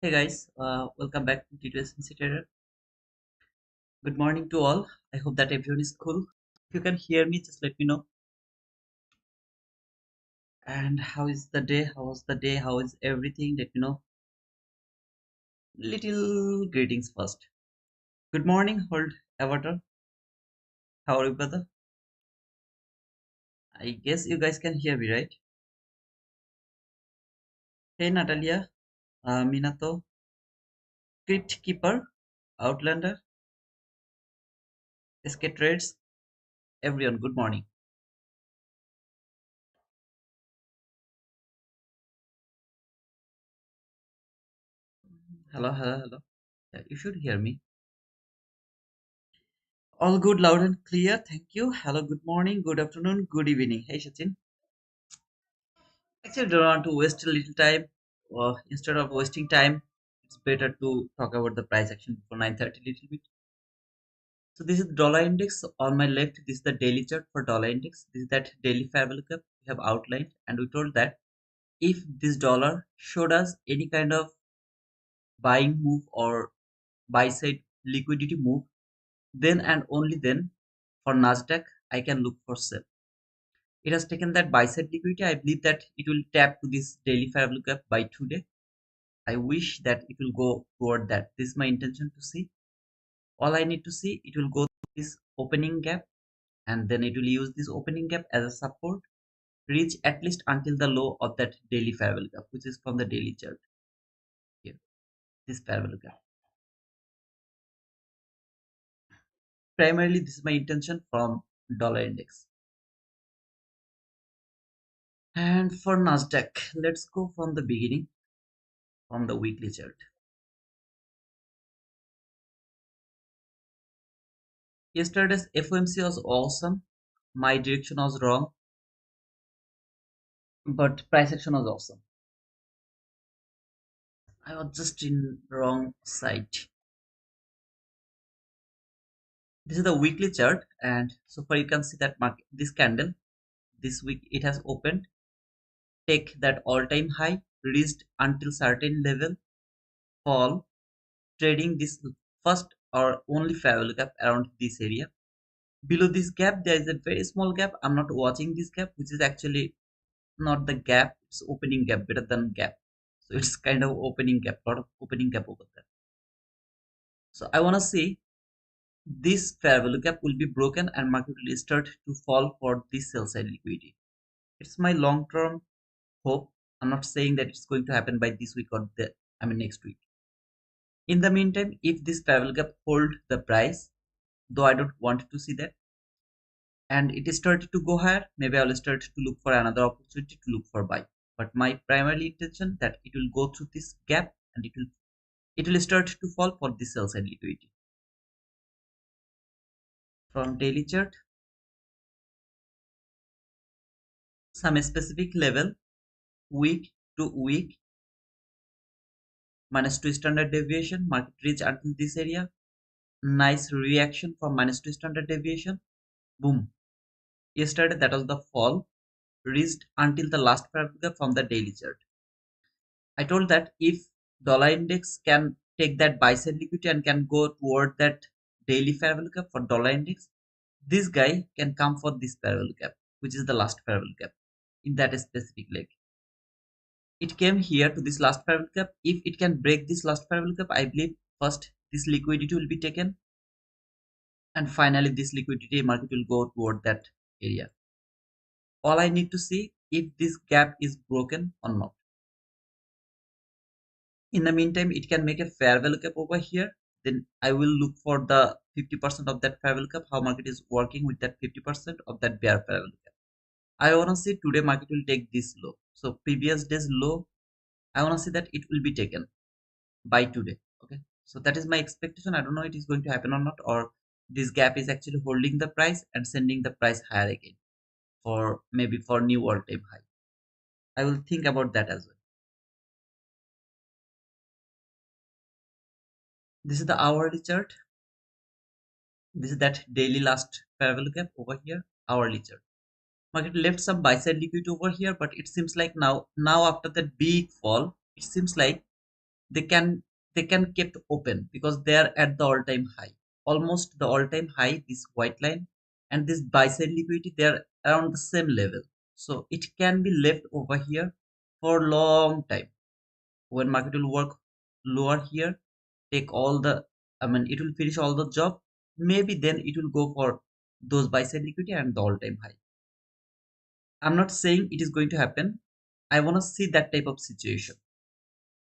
Hey guys, welcome back to T2S Insider. Good morning to all. I hope that everyone is cool. If you can hear me, just let me know. And how is the day? How was the day? How is everything? Let me know. Little greetings first. Good morning, hold avatar. How are you, brother? I guess you guys can hear me, right? Hey, Natalia, Minato, Crypt Keeper, Outlander, SK Trades, everyone. Good morning. Hello, hello, hello. Yeah, you should hear me. All good, loud and clear. Thank you. Hello, good morning, good afternoon, good evening. Hey, Sachin. Actually, don't want to waste a little time. Instead of wasting time, it's better to talk about the price action for 9:30 little bit. So this is the dollar index. On my left, this is the daily chart for dollar index. This is that daily fair value gap we have outlined, and we told that if this dollar showed us any kind of buying move or buy side liquidity move, then and only then for Nasdaq I can look for sell. It has taken that buy side liquidity. I believe that it will tap to this daily fair value gap by today. I wish that it will go toward that. This is my intention to see. All I need to see, it will go to this opening gap, and then it will use this opening gap as a support, reach at least until the low of that daily fair value gap, which is from the daily chart here. This fair value gap. Primarily, this is my intention from dollar index. And for Nasdaq, let's go from the beginning, from the weekly chart. Yesterday's FOMC was awesome. My direction was wrong, but price action was awesome. I was just in wrong side. This is the weekly chart, and so far you can see that market, this candle this week it has opened, take that all-time high, reached until certain level, fall, trading this first or only fair value gap around this area. Below this gap there is a very small gap. I'm not watching this gap, which is actually not the gap, it's opening gap, better than gap. So it's kind of opening gap, lot of opening gap over there. So I want to see this fair value gap will be broken and market will start to fall for this sell side liquidity. It's my long term hope. I'm not saying that it's going to happen by this week or the next week. In the meantime, if this fair value gap hold the price, though I don't want to see that, and it is started to go higher, maybe I'll start to look for another opportunity to look for buy. But my primary intention that it will go through this gap and it will start to fall for this sell side liquidity. From daily chart, some specific level, week to week, -2 standard deviation, market reach until this area, nice reaction from -2 standard deviation, boom. Yesterday that was the fall, reached until the last paragraph from the daily chart. I told that if dollar index can take that buy side liquidity and can go toward that daily fair value gap for dollar index, this guy can come for this fair value gap, which is the last fair value gap in that specific leg. It came here to this last fair value gap. If it can break this last fair value gap, I believe first this liquidity will be taken, and finally this liquidity market will go toward that area. All I need to see if this gap is broken or not. In the meantime, it can make a fair value gap over here. Then I will look for the 50% of that fair value gap, how market is working with that 50% of that bear fair value gap. I want to see today market will take this low. So previous day's low, I want to see that it will be taken by today. Okay. So that is my expectation. I don't know it is going to happen or not, or this gap is actually holding the price and sending the price higher again for maybe for new all-time high. I will think about that as well. This is the hourly chart. This is that daily last fair value gap over here, hourly chart. Market left some buy side liquidity over here, but it seems like now after that big fall, it seems like they can keep open because they are at the all-time high, almost the all-time high, this white line and this buy side liquidity, they are around the same level. So it can be left over here for long time. When market will work lower here, take all the, I mean, it will finish all the job, maybe then it will go for those buy side liquidity and the all-time high. I'm not saying it is going to happen. I want to see that type of situation.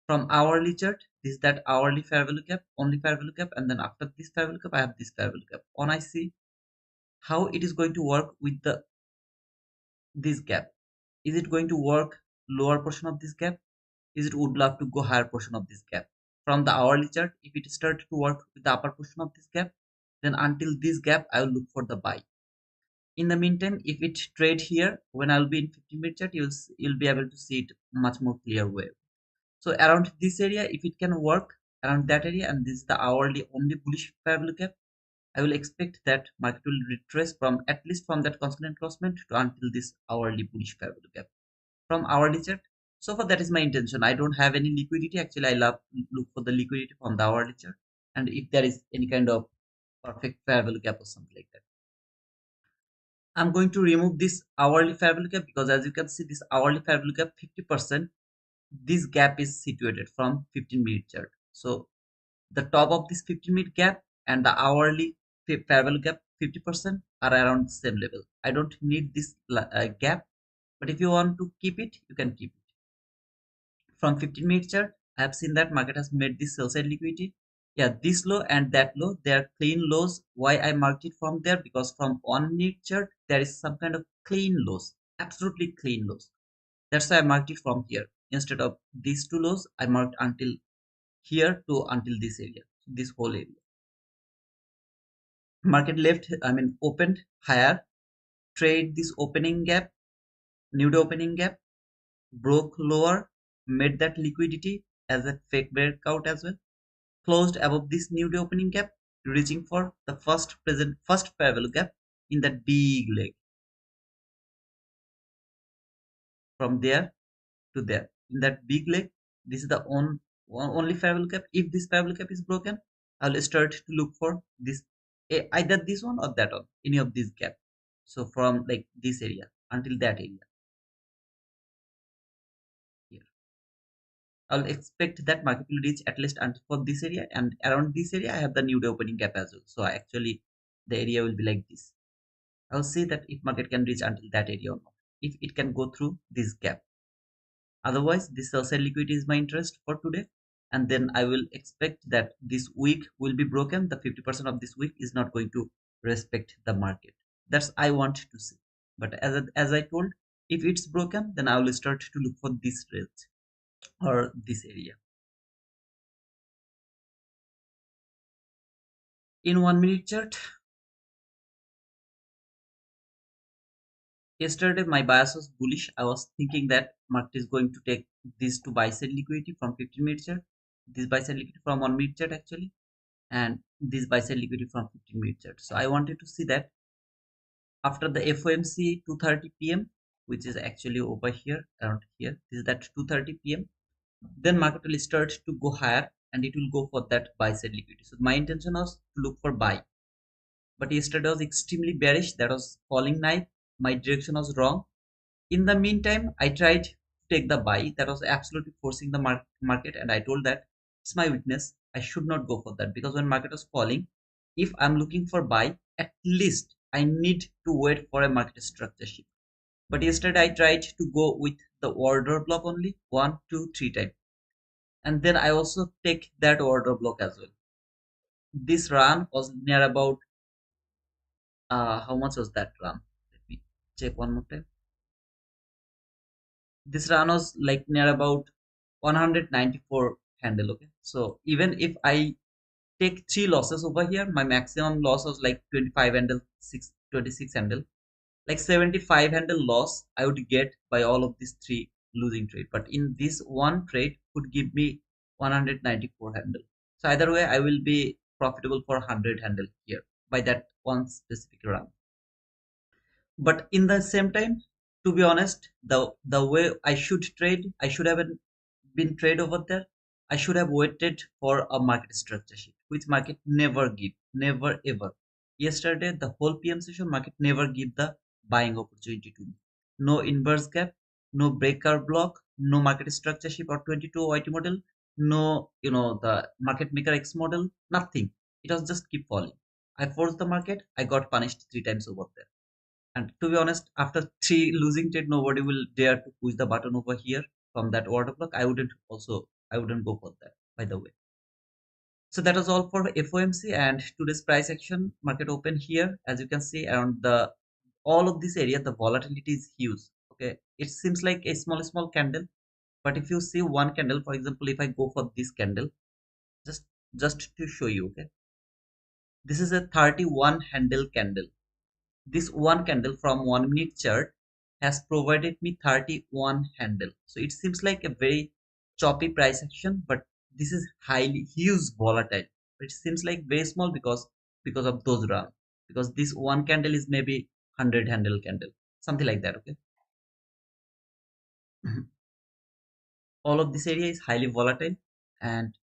From hourly chart, this is that hourly fair value gap, only fair value gap, and then after this fair value gap, I have this fair value gap. On I see how it is going to work with the this gap. Is it going to work lower portion of this gap? Is it would love to go higher portion of this gap? From the hourly chart, if it starts to work with the upper portion of this gap, then until this gap, I will look for the buy. In the meantime, if it trade here, when I'll be in 15-minute chart, you'll be able to see it much more clear way. So around this area, if it can work around that area, and this is the hourly only bullish fair value gap, I will expect that market will retrace from at least from that constant encroachment to until this hourly bullish fair value gap from hourly chart. So far, that is my intention. I don't have any liquidity. Actually, I love look for the liquidity from the hourly chart, and if there is any kind of perfect fair value gap or something like that, I'm going to remove this hourly fair value gap because as you can see, this hourly fair value gap 50%. This gap is situated from 15-minute chart. So the top of this 15-minute gap and the hourly fair value gap 50% are around the same level. I don't need this gap, but if you want to keep it, you can keep it. From 15-minute chart, I have seen that market has made this sell side liquidity. Yeah, this low and that low, they are clean lows. Why I marked it from there? Because from 1-minute chart, there is some kind of clean lows, absolutely clean lows. That's why I marked it from here. Instead of these two lows, I marked until here to until this area, this whole area. Market left, I mean, opened higher, trade this opening gap, new opening gap, broke lower, made that liquidity as a fake breakout as well, closed above this new opening gap, reaching for the first fair value gap in that big leg. From there to there, in that big leg, this is the only fair value gap. If this fair value gap is broken, I will start to look for this, either this one or that one, any of these gap. So from like this area until that area here, I'll expect that market will reach at least until for this area, and around this area I have the new day opening gap as well. So actually the area will be like this. I'll see that if market can reach until that area or not, if it can go through this gap. Otherwise, this sell side liquidity is my interest for today, and then I will expect that this week will be broken. The 50% of this week is not going to respect the market. That's I want to see. But as I told, if it's broken, then I will start to look for this range or this area. In 1-minute chart, yesterday my bias was bullish. I was thinking that market is going to take this to buy side liquidity from 15-minute chart, this buy side liquidity from 1-minute chart actually, and this buy side liquidity from 15-minute chart. So I wanted to see that after the FOMC 2:30 p.m., which is actually over here around here, this is that 2:30 p.m. Then market will start to go higher and it will go for that buy side liquidity. So my intention was to look for buy, but yesterday was extremely bearish. That was falling knife. My direction was wrong. In the meantime, I tried to take the buy. That was absolutely forcing the market, and I told that it's my weakness. I should not go for that because when market was falling, if I'm looking for buy, at least I need to wait for a market structure shift. But yesterday I tried to go with the order block only 1, 2, 3 times, and then I also take that order block as well. This run was near about how much was that run? Let me check one more time. This run was like near about 194 handle. Okay, so even if I take 3 losses over here, my maximum loss was like 25 handle, 26 handle, like 75 handle loss I would get by all of these 3 losing trade, but in this one trade could give me 194 handle. So either way I will be profitable for 100 handle here by that one specific run. But in the same time, to be honest, the way I should trade, I should have been trade over there. I should have waited for a market structure sheet, which market never give, never ever. Yesterday, the whole PM session market never give the buying opportunity to me. No inverse gap, no breaker block, no market structure sheet or 22 YT model, no, the market maker X model, nothing. It was just keep falling. I forced the market, I got punished three times over there. And to be honest, after three losing trade, nobody will dare to push the button over here from that order block. I wouldn't go for that, by the way. So that was all for FOMC and today's price action. Market open here. As you can see around the all of this area, the volatility is huge. Okay. It seems like a small candle. But if you see one candle, for example, if I go for this candle, just just to show you, okay, this is a 31 handle candle. This one candle from 1 minute chart has provided me 31 handle. So it seems like a very choppy price action, but this is highly huge volatile. It seems like very small because of those run. Because this one candle is maybe 100 handle candle, something like that. Okay. All of this area is highly volatile, and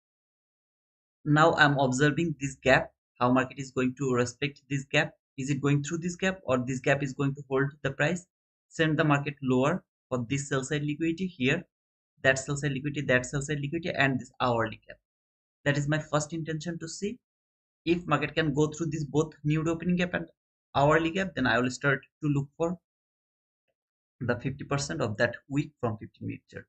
now I'm observing this gap, how market is going to respect this gap. Is it going through this gap, or this gap is going to hold the price, send the market lower for this sell side liquidity here, that sell side liquidity, that sell side liquidity, and this hourly gap. That is my first intention to see. If market can go through this both nude opening gap and hourly gap, then I will start to look for the 50% of that week from 15-minute chart.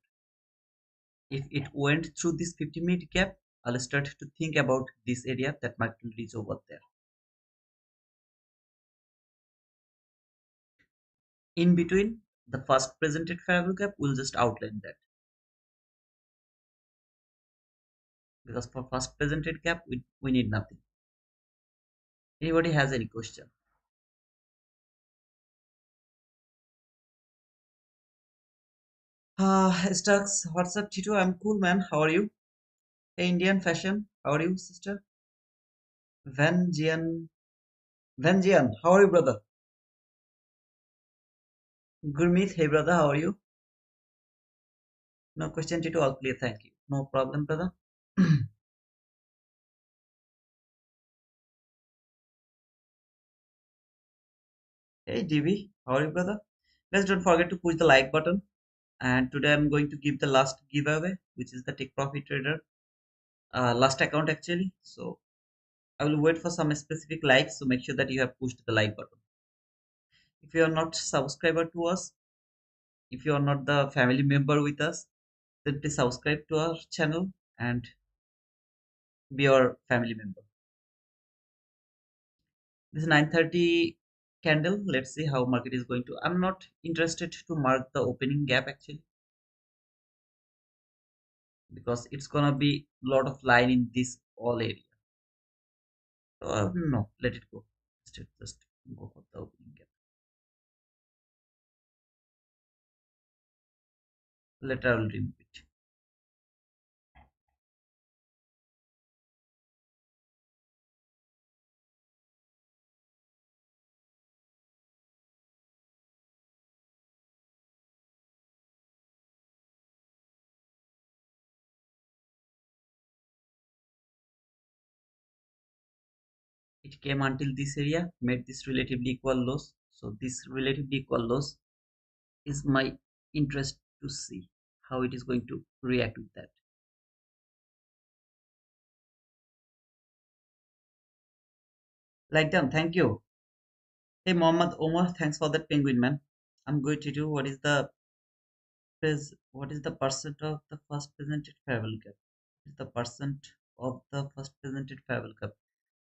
If it went through this 50-minute gap, I'll start to think about this area that market will reach over there. In between the first presented fair value gap, we'll just outline that, because for first presented gap we need nothing. Anybody has any question? Stocks, what's up, Tito? I'm cool, man. How are you? Hey, Indian fashion, how are you, sister? Van Jian, Van Jian, how are you, brother? Gurmeet, hey, brother, how are you? No question, Tito, all clear, thank you. No problem, brother. Hey, DB, how are you, brother? Guys, don't forget to push the like button. And today I'm going to give the last giveaway, which is the Take Profit Trader last account actually. So I will wait for some specific likes, so make sure that you have pushed the like button. If you are not subscriber to us, if you are not the family member with us, then please subscribe to our channel and be our family member. This is 9:30 candle. Let's see how market is going to. I'm not interested to mark the opening gap actually, because it's gonna be a lot of line in this all area. So, no, let it go. Just go for the opening gap. Later I will remove it. It came until this area, made this relatively equal loss. So this relatively equal loss is my interest to see how it is going to react with that. Like them, thank you. Hey Mohammad Omar, thanks for that penguin, man. I'm going to do what is the percent of the first presented fair value gap? What is the percent of the first presented fair value gap?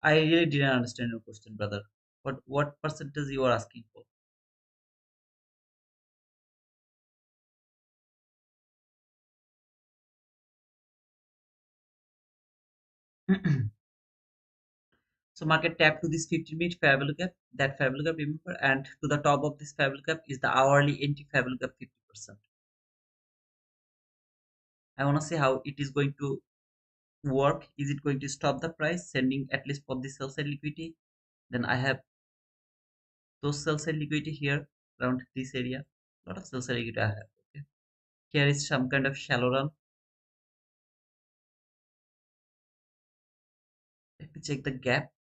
I really didn't understand your question, brother. What percentage you are asking for? So market tap to this 15-minute fair value gap, that fair value gap, remember, and to the top of this fair value gap is the hourly entry fair value gap 50%. I want to see how it is going to work. Is it going to stop the price, sending at least for the sell side liquidity? Then I have those sell side liquidity here around this area. A lot of sell side liquidity I have. Okay. Here is some kind of shallow run. check the gap.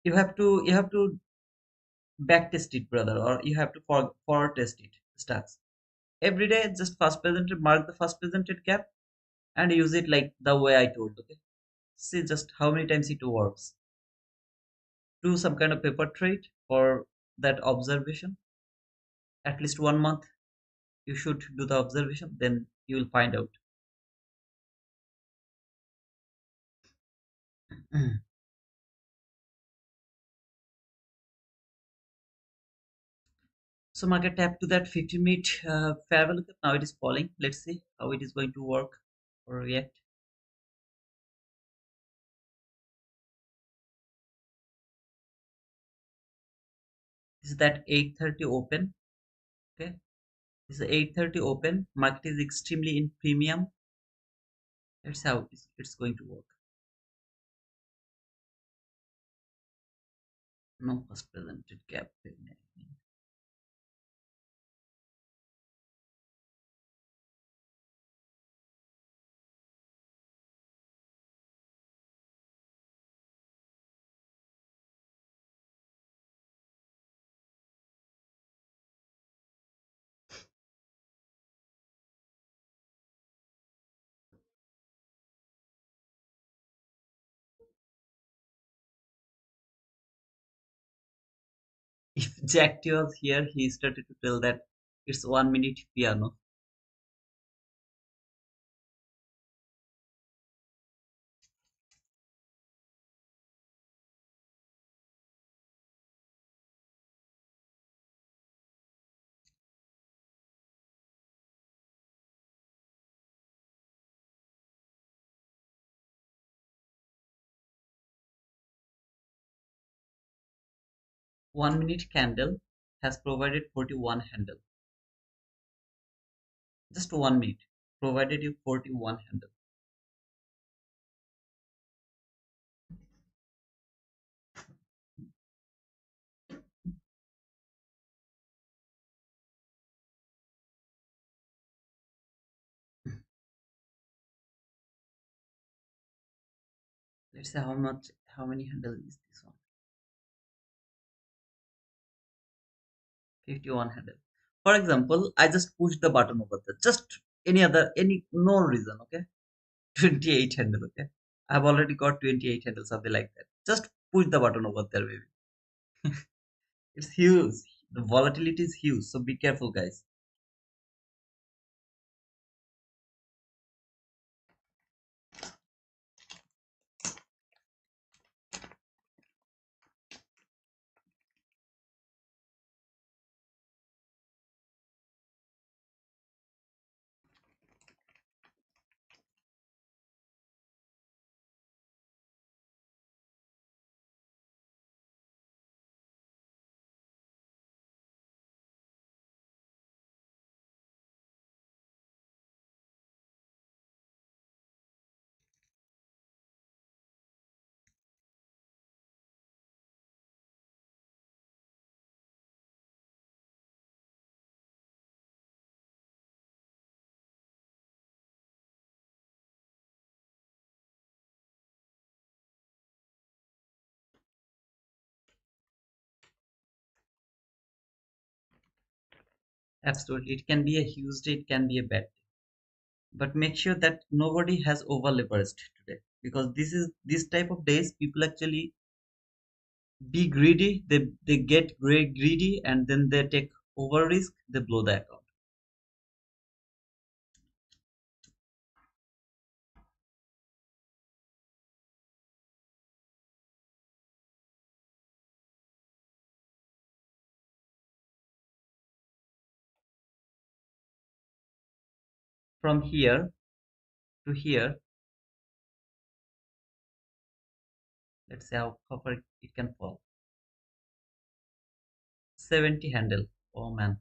You have to back test it, brother, or you have to forward test it stacks every day. Just first presented, mark the first presented gap and use it like the way I told. Okay, see just how many times it works. Do some kind of paper trade for that observation. At least 1 month you should do the observation, then you will find out. So market tap to that 50-minute fair value gap. Now it is falling. Let's see how it is going to work or react. This is that 8:30 open. Okay, this is 8:30 open. Market is extremely in premium. That's how it's going to work. No first presented gap. If Jack T was here, he started to tell that it's 1 minute piano. 1 minute candle has provided 41 handle. Just 1 minute provided you 41 handle. Let's say how many handle is this one? 51 handle. For example, I just push the button over there. Just any no reason, okay? 28 handle, okay? I've already got 28 handle, something like that. Just push the button over there, baby. It's huge. The volatility is huge, so be careful, guys. Absolutely. It can be a huge day, it can be a bad day. But make sure that nobody has over leveraged today. Because this type of days, people actually be greedy. They get very greedy and then they take over risk, they blow the account. From here to here, let's see how far it can fall. 70 handle. Oh man.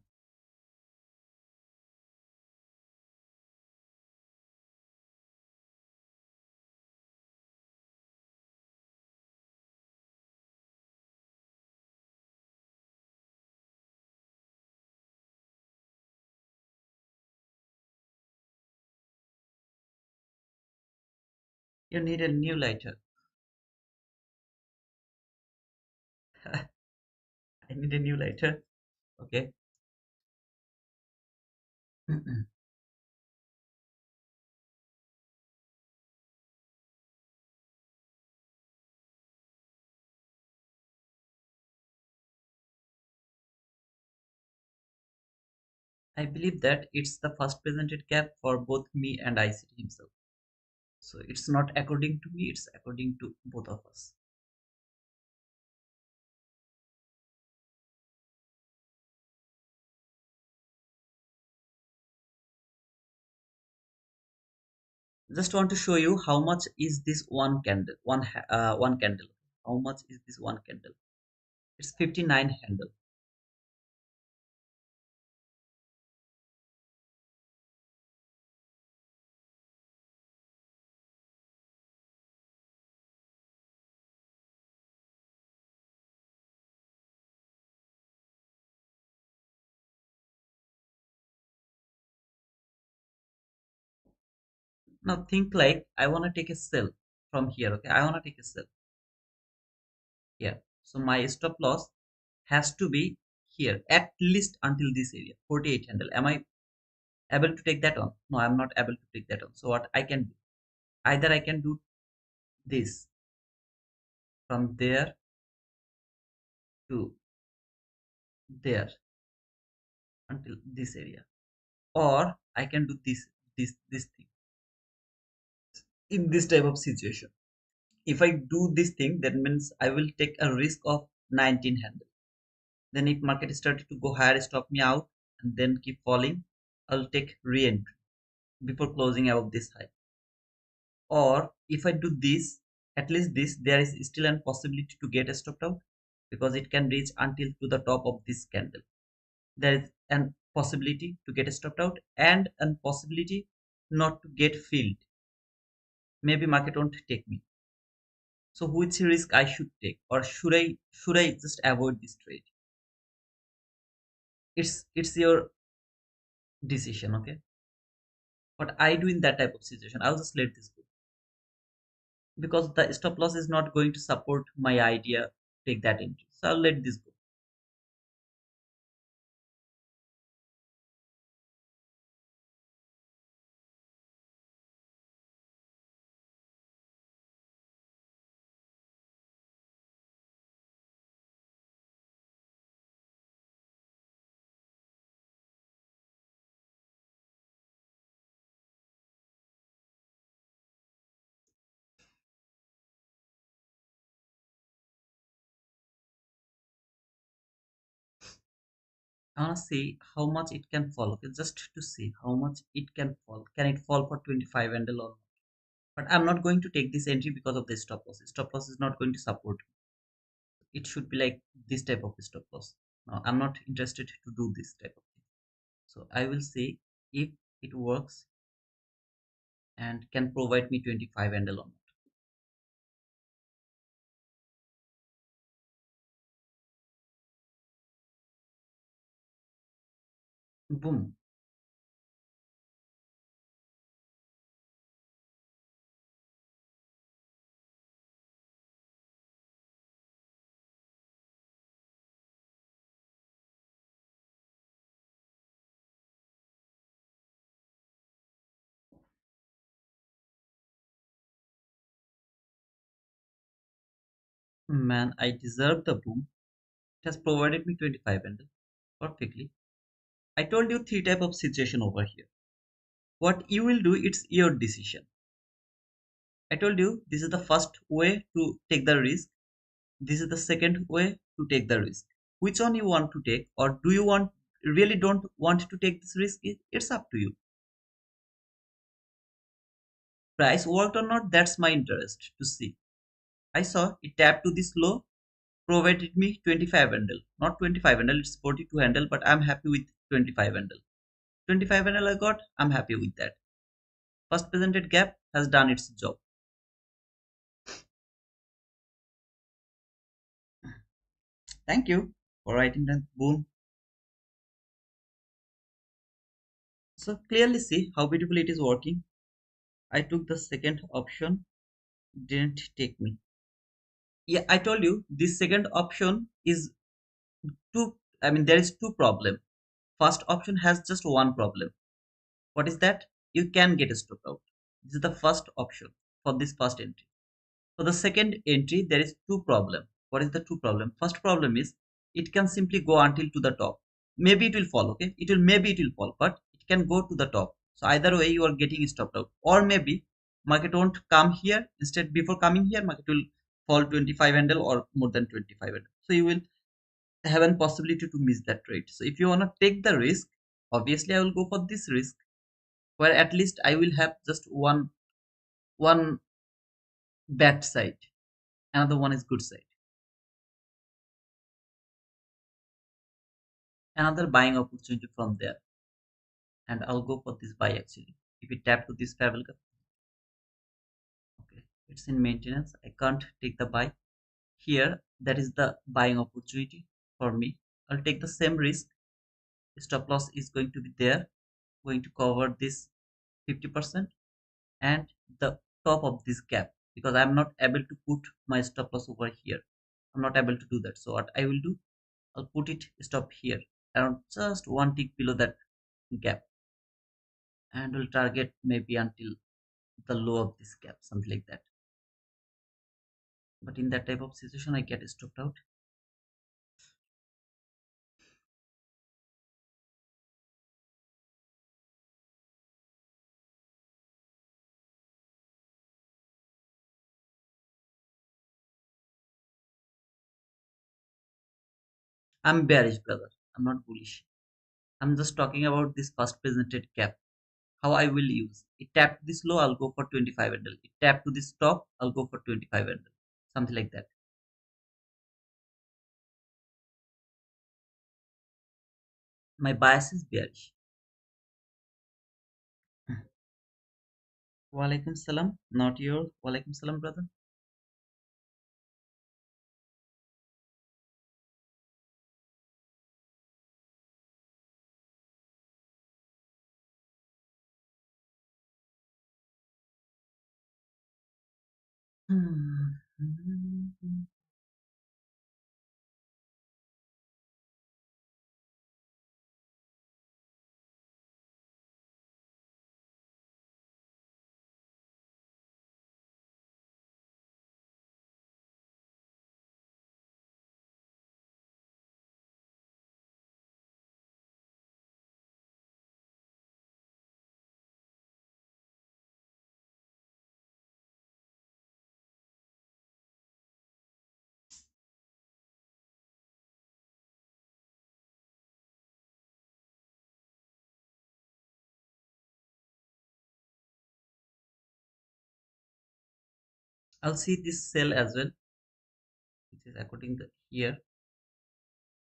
You need a new lighter. I need a new lighter. Okay. I believe that it's the first presented gap for both me and ICT himself. So it's not according to me, it's according to both of us. Just want to show you how much is this one candle, one candle. How much is this one candle? It's 59 handle. Now think like I want to take a sell from here. Okay, I want to take a sell here. So my stop loss has to be here at least until this area, 48 handle. Am I able to take that on? No, I'm not able to take that on. So what I can do? Either I can do this from there to there until this area, or I can do this thing in this type of situation. If I do this thing, that means I will take a risk of 19 handle. Then if market started to go higher, stop me out and then keep falling, I'll take re-entry before closing above this high. Or if I do this, at least this, there is still a possibility to get stopped out because it can reach until to the top of this candle. There is an possibility to get stopped out and a possibility not to get filled. Maybe market won't take me. So which risk I should take, or should I just avoid this trade? It's your decision, okay? What I do in that type of situation, I'll just let this go because the stop loss is not going to support my idea. Take that entry, so I'll let this go. I want to see how much it can fall. Okay, just to see how much it can fall. Can it fall for 25 handle or not? But I'm not going to take this entry because of the stop loss. Stop loss is not going to support. It should be like this type of stop loss. Now I'm not interested to do this type of thing. So I will see if it works and can provide me 25 handle or not. Boom. Man, I deserve the boom. It has provided me 25 handle perfectly. I told you three type of situation over here. What you will do, it's your decision. I told you this is the first way to take the risk. This is the second way to take the risk. Which one you want to take, or do you want really don't want to take this risk? It's up to you. Price worked or not, that's my interest to see. I saw it tapped to this low, provided me 25 handle. Not 25 handle, it's 42 handle, but I'm happy with 25 handle. 25 handle I got, I'm happy with that. First presented gap has done its job. Thank you for writing that. Boom. So clearly see how beautifully it is working. I took the second option didn't take me. Yeah, I told you this second option is two. I mean, there is two problem. First option has just one problem. What is that? You can get stopped out. This is the first option for this first entry. For the second entry, there is two problem. What is the two problem? First problem is it can simply go until to the top. Maybe it will fall. Okay, it will maybe it will fall, but it can go to the top. So either way, you are getting stopped out, or maybe market won't come here. Instead, before coming here, market will fall 25 handle or more than 25 handle. So you will have a possibility to miss that trade. So if you wanna take the risk, obviously I will go for this risk where at least I will have just one bad side, another one is good side, another buying opportunity from there, and I'll go for this buy actually. If we tap to this fair value, okay, it's in maintenance. I can't take the buy here. That is the buying opportunity for me. I'll take the same risk. Stop loss is going to be there, going to cover this 50% and the top of this gap because I'm not able to put my stop loss over here. I'm not able to do that. So what I will do, I'll put it stop here around just one tick below that gap and will target maybe until the low of this gap, something like that. But in that type of situation, I get stopped out. I'm bearish, brother. I'm not bullish. I'm just talking about this first presented gap. How I will use it. Tap this low, I'll go for 25 handle. It tap to this top, I'll go for 25 handle. Something like that. My bias is bearish. Walaikum salam. Not your Walaikum salam, brother. Hmm. I'll see this cell as well, which is according to here.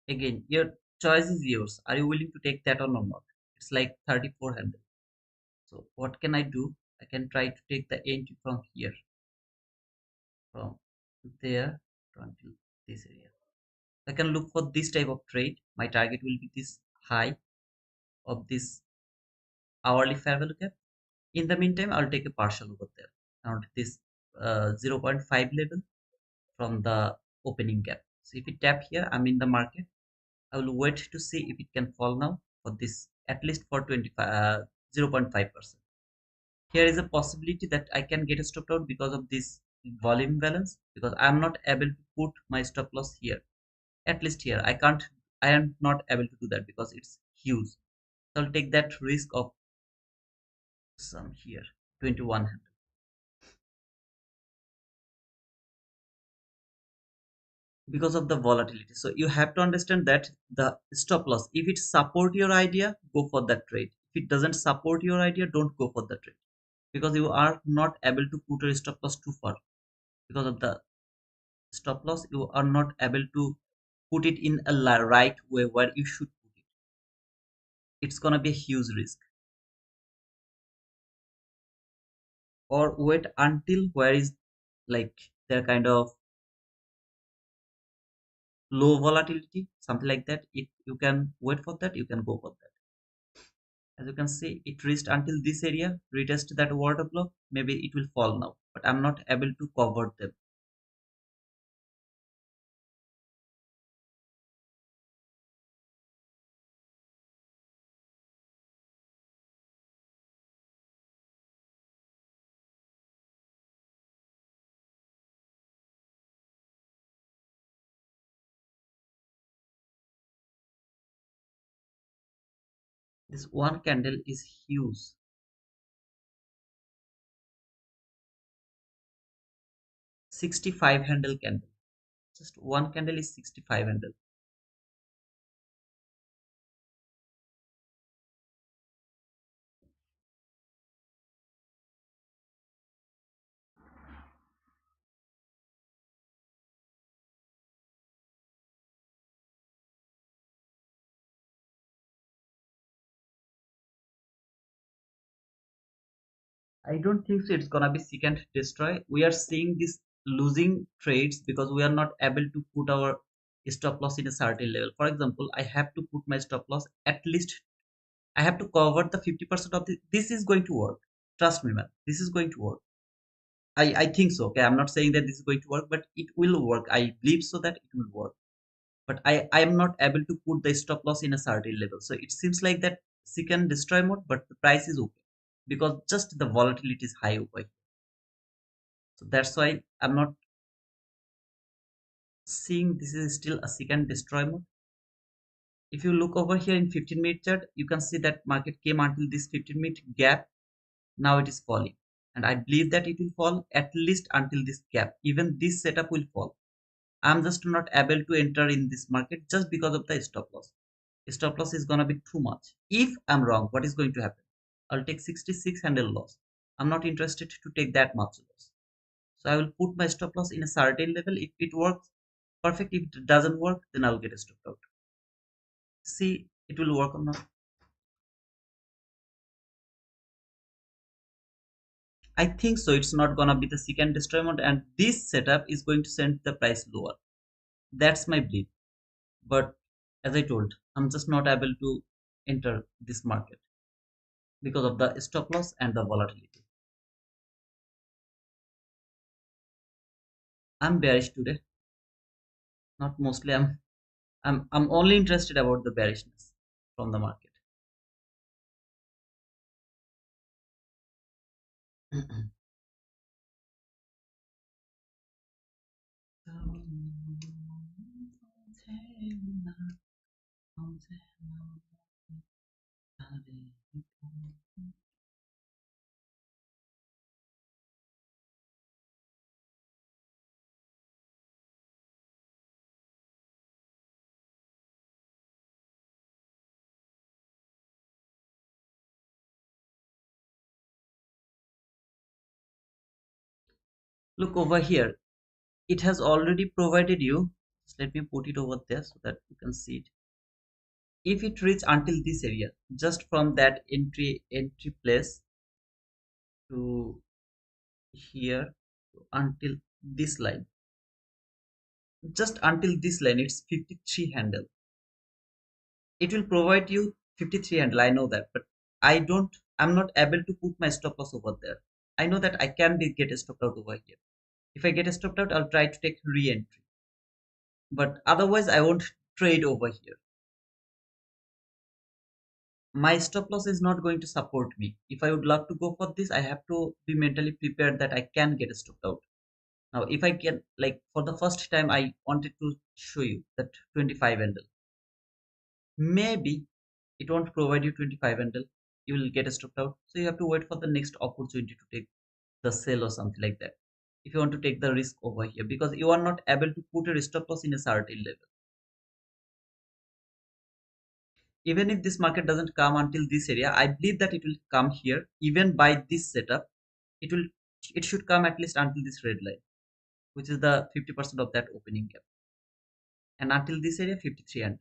Again, your choice is yours. Are you willing to take that or not? It's like 34 handle. So what can I do? I can try to take the entry from here, from there to until this area. I can look for this type of trade. My target will be this high of this hourly fair value gap. In the meantime, I'll take a partial over there around this 0 0.5 level from the opening gap. So if it tap here, I'm in the market. I will wait to see if it can fall now for this at least for 25 0.5%. Here is a possibility that I can get stopped out because of this volume balance because I'm not able to put my stop loss here. At least here I am not able to do that because it's huge. So I'll take that risk of some here 2100 because of the volatility. So you have to understand that the stop loss, if it support your idea, go for that trade. If it doesn't support your idea, don't go for the trade because you are not able to put your stop loss too far. Because of the stop loss, you are not able to put it in a right way where you should put it. It's gonna be a huge risk. Or wait until where is like their kind of low volatility, something like that. If you can wait for that, you can go for that. As you can see, it reached until this area, retest that water block. Maybe it will fall now, but I'm not able to cover them. This one candle is huge. 65 handle candle. Just one candle is 65 handle. I don't think so. It's gonna be seek and destroy. We are seeing this losing trades because we are not able to put our stop loss in a certain level. For example, I have to put my stop loss at least. I have to cover the 50% of the. This is going to work. Trust me, man. This is going to work. I think so. Okay, I'm not saying that this is going to work, but it will work. I believe so that it will work. But I am not able to put the stop loss in a certain level. So it seems like that seek and destroy mode, but the price is okay because just the volatility is high over here. So that's why I'm not seeing this is still a seek and destroy mode. If you look over here in 15-minute chart, you can see that market came until this 15-minute gap. Now it is falling. And I believe that it will fall at least until this gap. Even this setup will fall. I'm just not able to enter in this market just because of the stop loss. Stop loss is gonna be too much. If I'm wrong, what is going to happen? I'll take 66 handle loss. I'm not interested to take that much loss. So I will put my stop loss in a certain level. If it works, perfect. If it doesn't work, then I'll get stopped out. See, it will work or not. I think so. It's not gonna be the seek and destroy mode, and this setup is going to send the price lower. That's my belief. But as I told, I'm just not able to enter this market because of the stop loss and the volatility. I'm bearish today. Not mostly. I'm only interested about the bearishness from the market. Look over here. It has already provided you. Just let me put it over there so that you can see it. If it reach until this area, just from that entry place to here until this line, just until this line, it's 53 handle. It will provide you 53 handle. I know that, but I'm not able to put my stop loss over there. I know that I can get stopped out over here. If I get stopped out, I'll try to take re-entry, but otherwise I won't trade over here. My stop loss is not going to support me. If I would love to go for this, I have to be mentally prepared that I can get stopped out. Now if I can, like, for the first time I wanted to show you that 25 handle. Maybe it won't provide you 25 handle. You will get stopped out, so you have to wait for the next opportunity to take the sell or something like that if you want to take the risk over here, because you are not able to put a stop loss in a certain level. Even if this market doesn't come until this area, I believe that it will come here. Even by this setup, it will it should come at least until this red line, which is the 50% of that opening gap, and until this area 53 and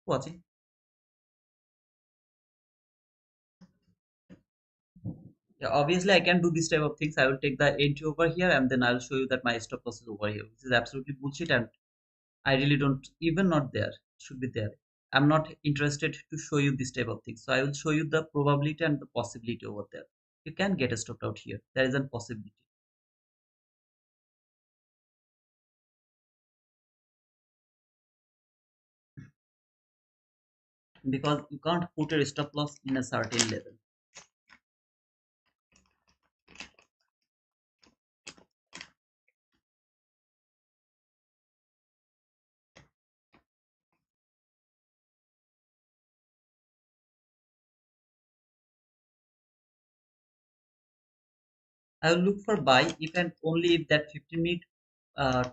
watching. Yeah, obviously I can do this type of things. I will take the entry over here and then I'll show you that my stop loss is over here, which is absolutely bullshit, and I really don't even not there. Should be there. I'm not interested to show you this type of thing. So I will show you the probability and the possibility over there. You can get stopped out here. There is a possibility. Because you can't put a stop loss in a certain level. I will look for buy if and only if that 15-minute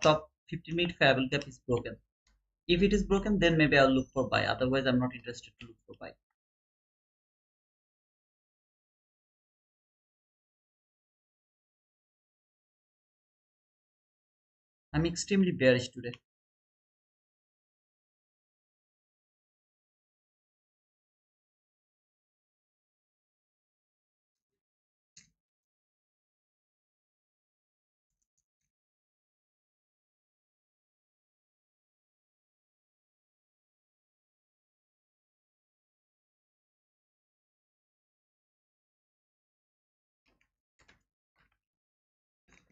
top 15-minute fair value gap is broken. If it is broken, then maybe I'll look for buy. Otherwise, I'm not interested to look for buy. I'm extremely bearish today.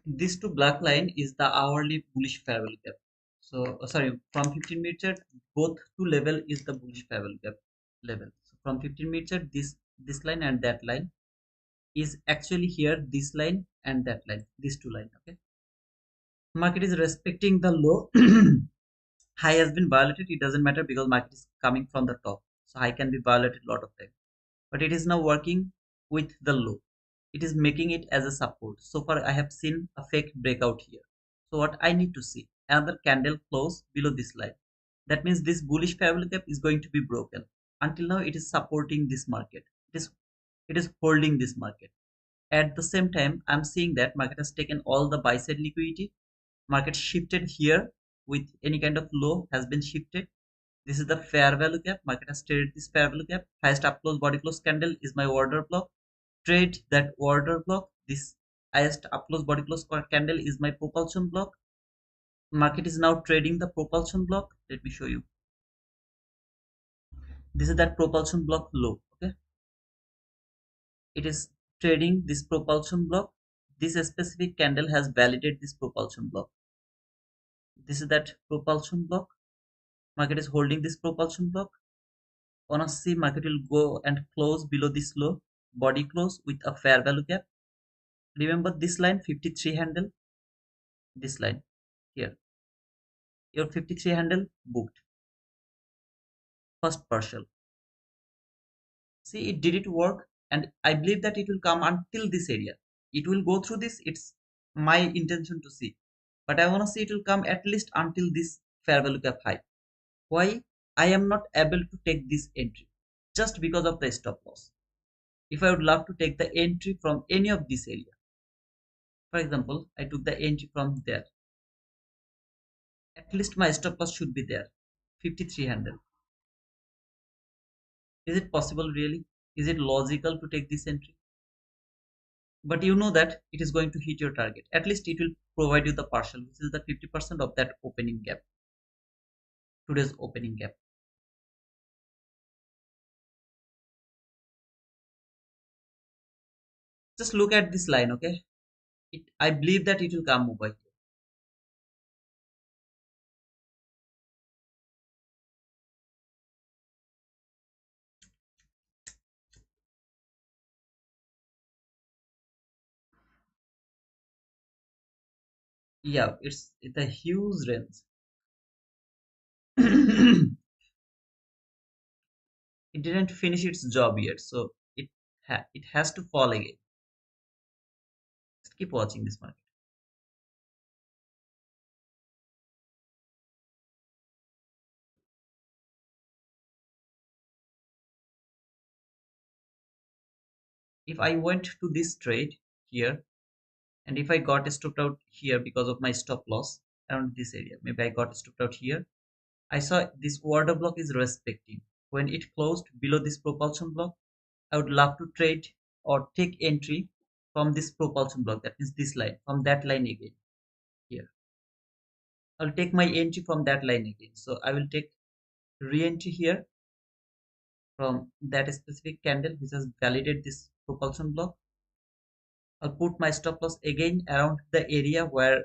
This to black line is the hourly bullish fair value gap. So sorry, from 15 minute chart, both two level is the bullish fair value gap level. So from 15 minute chart, this line and that line is actually here, this line and that line, these two line. Okay, market is respecting the low. High has been violated. It doesn't matter because market is coming from the top, so high can be violated a lot of time. But it is now working with the low. It is making it as a support. So far I have seen a fake breakout here. So what I need to see, another candle close below this line. That means this bullish fair value gap is going to be broken. Until now it is supporting this market. It is holding this market. At the same time, I'm seeing that market has taken all the buy side liquidity. Market shifted here with any kind of low has been shifted. This is the fair value gap. Market has traded this fair value gap. Highest up close body close candle is my order block. Trade that order block. This highest up close body close candle is my propulsion block. Market is now trading the propulsion block. Let me show you. This is that propulsion block low. Okay, it is trading this propulsion block. This specific candle has validated this propulsion block. This is that propulsion block. Market is holding this propulsion block. Wanna see market will go and close below this low body close with a fair value gap. Remember this line 53 handle, this line here, your 53 handle booked first partial. See, it did it work, and I believe that it will come until this area. It will go through this. It's my intention to see, but I want to see it will come at least until this fair value gap high. Why I am not able to take this entry? Just because of the stop loss. If I would love to take the entry from any of this area, for example, I took the entry from there, at least my stop loss should be there, 53 handle. Is it possible really? Is it logical to take this entry? But you know that it is going to hit your target. At least it will provide you the partial, which is the 50% of that opening gap, today's opening gap. Just look at this line, okay? I believe that it will come over here. Yeah, it's a huge range. It didn't finish its job yet, so it has to fall again. Just keep watching this market. If I went to this trade here, and if I got stopped out here because of my stop loss around this area, maybe I got stopped out here. I saw this order block is respecting. When it closed below this propulsion block, I would love to trade or take entry from this propulsion block. That is this line, from that line again here. I'll take my entry from that line again. So I will take re-entry here from that specific candle which has validated this propulsion block. I'll put my stop loss again around the area where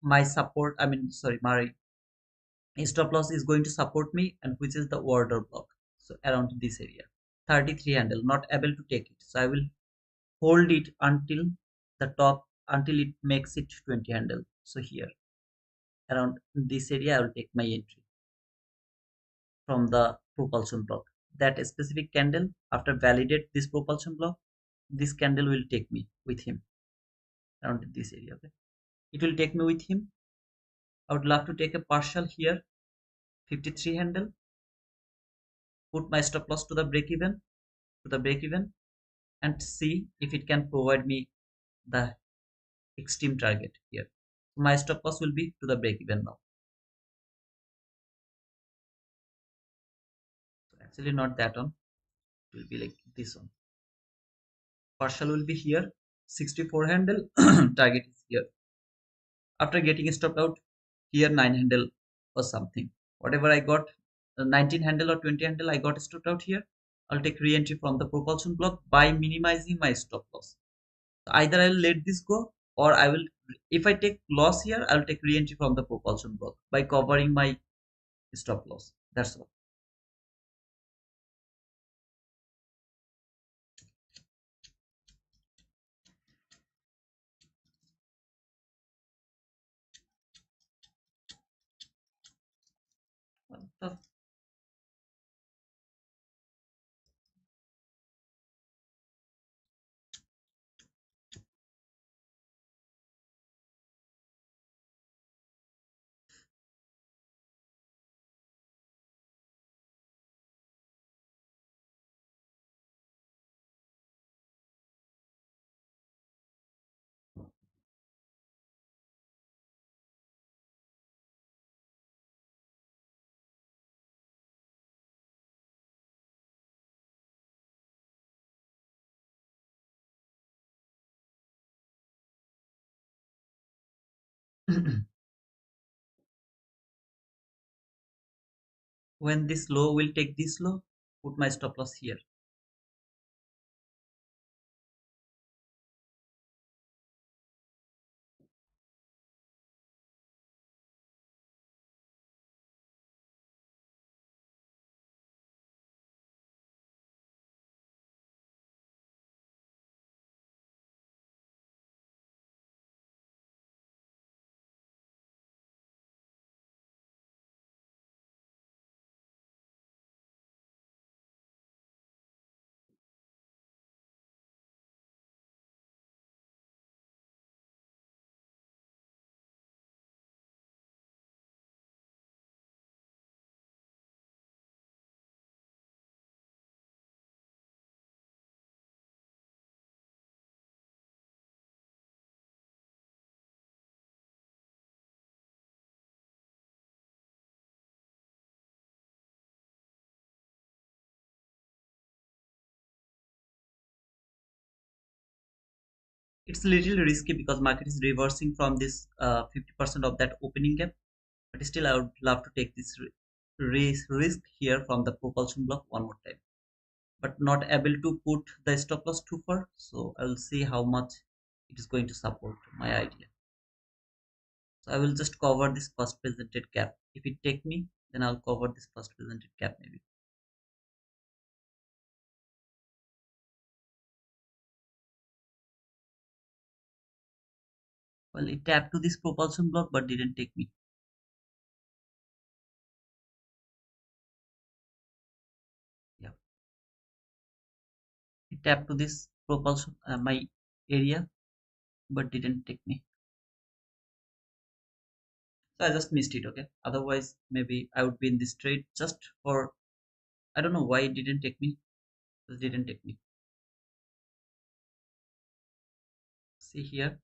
my support, I mean, sorry, my stop loss is going to support me, and which is the order block. So around this area, 33 handle, not able to take it. So I will hold it until the top, until it makes it 20 handle. So here, around this area, I will take my entry from the propulsion block. That specific candle, after validate this propulsion block, this candle will take me with him around this area. Okay, it will take me with him. I would love to take a partial here, 53 handle, put my stop loss to the break even, and see if it can provide me the extreme target here. My stop loss will be to the break even now. So actually not that one, it will be like this one. Partial will be here, 64 handle, target is here. After getting stopped out here, 9 handle or something, whatever I got, 19 handle or 20 handle I got stopped out here, I'll take re-entry from the propulsion block by minimizing my stop loss. So either I'll let this go, or I will, if I take loss here, I'll take re-entry from the propulsion block by covering my stop loss. That's all. What the when this low will take this low, put my stop loss here. It's a little risky because market is reversing from this 50% of that opening gap, but still I would love to take this risk here from the propulsion block one more time, but not able to put the stop loss too far. So I'll see how much it is going to support my idea. So I will just cover this first presented gap. If it take me, then I'll cover this first presented gap maybe. Well, it tapped to this propulsion block but didn't take me. Yeah, it tapped to this propulsion my area but didn't take me. So I just missed it. Okay, otherwise maybe I would be in this trade just for, I don't know why it didn't take me. It didn't take me. See here,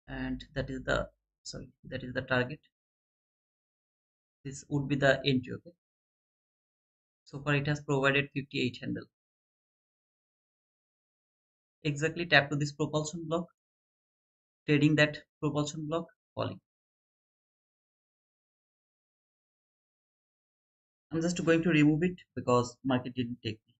and that is the, sorry, that is the target. This would be the entry. Okay, so far it has provided 58 handle. Exactly tap to this propulsion block, trading that propulsion block, falling. I'm just going to remove it because market didn't take me.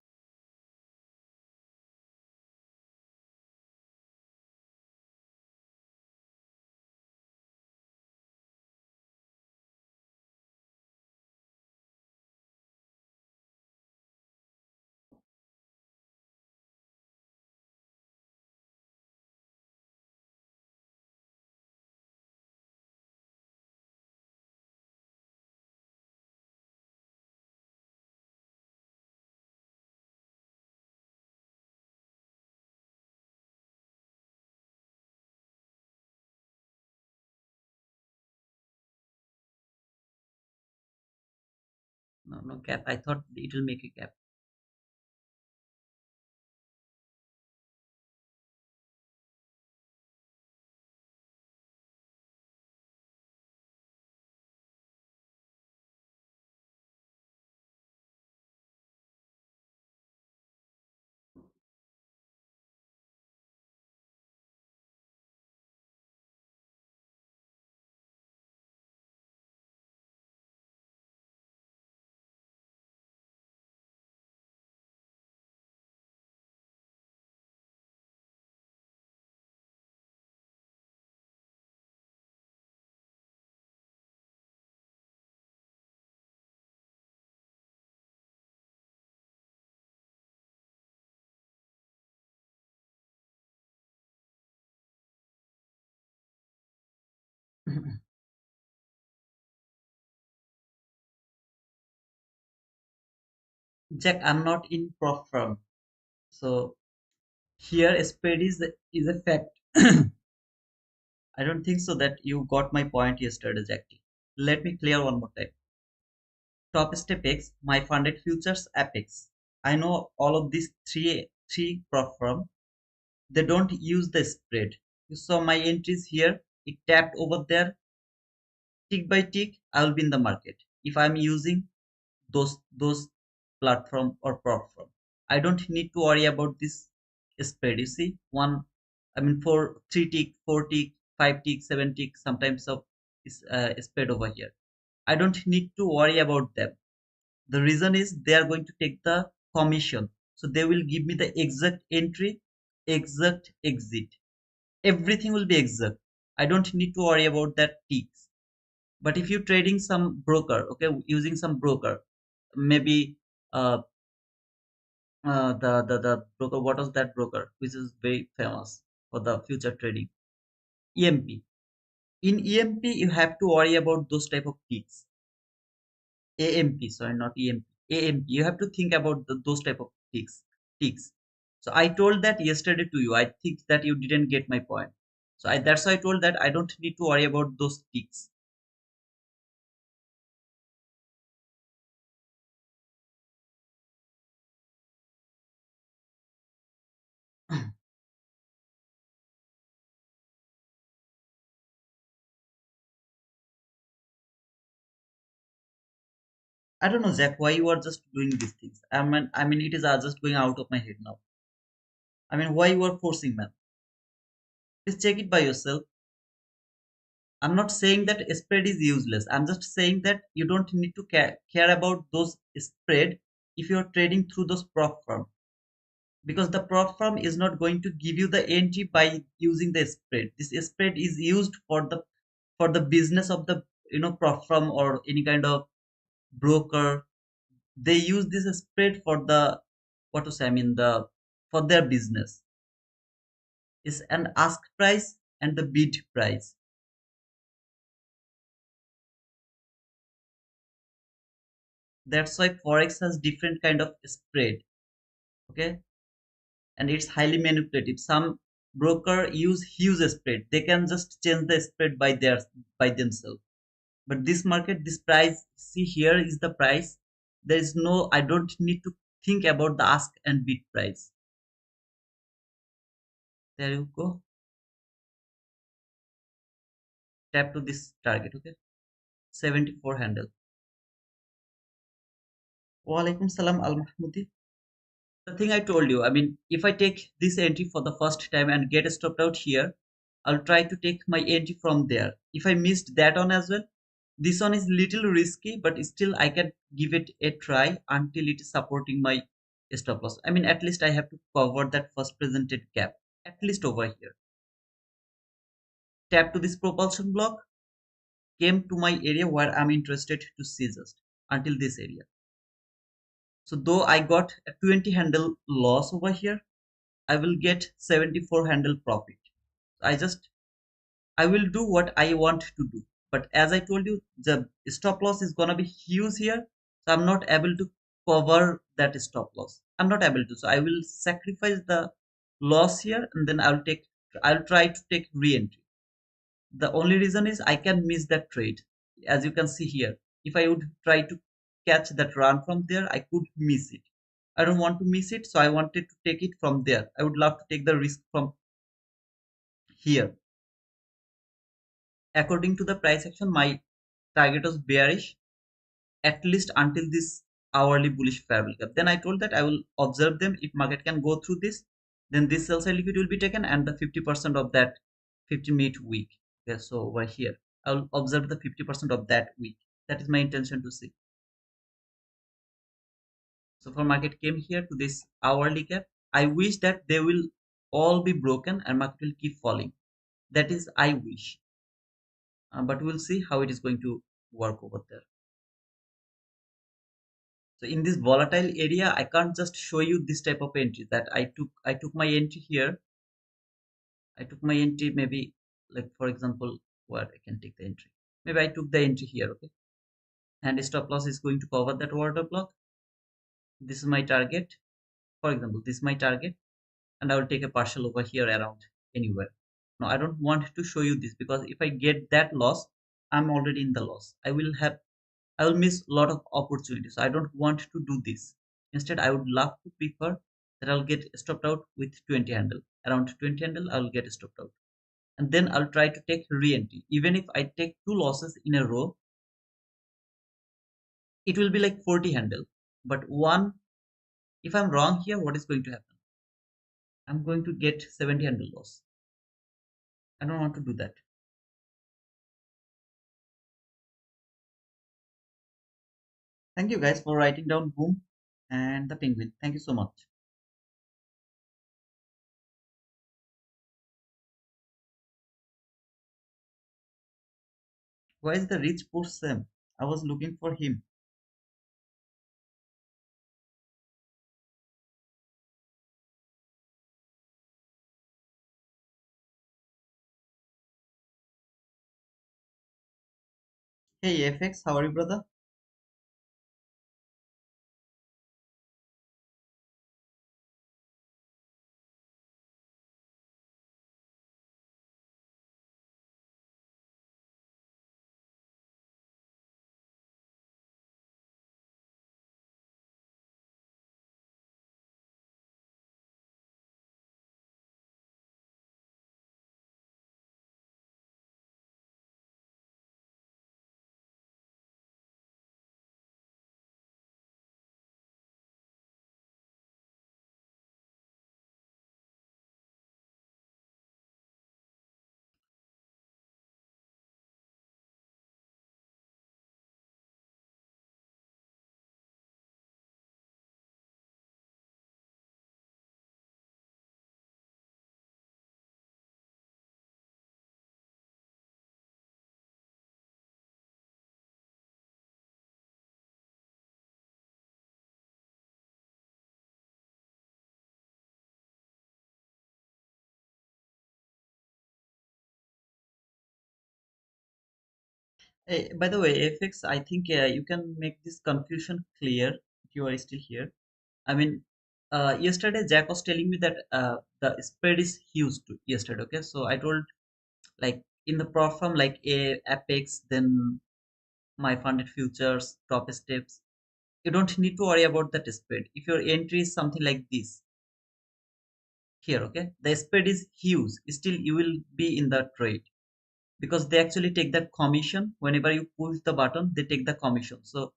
No, no gap. I thought it will make a gap. Jack, I'm not in prop firm. So here spread is a fact. I don't think so that you got my point yesterday, Jack. Let me clear one more time. Top step X, my funded futures Apex. I know all of these three prop firm. They don't use the spread. You saw my entries here. It tapped over there. Tick by tick, I will be in the market. If I'm using those platform or platform, I don't need to worry about this spread. You see, four, three tick, four tick, five tick, seven tick, sometimes of is spread over here. I don't need to worry about them. The reason is they are going to take the commission, so they will give me the exact entry, exact exit. Everything will be exact. I don't need to worry about that ticks. But if you're trading some broker, okay, using some broker, maybe uh, the broker, what was that broker which is very famous for the future trading? EMP. In EMP, you have to worry about those type of ticks. AMP, sorry, not EMP. AMP. You have to think about those type of ticks. Ticks. So I told that yesterday to you. I think that you didn't get my point. So that's why I told that I don't need to worry about those ticks. I don't know, Zach, why you are just doing these things. I mean, it is just going out of my head now. I mean, why you are forcing, man? Please check it by yourself. I'm not saying that spread is useless. I'm just saying that you don't need to care about those spread if you're trading through those prop firm, because the prop firm is not going to give you the entry by using the spread. This spread is used for the business of the prop firm or any kind of broker. They use this spread for the what to say. I mean the for their business is an ask price and the bid price. That's why forex has different kind of spread. Okay, and it's highly manipulative. Some broker use huge spread. They can just change the spread by themselves. But this market, this price, see here is the price. There is no, I don't need to think about the ask and bid price. There you go. Tap to this target. Okay, 74 handle. Walaikum salam al Mahmudi. The thing I told you, I mean, if I take this entry for the first time and get stopped out here, I'll try to take my entry from there. If I missed that one as well, This one is little risky, but still I can give it a try until it is supporting my stop loss. I mean, at least I have to cover that first presented gap, at least over here. Tap to this propulsion block, came to my area where I'm interested to see just until this area. So though I got a 20 handle loss over here, I will get 74 handle profit. I just I will do what I want to do. But as I told you, the stop loss is gonna be huge here. So I'm not able to cover that stop loss. I'm not able to. So I will sacrifice the loss here and then I'll try to take re-entry. The only reason is I can miss that trade. As you can see here, if I would try to catch that run from there, I could miss it. I don't want to miss it, so I wanted to take it from there. I would love to take the risk from here. According to the price action, my target was bearish at least until this hourly bullish fair value gap. Then I told that I will observe them. If market can go through this, then this sell side liquid will be taken and the 50% of that 50-minute week. Okay, so over here, I will observe the 50% of that week. That is my intention to see. So for market came here to this hourly gap, I wish that they will all be broken and market will keep falling. That is I wish. But we'll see how it is going to work over there. So in this volatile area, I can't just show you this type of entry that I took my entry here. I took my entry maybe like for example, where I can take the entry. Maybe I took the entry here, okay? And stop loss is going to cover that order block. This is my target. For example, this is my target, and I will take a partial over here around anywhere. Now I don't want to show you this because if I get that loss, I'm already in the loss. I will miss a lot of opportunities. I don't want to do this. Instead, I would love to prefer that I'll get stopped out with 20 handle. Around 20 handle, I'll get stopped out. And then I'll try to take re-entry. Even if I take two losses in a row, it will be like 40 handle. But one, if I'm wrong here, what is going to happen? I'm going to get 70 handle loss. I don't want to do that. Thank you guys for writing down boom and the penguin. Thank you so much. Why is the rich poor Sam? I was looking for him. Hey FX, how are you, brother? By the way, FX, I think you can make this confusion clear if you are still here. I mean, yesterday Jack was telling me that the spread is huge yesterday. Okay, so I told like in the prop firm like a Apex, then my funded futures, top steps. You don't need to worry about that spread. If your entry is something like this here, okay, the spread is huge. Still, you will be in the trade because they actually take that commission whenever you push the button. They take the commission. So,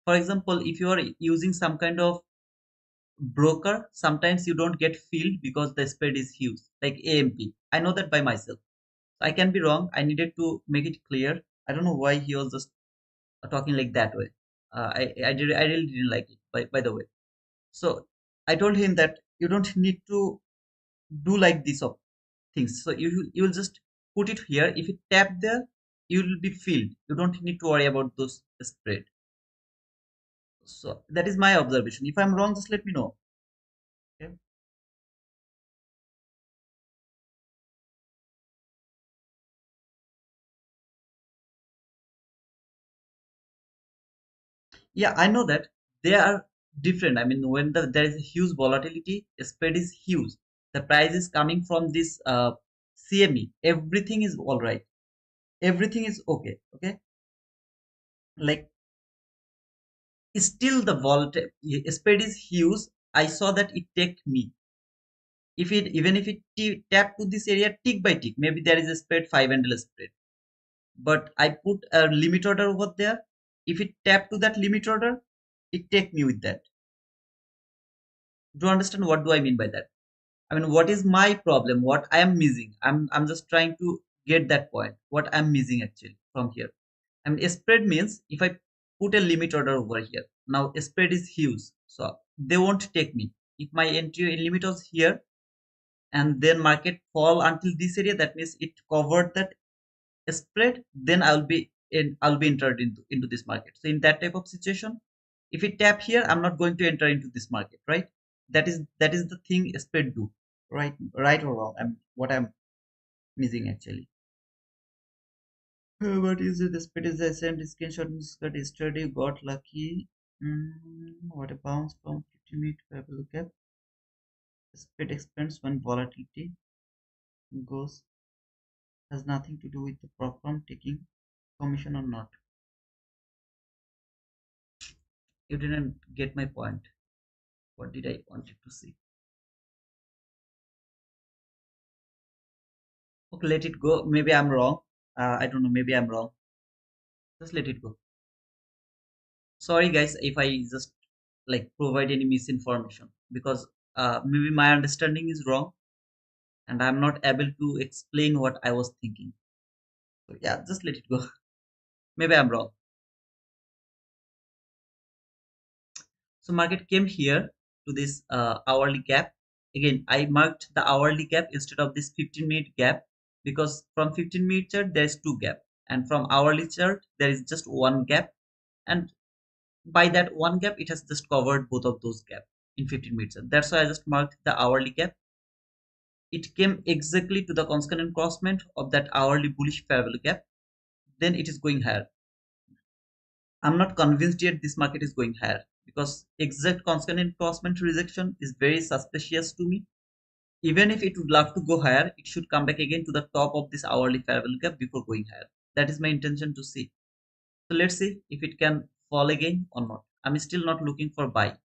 for example, if you are using some kind of broker, sometimes you don't get filled because the spread is huge, like AMP. I know that by myself. I can be wrong. I needed to make it clear. I don't know why he was just talking like that way. I really didn't like it, by the way. So I told him that you don't need to do like this of things. So you will just put it here. If you tap there, you will be filled. You don't need to worry about those spread. So that is my observation. If I'm wrong, just let me know. Okay. Yeah, I know that they are different. I mean, when there is a huge volatility, spread is huge. The price is coming from this CME. Everything is all right. Everything is okay. Okay, like still the volatility spread is huge. I saw that it take me. If it even if it tap to this area tick by tick, maybe there is a spread 5 handle spread. But I put a limit order over there. If it tap to that limit order, it take me with that. Do you understand what do I mean by that? I mean, what is my problem? What I am missing? I'm just trying to get that point. What I'm missing actually from here. I mean, a spread means if I put a limit order over here, now a spread is huge, so they won't take me. If my entry limit was here and then market fall until this area, that means it covered that spread. Then I'll be entered into this market. So in that type of situation, if it tap here, I'm not going to enter into this market, right? That is the thing spread do, right or wrong. What I'm missing actually. What is it? The spread is the same screenshot got yesterday. Got lucky. What a bounce from 50 minute. Have a look at. Spread expands when volatility goes. Has nothing to do with the prop firm taking commission or not. You didn't get my point. What did I wanted to see? Okay, let it go. Maybe I'm wrong. I don't know. Maybe I'm wrong. Just let it go. Sorry, guys, if I just like provide any misinformation because maybe my understanding is wrong and I'm not able to explain what I was thinking. So yeah, just let it go. Maybe I'm wrong. So market came here to this hourly gap. Again, I marked the hourly gap instead of this 15-minute gap because from 15-minute chart there is two gap and from hourly chart there is just one gap, and by that one gap it has just covered both of those gap in 15 minutes. That's why I just marked the hourly gap. It came exactly to the consonant crossment of that hourly bullish fair value gap. Then it is going higher. I'm not convinced yet this market is going higher because exact consonant crossment rejection is very suspicious to me. Even if it would love to go higher, it should come back again to the top of this hourly fair value gap before going higher. That is my intention to see. So let's see if it can fall again or not. I'm still not looking for buy.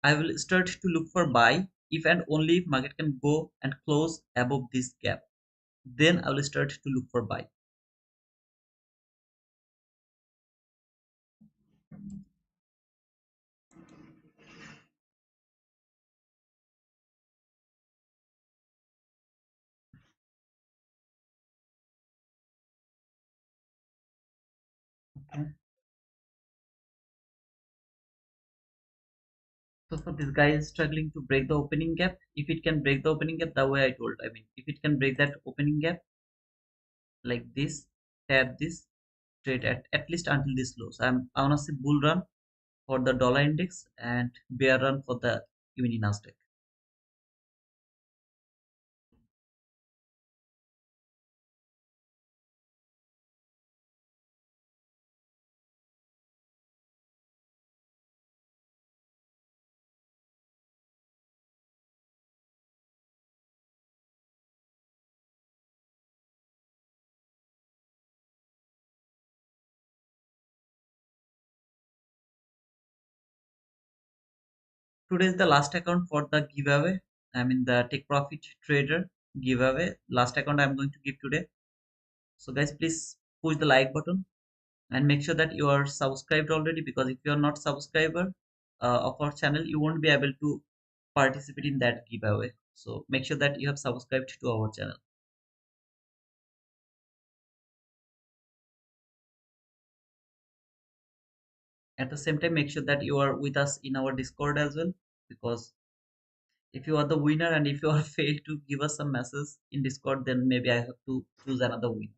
I will start to look for buy if and only if market can go and close above this gap. Then I will start to look for buy. Okay. So for this guy is struggling to break the opening gap. If it can break the opening gap, the way I told, I mean, if it can break that opening gap like this, tap this, trade at least until this low. So I wanna see bull run for the dollar index and bear run for the mini Nasdaq. Today is the last account for the giveaway. I mean the take profit trader giveaway. Last account I'm going to give today. So guys, please push the like button and make sure that you are subscribed already, because if you are not subscriber of our channel, you won't be able to participate in that giveaway. So make sure that you have subscribed to our channel. At the same time, make sure that you are with us in our Discord as well, because if you are the winner and if you are failed to give us some message in Discord, then maybe I have to choose another winner.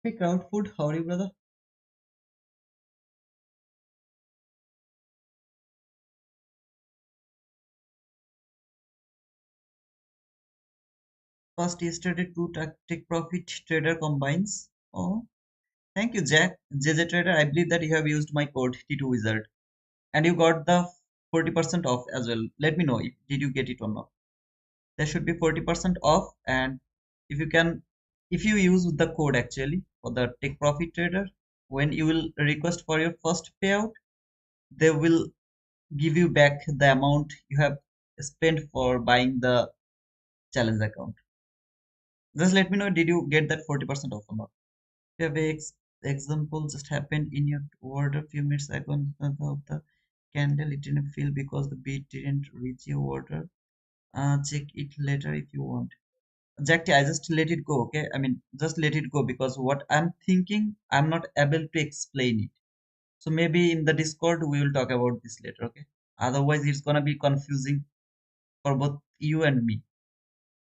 Hey, crowd food, how are you, brother? First yesterday, two take profit trader combines. Oh, thank you, Jack. JJ Trader, I believe that you have used my code T2 Wizard and you got the 40% off as well. Let me know if did you get it or not. There should be 40% off, and if you can, if you use the code actually for the take profit trader, when you will request for your first payout, they will give you back the amount you have spent for buying the challenge account. Just let me know, did you get that 40% off or not? You have example just happened in your order a few minutes ago of the candle. It didn't fill because the bid didn't reach your order. Check it later if you want. Exactly, I just let it go, okay? I mean, just let it go because what I'm thinking, I'm not able to explain it. So maybe in the Discord, we will talk about this later, okay? Otherwise, it's gonna be confusing for both you and me.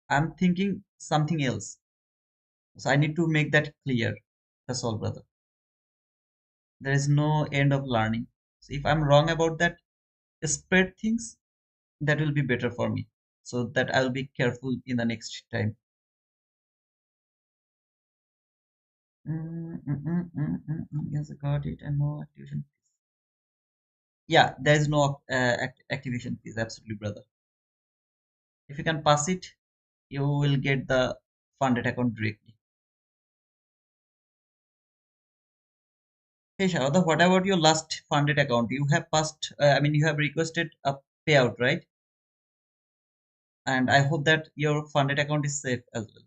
I'm thinking something else. So I need to make that clear. That's all, brother. There is no end of learning. So if I'm wrong about that, spread things, that will be better for me. So that I'll be careful in the next time. Yes, I got it. And no activation. Yeah, there is no activation fees. Absolutely, brother. If you can pass it, you will get the funded account directly. Hey, Shahada, what about your last funded account? You have passed, I mean, you have requested a payout, right? And I hope that your funded account is safe as well.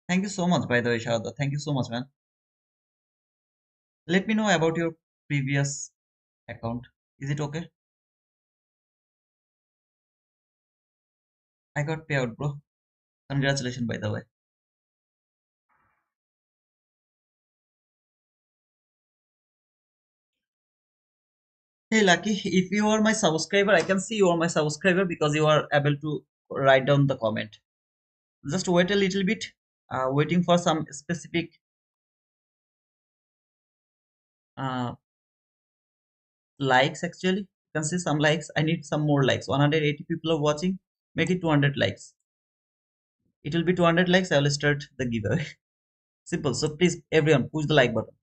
Thank you so much, by the way, Shahada. Thank you so much, man. Let me know about your previous account. Is it okay? I got payout, bro. Congratulations, by the way. Hey Lucky, if you are my subscriber, I can see you are my subscriber because you are able to write down the comment. Just wait a little bit, waiting for some specific uh, likes actually. You can see some likes. I need some more likes. 180 people are watching. Make it 200 likes. It will be 200 likes. I will start the giveaway. Simple. So please, everyone, push the like button.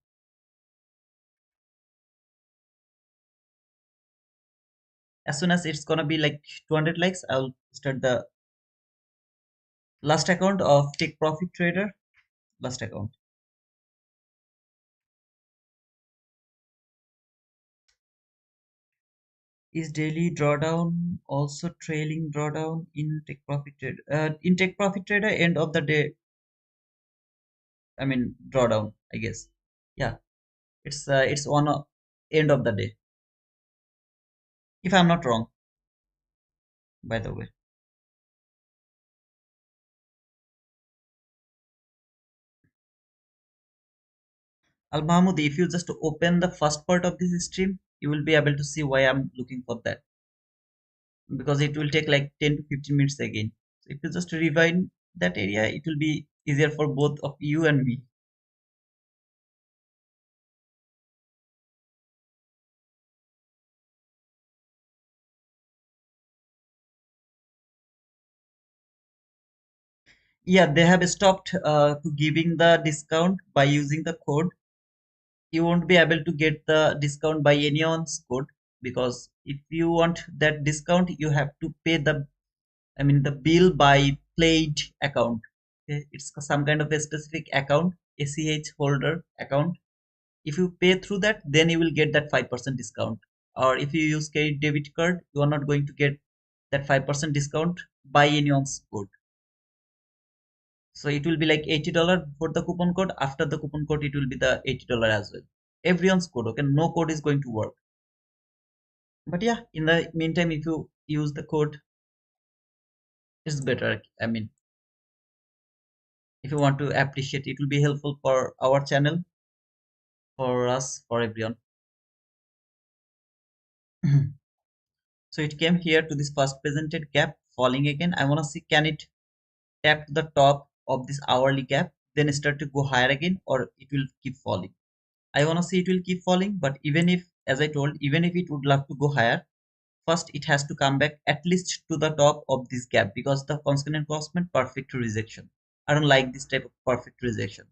As soon as it's gonna be like 200 likes, I'll start the last account of Take Profit Trader. Last account. Is daily drawdown also trailing drawdown in Take Profit Trader? In Take Profit Trader, end of the day, I mean drawdown, I guess. Yeah, it's on end of the day, if I'm not wrong. By the way, Al Mahmoud, if you just open the first part of this stream, you will be able to see why I'm looking for that, because it will take like 10 to 15 minutes again. So if you just rewind that area, it will be easier for both of you and me. Yeah, they have stopped to giving the discount by using the code. You won't be able to get the discount by anyone's code, because if you want that discount, you have to pay the, I mean, the bill by played account. Okay? It's some kind of a specific account, ACH holder account. If you pay through that, then you will get that 5% discount. Or if you use credit debit card, you are not going to get that 5% discount, buy anyone's code. So it will be like $80 for the coupon code. After the coupon code, it will be the $80 as well. Everyone's code, okay? No code is going to work. But yeah, in the meantime, if you use the code, it's better. I mean, if you want to appreciate, it will be helpful for our channel, for us, for everyone. So it came here to this first presented gap, falling again. I want to see, can it tap to the top of this hourly gap, then start to go higher again, or it will keep falling. I want to see it will keep falling, but even if, as I told, even if it would love to go higher, first it has to come back at least to the top of this gap, because the constant enforcement perfect rejection. I don't like this type of perfect rejection.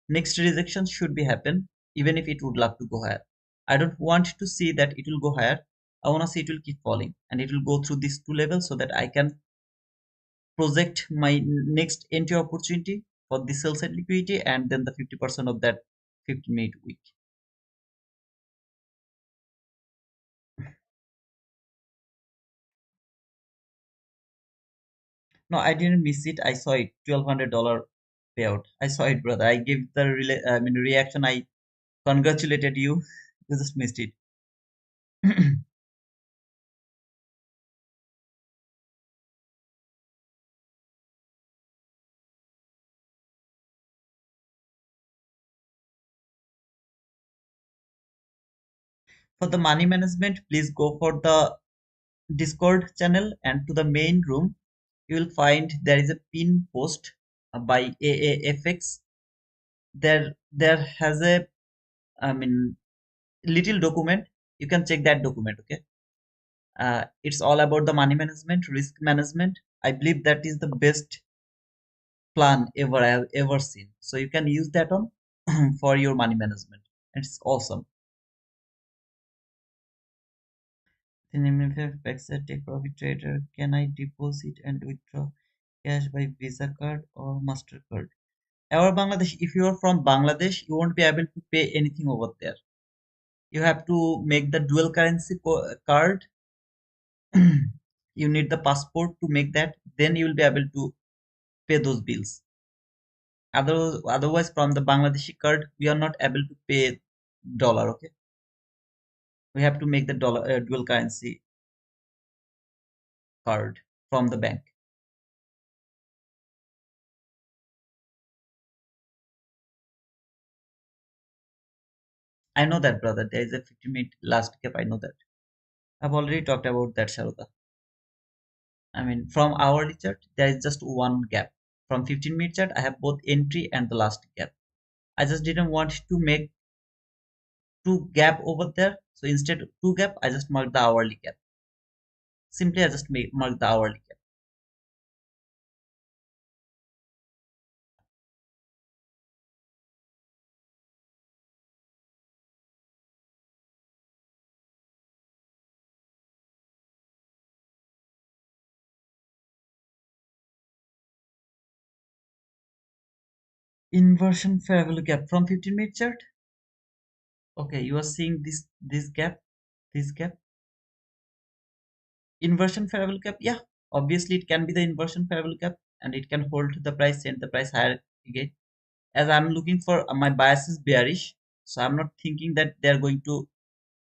Next rejection should be happen even if it would love to go higher. I don't want to see that it will go higher. I want to see it will keep falling and it will go through these two levels so that I can project my next entry opportunity for the sell side liquidity and then the 50% of that 15-minute week. No, I didn't miss it. I saw it. $1,200 payout. I saw it, brother. I gave the reaction. I congratulated you. You just missed it. For the money management, please go for the Discord channel and to the main room. You will find there is a pin post by AAFX. There has a, I mean, little document. You can check that document. Okay, it's all about the money management, risk management. I believe that is the best plan ever I have ever seen. So you can use that on for your money management. It's awesome. Then if I exit take profit trader, can I deposit and withdraw cash by Visa card or MasterCard? Our Bangladesh, if you are from Bangladesh, you won't be able to pay anything over there. You have to make the dual currency card. You need the passport to make that. Then you will be able to pay those bills. Otherwise, from the Bangladeshi card, we are not able to pay dollar. Okay, we have to make the dollar dual currency card from the bank. I know that, brother. There is a 50-minute last gap. I know that. I've already talked about that, Sharuda. I mean, from hourly chart, there is just one gap. From 15-minute chart, I have both entry and the last gap. I just didn't want to make two gap over there. So instead of two gap, I just mark the hourly gap. Simply, I just mark the hourly gap. Inversion fair value gap from 15-minute chart. Okay, you are seeing this gap, this gap. Inversion fair value gap. Yeah, obviously it can be the inversion fair value gap, and it can hold the price and the price higher again. As I'm looking for my bias is bearish, so I'm not thinking that they're going to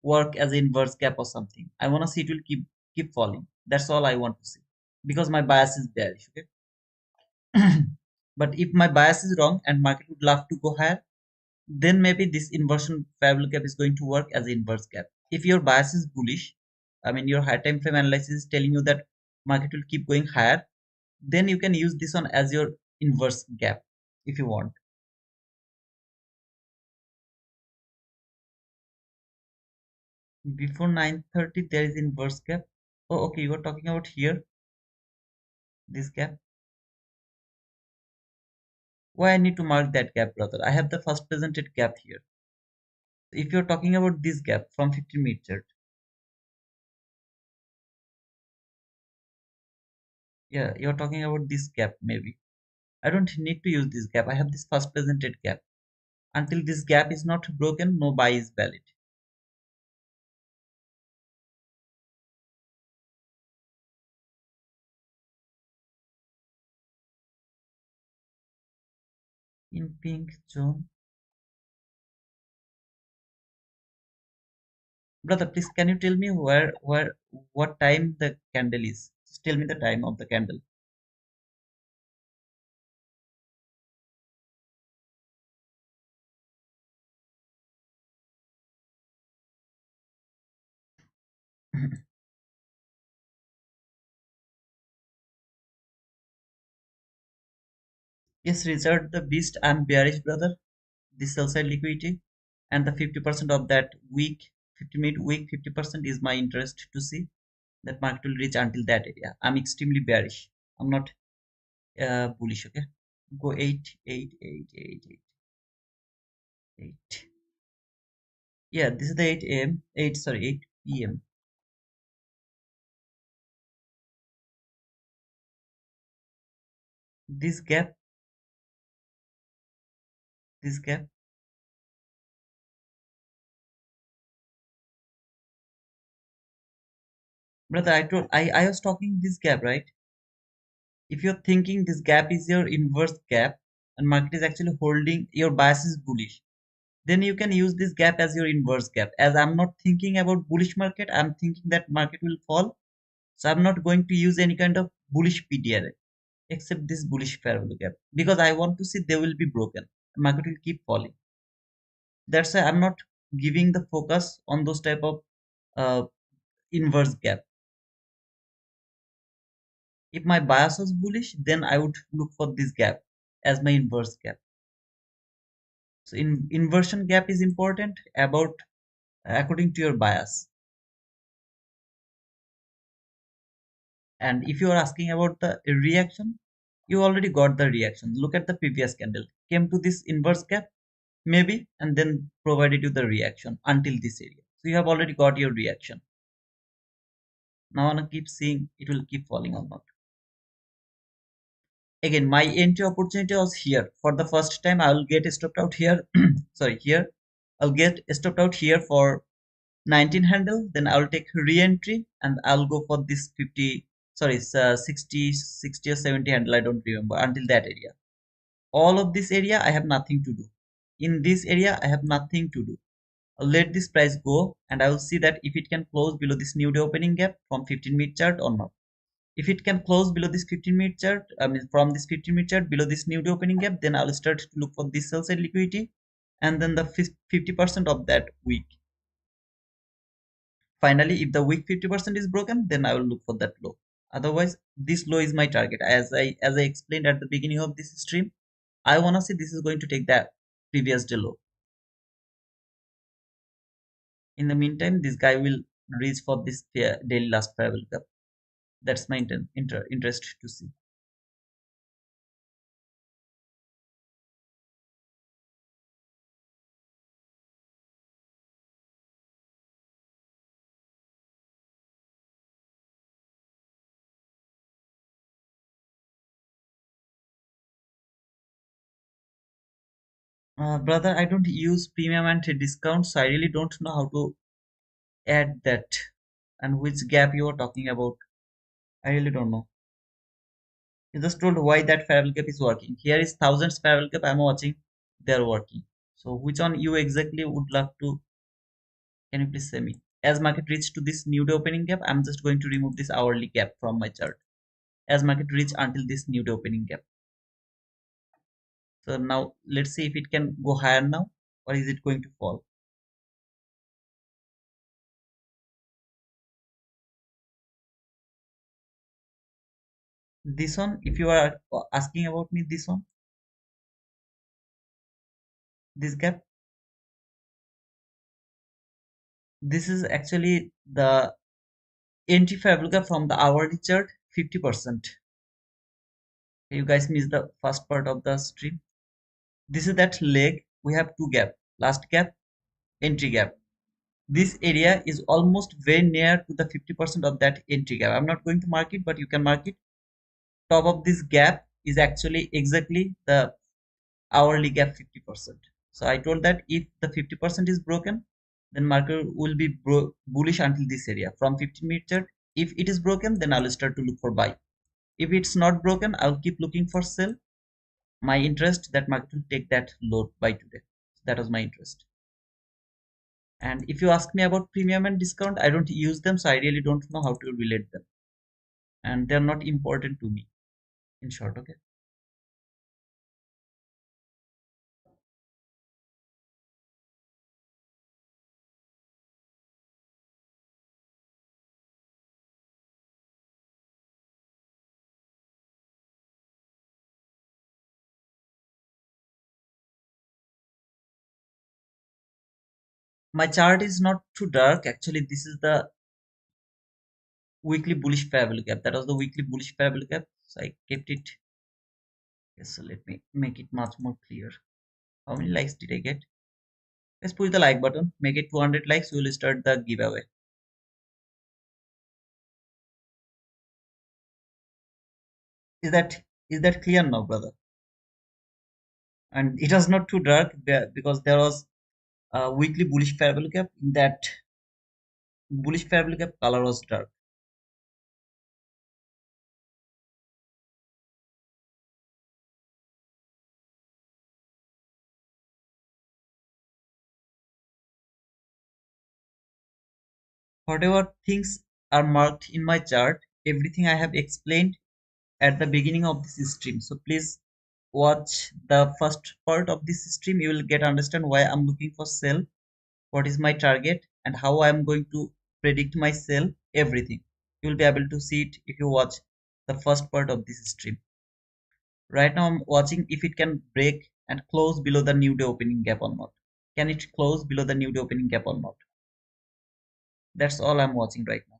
work as an inverse gap or something. I want to see it will keep falling. That's all I want to see because my bias is bearish. Okay, but if my bias is wrong and market would love to go higher, then maybe this inversion fair value gap is going to work as an inverse gap. If your bias is bullish, I mean your high time frame analysis is telling you that market will keep going higher, then you can use this one as your inverse gap if you want. Before 9:30 there is inverse gap. Oh, okay, you are talking about here, this gap. Why I need to mark that gap, brother? I have the first presented gap here. If you're talking about this gap from 15-minute chart, yeah, you're talking about this gap maybe. I don't need to use this gap. I have this first presented gap. Until this gap is not broken, no buy is valid. in pink zone. Brother, please can you tell me what time the candle is? Just tell me the time of the candle. Yes, Richard the Beast, I'm bearish, brother. This sell side liquidity and the 50% of that week, 50-minute week, 50% is my interest to see that market will reach until that area. I'm extremely bearish. I'm not bullish. Okay, go 8. Yeah, this is the 8 a.m. 8, sorry, 8 p.m. This gap, this gap, brother. I was talking this gap, right? If you're thinking this gap is your inverse gap and market is actually holding your bias is bullish, then you can use this gap as your inverse gap. As I'm not thinking about bullish market, I'm thinking that market will fall. So I'm not going to use any kind of bullish PDR except this bullish fair value gap because I want to see they will be broken. Market will keep falling. That's why I'm not giving the focus on those type of uh, inverse gap. If my bias was bullish, then I would look for this gap as my inverse gap. So inversion gap is important about according to your bias. And if you are asking about the reaction, you already got the reaction. Look at the previous candle. Came to this inverse gap, maybe, and then provided you the reaction until this area. So you have already got your reaction. Now I wanna keep seeing it will keep falling or not. Again, my entry opportunity was here. For the first time, I will get stopped out here. Sorry, here. I'll get stopped out here for 19 handle, then I'll take re-entry and I'll go for this 50, sorry, it's 60 or 70 handle, I don't remember, until that area. All of this area I have nothing to do. In this area I have nothing to do. I'll let this price go and I will see that if it can close below this new day opening gap from 15-minute chart or not. If it can close below this 15-minute chart, I mean from this 15-minute chart below this new day opening gap, then I'll start to look for this sell side liquidity and then the 50% of that week. Finally, if the week 50% is broken, then I will look for that low. Otherwise, this low is my target. As I explained at the beginning of this stream, I wanna see this is going to take that previous day low. In the meantime, this guy will reach for this daily last parallel gap. That's my interest to see. Brother, I don't use premium and discount, so I really don't know how to add that and which gap you are talking about. I really don't know. You just told why that parallel gap is working. Here is thousands parallel gap I'm watching. They're working. So which one you exactly would love to? Can you please say me? As market reach to this new day opening gap, I'm just going to remove this hourly gap from my chart. As market reach until this new day opening gap. So now let's see if it can go higher now or is it going to fall. This one, if you are asking about me, this one, this gap, this is actually the entry fair gap from the hourly chart, 50%. You guys missed the first part of the stream. This is that leg. We have two gap, last gap, entry gap. This area is almost very near to the 50% of that entry gap. I'm not going to mark it, but you can mark it. Top of this gap is actually exactly the hourly gap 50%. So I told that if the 50% is broken, then market will be bullish until this area from 15-minute chart. If it is broken, then I'll start to look for buy. If it's not broken, I'll keep looking for sell. my interest that market will take that low by today. So that was my interest. And if you ask me about premium and discount, I don't use them, so I really don't know how to relate them. And they're not important to me, in short, okay? My chart is not too dark. Actually, this is the weekly bullish fair value gap. That was the weekly bullish fair value gap. So I kept it. Yes, so let me make it much more clear. How many likes did I get? Let's push the like button. Make it 200 likes. We will start the giveaway. Is that clear now, brother? And it was not too dark because there was a weekly bullish fair value gap. In that bullish fair value gap, color was dark. Whatever things are marked in my chart, everything I have explained at the beginning of this stream. So please watch the first part of this stream. You will get understand why I'm looking for sell, what is my target, and how I'm going to predict my sell, everything. You will be able to see it if you watch the first part of this stream. Right now I'm watching if it can break and close below the new day opening gap or not. Can it close below the new day opening gap or not? That's all I'm watching right now.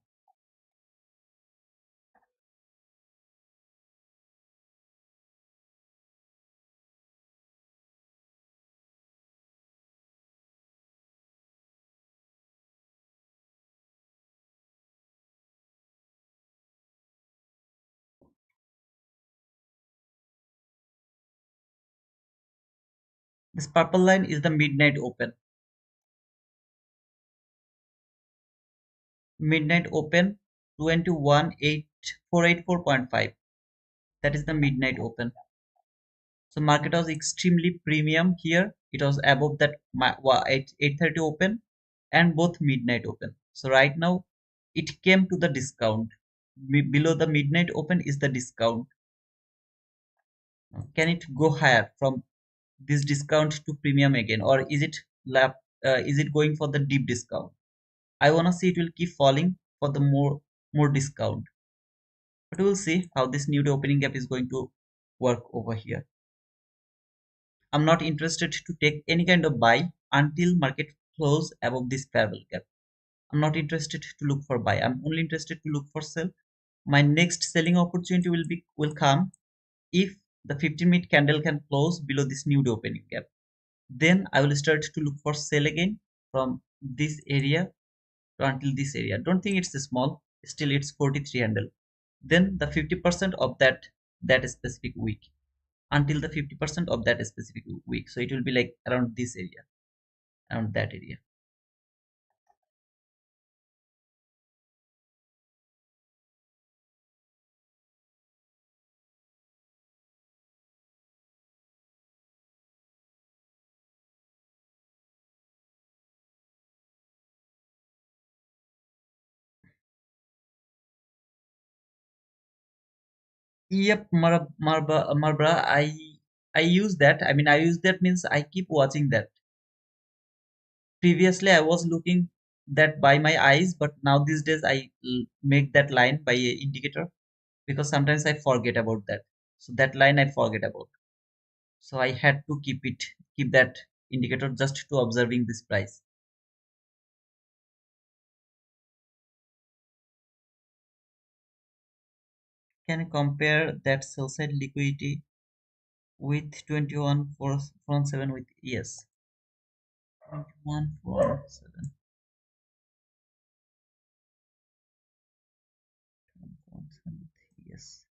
This purple line is the midnight open. Midnight open 21884.5. That is the midnight open. So market was extremely premium here. It was above that 8:30 open and both midnight open. So right now it came to the discount. Below the midnight open is the discount. Can it go higher from this discount to premium again, or is it going for the deep discount? I wanna see it will keep falling for the more discount. But we'll see how this new day opening gap is going to work over here. I'm not interested to take any kind of buy until market close above this parallel gap. I'm not interested to look for buy. I'm only interested to look for sell. My next selling opportunity will come if the 15-minute candle can close below this new day opening gap. Then I will start to look for sell again from this area to until this area. Don't think it's small. Still, it's 43 handle. Then the 50% of that specific week until the 50% of that specific week. So it will be like around this area, around that area. Yep, Marbra, I use that. I mean, I use that means I keep watching that. Previously, I was looking that by my eyes, but now these days make that line by a indicator because sometimes I forget about that. So that line I forget about. So I had to keep that indicator just to observing this price. Can you compare that sell side liquidity with 21.47 with yes? 21.47. Yes.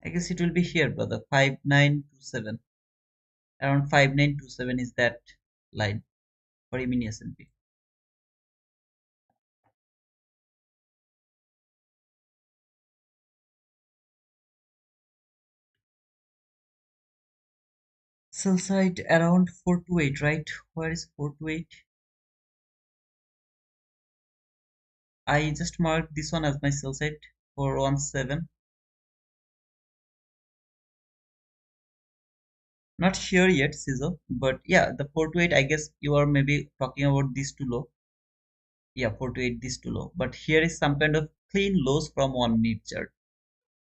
I guess it will be here, brother. 5927. Around 5927 is that line for mini S&P. Sell side around 428, right? Where is 428? I just marked this one as my sell side 417. Not sure yet, Sizo, but yeah, the 428. I guess you are maybe talking about these two low. Yeah, 428, these two low. But here is some kind of clean lows from 1 minute chart.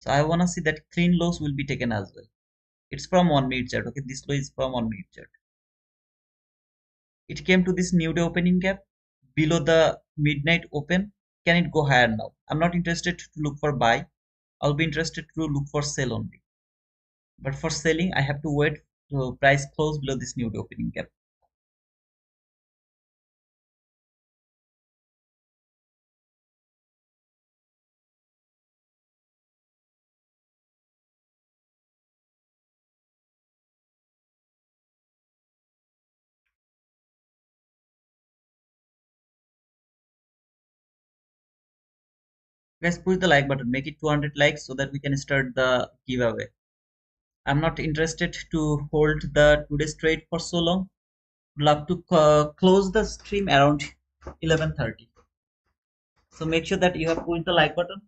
So I wanna see that clean lows will be taken as well. It's from 1 minute chart. Okay, this low is from 1 minute chart. It came to this new day opening gap below the midnight open. Can it go higher now? I'm not interested to look for buy. I'll be interested to look for sell only. But for selling, I have to wait to price close below this new day opening gap. Guys, push the like button, make it 200 likes so that we can start the giveaway. I'm not interested to hold the today's trade for so long. Love to close the stream around 11:30. So make sure that you have pushed the like button,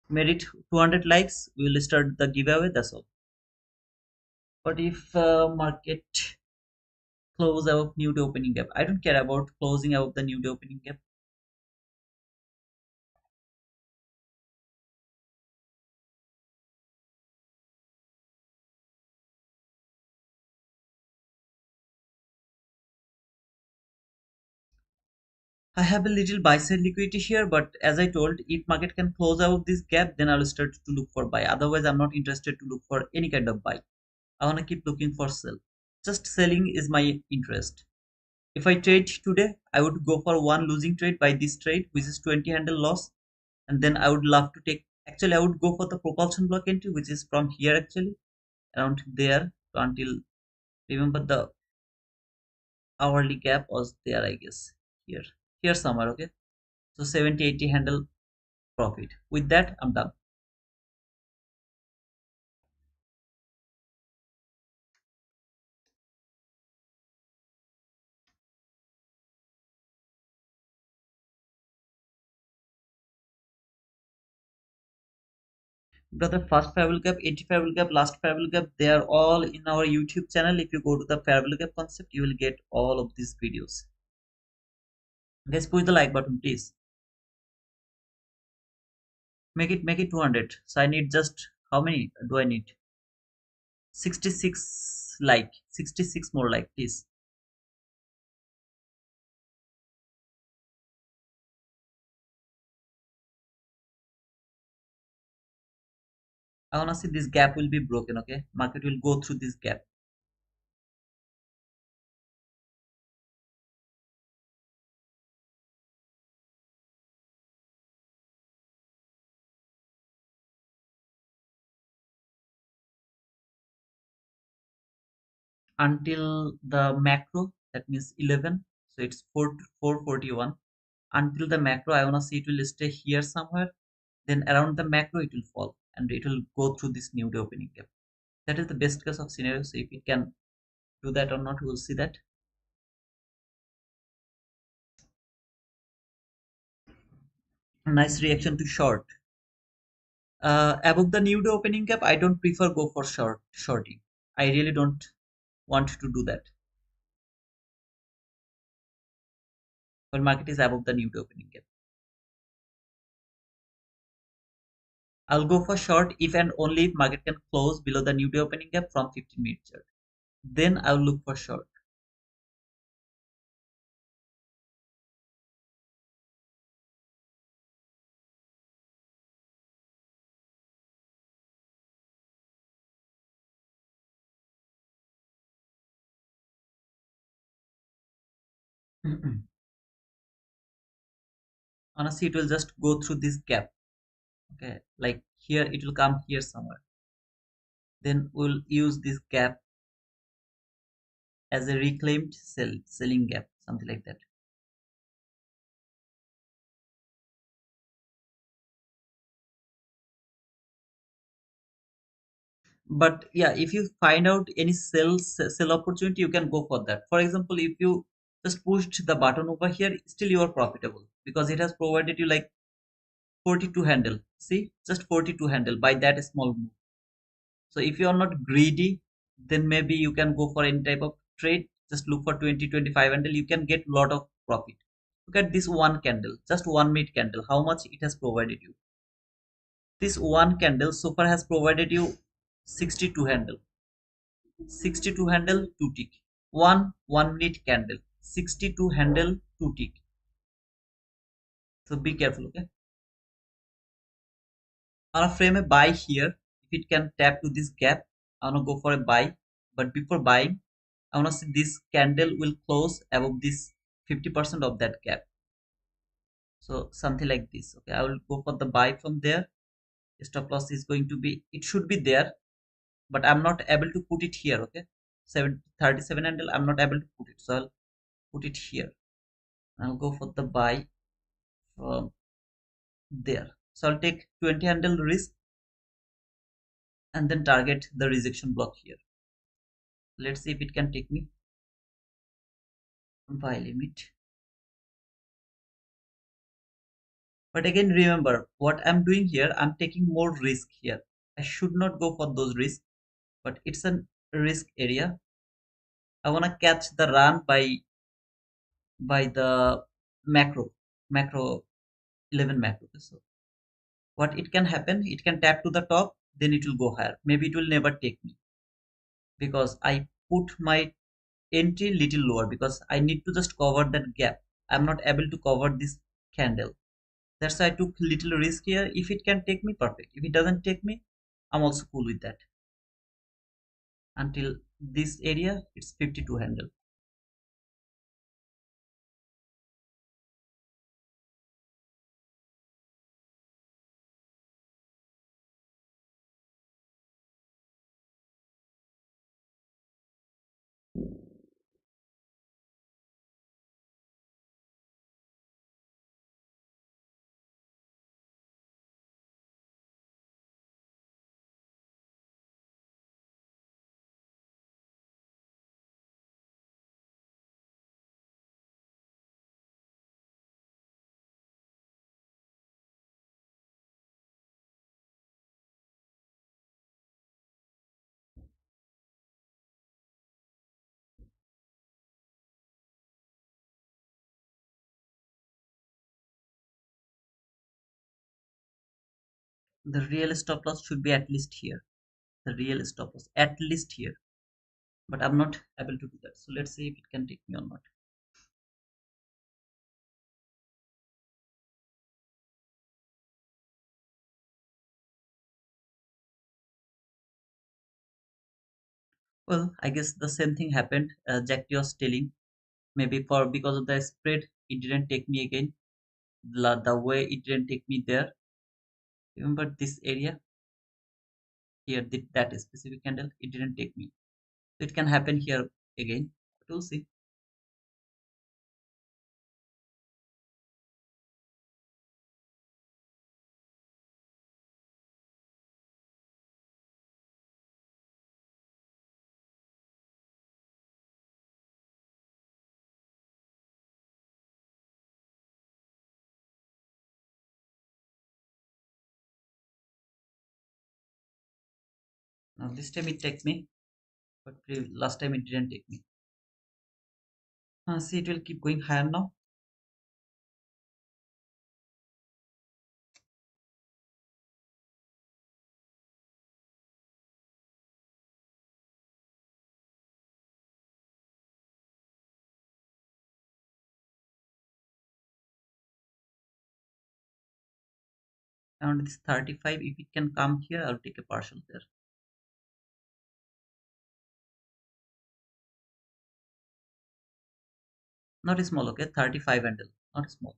made it 200 likes. We will start the giveaway. That's all. But if market close above new day opening gap, I don't care about closing above the new day opening gap. I have a little buy side liquidity here, but as I told, if market can close above this gap, then I'll start to look for buy. Otherwise, I'm not interested to look for any kind of buy. I want to keep looking for sell. Just selling is my interest. If I trade today, I would go for one losing trade by this trade, which is 20 handle loss, and then I would love to take. Actually, I would go for the propulsion block entry, which is from here actually around there until, remember, the hourly gap was there, I guess, here somewhere. Okay, so 70-80 handle profit. With that, I'm done. Brother, first fair gap, 80 fair gap, last fair gap, they are all in our YouTube channel. If you go to the fair gap concept, you will get all of these videos. Guys, push the like button, please. Make it 200. So I need just, how many do I need? 66 like, 66 more like, please. I wanna see this gap will be broken. Okay, market will go through this gap. Until the macro, that means 11, so it's 4 to 441. Until the macro, I want to see it will stay here somewhere, then around the macro it will fall and it will go through this new day opening gap. That is the best case of scenario. So if it can do that or not, we will see that. Nice reaction to short. Above the new day opening gap, I don't prefer go for shorting. I really don't want to do that when market is above the new day opening gap. I'll go for short if and only if market can close below the new day opening gap from 15-minute chart. Then I'll look for short. Honestly, it will just go through this gap. Okay, like here it will come here somewhere. Then we'll use this gap as a reclaimed selling gap, something like that. But yeah, if you find out any sell opportunity, you can go for that. For example, if you just pushed the button over here, still you are profitable because it has provided you like 42 handle. See, just 42 handle by that small move. So if you are not greedy, then maybe you can go for any type of trade. Just look for 20-25 handle. You can get lot of profit. Look at this one candle, just 1 minute candle. How much it has provided you? This one candle so far has provided you 62 handle. 62 handle, 2 tick. 1 minute candle. 62 handle, 2 tick. So be careful, okay? I'm gonna frame a buy here. If it can tap to this gap, I'm gonna go for a buy. But before buying, I wanna see this candle will close above this 50% of that gap. So something like this. Okay, I will go for the buy from there. Stop loss is going to be, it should be there, but I'm not able to put it here. Okay, 37 handle, I'm not able to put it, so I'll put it here. I'll go for the buy from there. So I'll take 20 handle risk and then target the rejection block here. Let's see if it can take me. Buy limit. But again, remember what I'm doing here, I'm taking more risk here. I should not go for those risks, but it's a risk area. I want to catch the run by the macro 11 macro. So what it can happen, it can tap to the top, then it will go higher. Maybe it will never take me because I put my entry little lower because I need to just cover that gap. I'm not able to cover this candle. That's why I took little risk here. If it can take me, perfect. If it doesn't take me, I'm also cool with that. Until this area, it's 52 handle. The real stop loss should be at least here. The real stop loss at least here. But I'm not able to do that. So let's see if it can take me or not. Well, I guess the same thing happened. Jack was telling maybe for because of the spread, it didn't take me again. The way it didn't take me there. Remember this area here, that specific candle, it didn't take me. So it can happen here again. But we'll see. Now this time it takes me, but last time it didn't take me. See, it will keep going higher now. Around this 35, if it can come here, I'll take a partial there. Not small, okay? 35 handle, not small.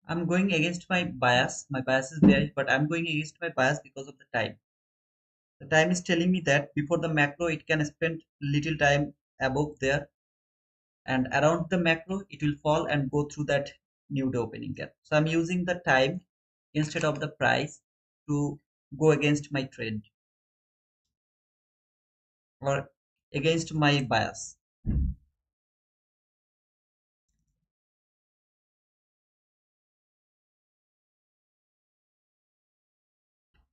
I'm going against my bias. My bias is bearish, but I'm going against my bias because of the time. The time is telling me that before the macro, it can spend little time above there, and around the macro, it will fall and go through that new day opening gap. So I'm using the time instead of the price to go against my trend or against my bias.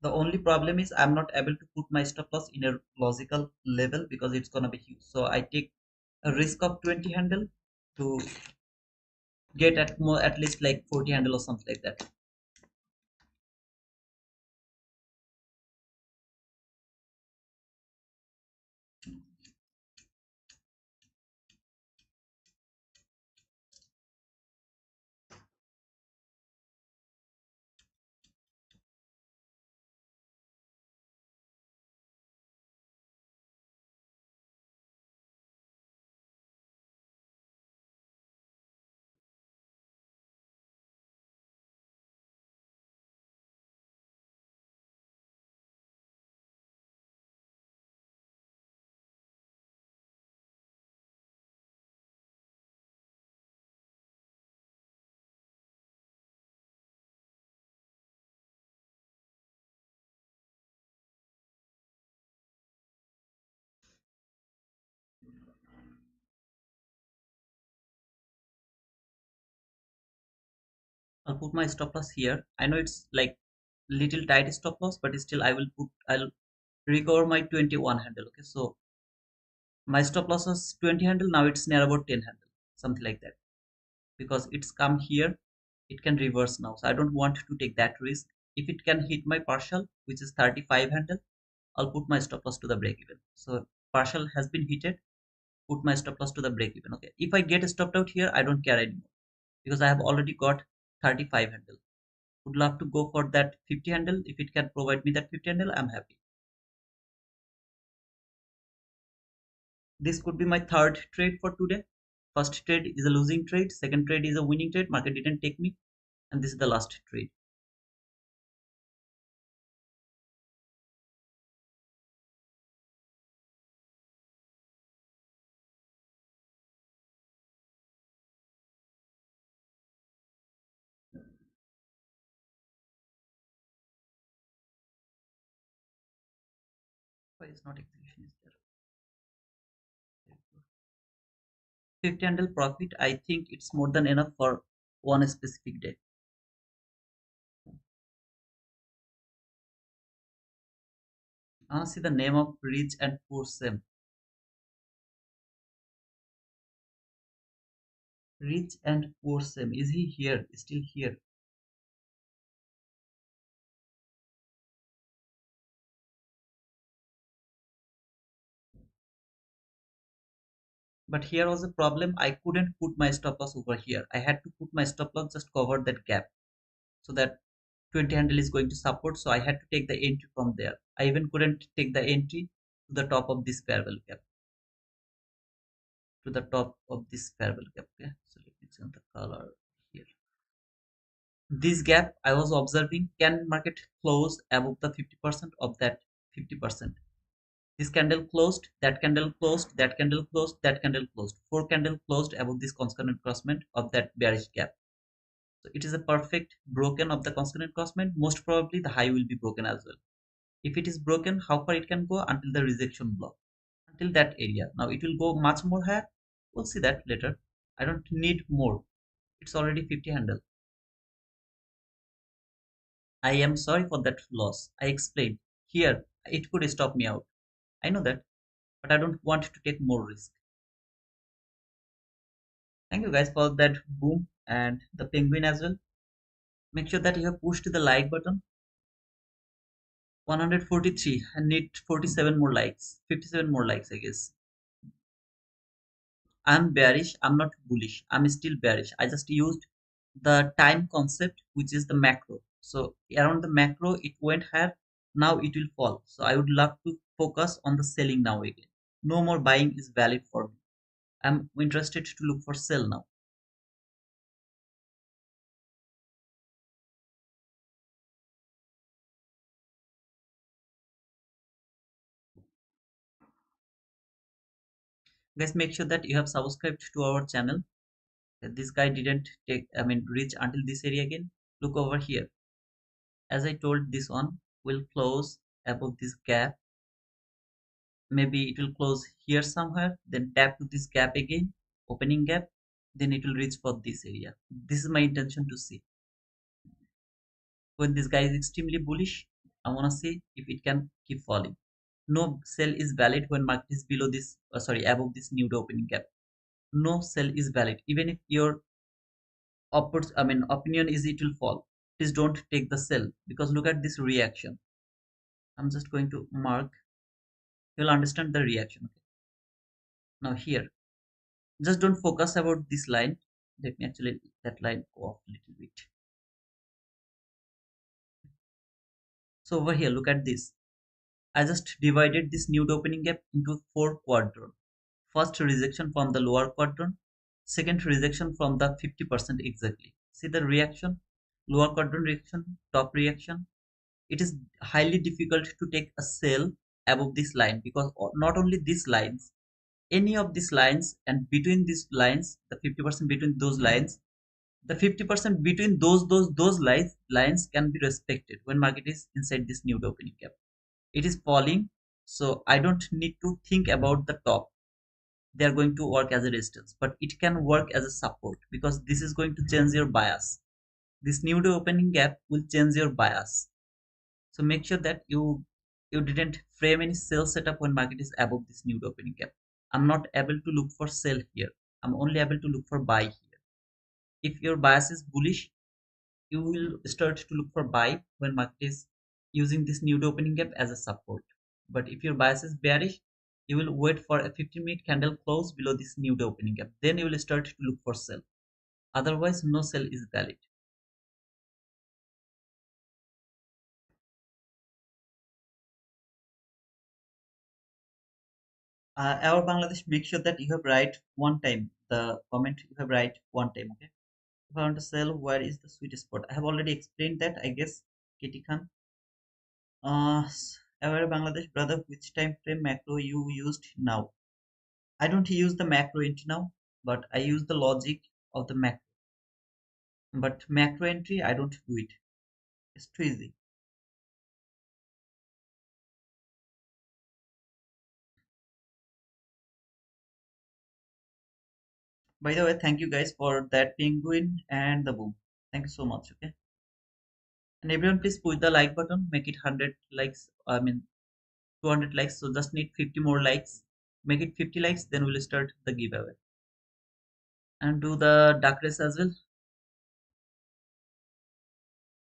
The only problem is I'm not able to put my stop loss in a logical level because it's gonna be huge. So I take a risk of 20 handle to get at least like 40 handle or something like that. I'll put my stop loss here. I know it's like little tight stop loss, but still I'll recover my 21 handle. Okay, so my stop loss was 20 handle, now it's near about 10 handle, something like that. Because it's come here, it can reverse now. So I don't want to take that risk. If it can hit my partial, which is 35 handle, I'll put my stop loss to the break even. So partial has been hit, put my stop loss to the break even. Okay, if I get stopped out here, I don't care anymore because I have already got 35 handle. Would love to go for that 50 handle. If it can provide me that 50 handle, I'm happy. This could be my third trade for today. First trade is a losing trade, second trade is a winning trade. Market didn't take me, and this is the last trade. Why is not execution is there? 50 handle profit. I think it's more than enough for one specific day. See the name of rich and poor same. Rich and poor same. Is he here? Still here? But here was a problem. I couldn't put my stop loss over here. I had to put my stop loss just cover that gap. So that 20 handle is going to support, so I had to take the entry from there. I even couldn't take the entry to the top of this parallel gap, to the top of this parallel gap. Okay, so let me change the color here. This gap I was observing, can market close above the 50% of that 50%? This candle closed, that candle closed, that candle closed, that candle closed, four candle closed above this constant crossment of that bearish gap. So it is a perfect broken of the constant crossment. Most probably the high will be broken as well. If it is broken, how far it can go? Until the rejection block, until that area. Now it will go much more higher. We'll see that later. I don't need more. It's already 50 handle. I am sorry for that loss. I explained. Here, it could stop me out. I know that, but I don't want to take more risk. Thank you guys for that boom and the penguin as well. Make sure that you have pushed the like button. 143. I need 47 more likes. 57 more likes, I guess. I'm bearish. I'm not bullish. I'm still bearish. I just used the time concept, which is the macro. So around the macro, it went higher. Now it will fall. So I would love to focus on the selling now again. No more buying is valid for me. I'm interested to look for sell now. Guys, make sure that you have subscribed to our channel. This guy didn't reach until this area again. Look over here. As I told, this one will close above this gap. Maybe it will close here somewhere, then tap to this gap again, opening gap, then it will reach for this area. This is my intention to see. When this guy is extremely bullish, I want to see if it can keep falling. No sell is valid when market is below this, above this new opening gap. No sell is valid. Even if your opinion is it will fall, please don't take the sell, because look at this reaction. I'm just going to mark. You'll understand the reaction. Okay. Now here, just don't focus about this line. Let me actually let that line go off a little bit. So over here, look at this. I just divided this nude opening gap into 4 quadrants. First rejection from the lower quadrant, second rejection from the 50% exactly. See the reaction, lower quadrant reaction, top reaction. It is highly difficult to take a sell above this line, because not only these lines, any of these lines, and between these lines, the 50% between those lines, the 50% between those lines can be respected when market is inside this nude opening gap. It is falling, so I don't need to think about the top. They are going to work as a resistance, but it can work as a support, because this is going to change your bias. This nude opening gap will change your bias. So make sure that you didn't frame any sell setup when market is above this nude opening gap. I'm not able to look for sell here. I'm only able to look for buy here. If your bias is bullish, you will start to look for buy when market is using this nude opening gap as a support. But if your bias is bearish, you will wait for a 15-minute candle close below this nude opening gap. Then you will start to look for sell. Otherwise, no sell is valid. Our Bangladesh, make sure that you have write one time the comment. You have write one time. Okay. If I want to sell, where is the sweet spot? I have already explained that, I guess. Kitty Khan. Our Bangladesh brother, which time frame macro you used now? I don't use the macro entry now, but I use the logic of the macro. But macro entry, I don't do it. It's too easy. By the way, thank you guys for that penguin and the boom. Thank you so much. Okay. And everyone, please push the like button. Make it 100 likes. 200 likes. So just need 50 more likes. Make it 50 likes. Then we'll start the giveaway. And do the duck race as well,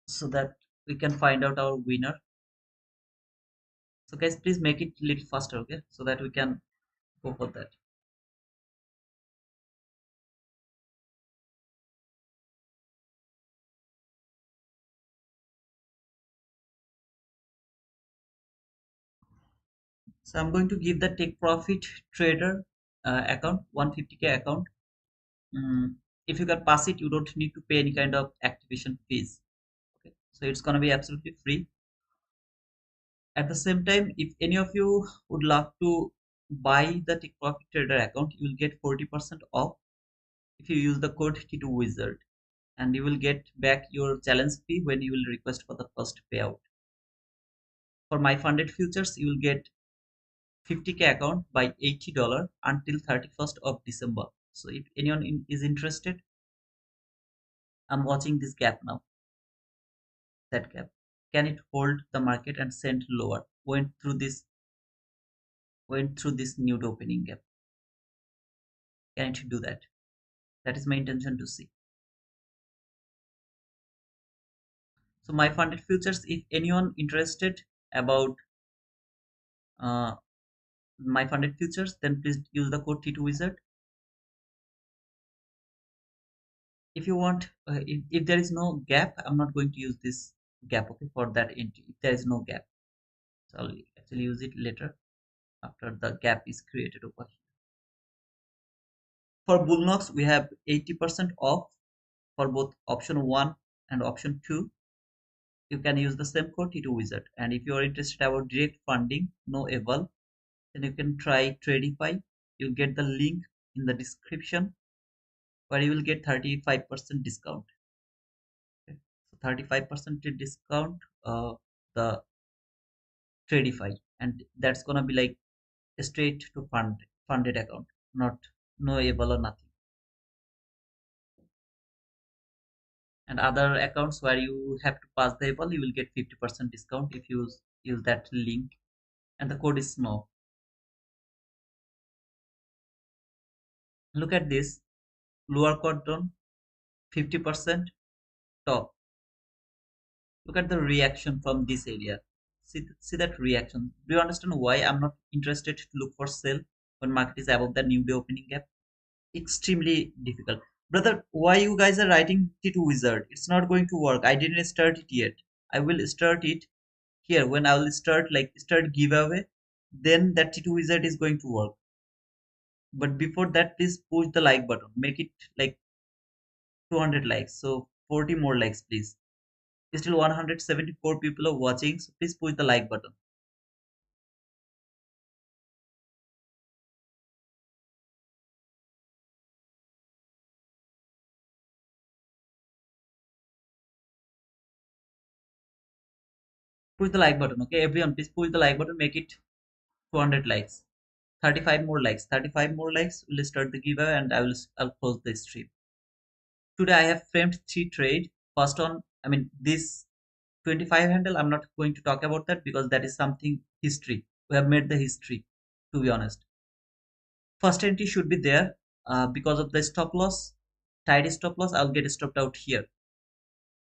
so that we can find out our winner. So guys, please make it a little faster, okay, so that we can go for that. So I'm going to give the take profit trader account, 150K account. If you can pass it, you don't need to pay any kind of activation fees. Okay, so it's gonna be absolutely free. At the same time, if any of you would love to buy the take profit trader account, you will get 40% off if you use the code T2 Wizard, and you will get back your challenge fee when you will request for the first payout. For my funded futures, you will get 50K account by $80 until 31st of December. So if anyone is interested, I'm watching this gap now. That gap. Can it hold the market and send lower? Went through this nude opening gap. Can it do that? That is my intention to see. So my funded futures, if anyone interested about uh, my funded futures, then please use the code T2 Wizard. If you want, if there is no gap, I'm not going to use this gap, okay, for that entry. If there is no gap, so I'll actually use it later after the gap is created over here. For Bullnox, we have 80% off for both option 1 and option 2. You can use the same code T2 Wizard. And if you are interested about direct funding, no eval, then you can try Tradify. you'll get the link in the description where you will get 35% discount. Okay. So 35% discount, the Tradify, and that's gonna be like straight to funded account, not no able or nothing. And other accounts where you have to pass the able, you will get 50% discount if you use that link, and the code is no. Look at this lower quadrant, 50% top. Look at the reaction from this area. See that reaction. Do you understand why I'm not interested to look for sell when market is above the new day opening gap? Extremely difficult. Brother, why you guys are writing T2 wizard? It's not going to work. I didn't start it yet. I will start it here when I will start giveaway. Then that T2 wizard is going to work. But before that, please push the like button. Make it like 200 likes. So 40 more likes, please. Still 174 people are watching. So please push the like button. Push the like button. Okay, everyone, please push the like button. Make it 200 likes. 35 more likes. 35 more likes. We'll start the giveaway and I'll close the stream. Today I have framed three trade. First on, I mean this 25 handle. I'm not going to talk about that because that is something history. We have made the history. To be honest, first entry should be there because of the stop loss. Tight stop loss. I'll get stopped out here.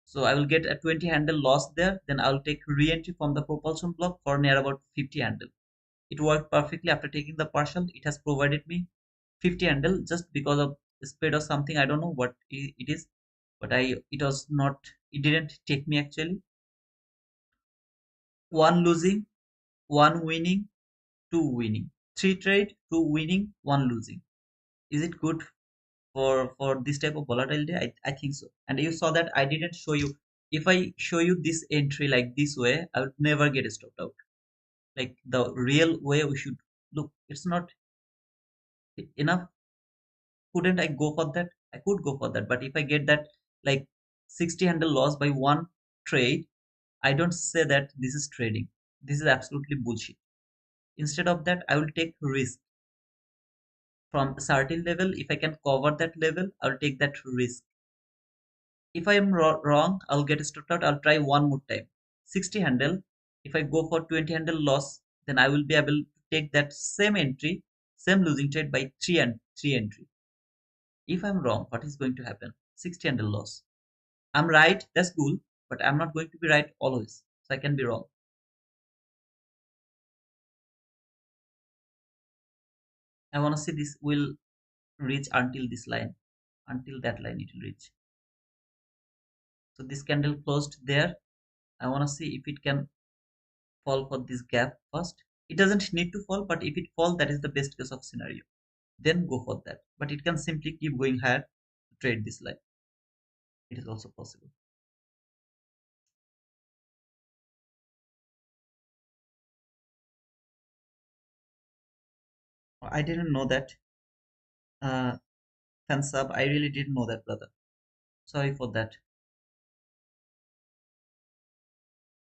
So I will get a 20 handle loss there. Then I'll take re-entry from the propulsion block for near about 50 handle. It worked perfectly after taking the partial. It has provided me 50 handle just because of spread or something. I don't know what it is, but it was not. It didn't take me actually. One losing, one winning, two winning. Three trade, two winning, one losing. Is it good for this type of volatility? I think so. And you saw that I didn't show you. If I show you this entry like this way, I would never get stopped out. Like the real way we should look. It's not enough. Couldn't I go for that? I could go for that, but if I get that like 60 handle loss by one trade, I don't say that this is trading. This is absolutely bullshit. Instead of that, I will take risk from a certain level. If I can cover that level, I'll take that risk. If I am wrong, I'll get stopped out. I'll try one more time. 60 handle. If I go for 20 handle loss, then I will be able to take that same entry, same losing trade by three entry. If I'm wrong, what is going to happen? 60 handle loss. I'm right, that's cool, but I'm not going to be right always. So I can be wrong. I want to see this will reach until this line, until that line it will reach. So this candle closed there. I want to see if it can fall for this gap first. It doesn't need to fall, but if it falls, that is the best case of scenario. Then go for that. But it can simply keep going higher to trade this line. It is also possible. I didn't know that. Fans up. I really didn't know that, brother. Sorry for that.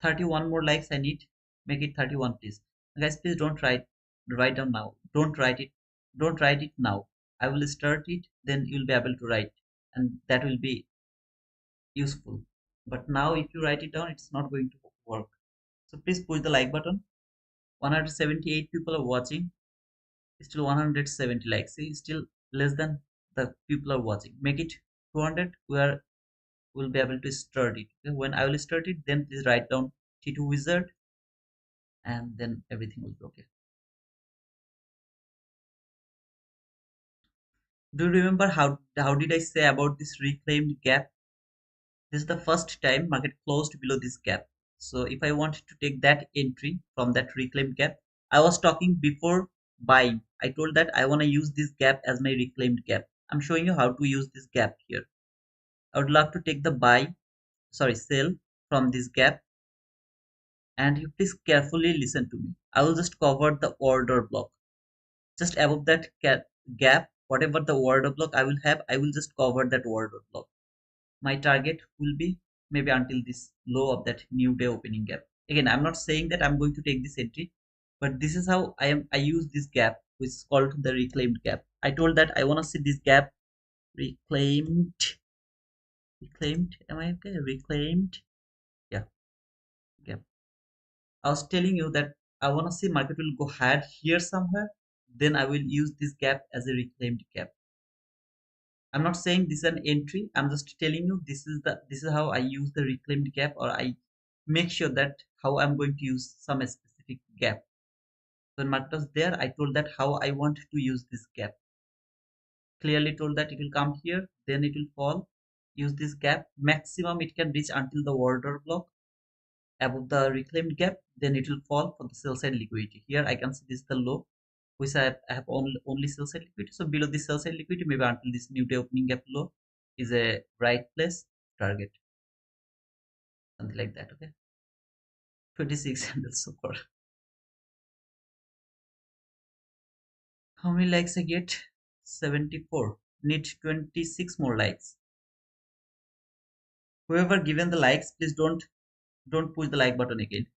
31 more likes I need. Make it 31, please. Guys, please don't write down now. Don't write it now. I will start it, then you'll be able to write, and that will be useful. But now if you write it down, it's not going to work. So please push the like button. 178 people are watching. Still 170 likes. See, still less than the people are watching. Make it 200 where we'll be able to start it. Okay? When I will start it, then please write down T2 wizard, and then everything will be okay. Do you remember how did I say about this reclaimed gap? This is the first time market closed below this gap. So if I want to take that entry from that reclaimed gap, I was talking before buying. I told that I want to use this gap as my reclaimed gap. I'm showing you how to use this gap here. I would love to take the sell from this gap, and you please carefully listen to me. I will just cover the order block. Just above that gap, whatever the order block I will have, I will just cover that order block. My target will be maybe until this low of that new day opening gap. Again, I'm not saying that I'm going to take this entry, but this is how I use this gap, which is called the reclaimed gap. I told that I want to see this gap reclaimed. Reclaimed, am I okay? Reclaimed, yeah, gap. I was telling you that I want to see market will go higher here somewhere, then I will use this gap as a reclaimed gap. I'm not saying this is an entry. I'm just telling you this is how I use the reclaimed gap, or I make sure that how I'm going to use some specific gap. When market was there, I told that how I want to use this gap. Clearly told that it will come here, then it will fall. Use this gap. Maximum it can reach until the order block above the reclaimed gap, then it will fall for the sell side liquidity. Here I can see this is the low, which I have only sell side liquidity. So below this sell side liquidity, maybe until this new day opening gap low is a right place target, something like that. Okay, 26 candles so far. How many likes I get? 74. Need 26 more likes. Whoever given the likes, please don't push the like button again.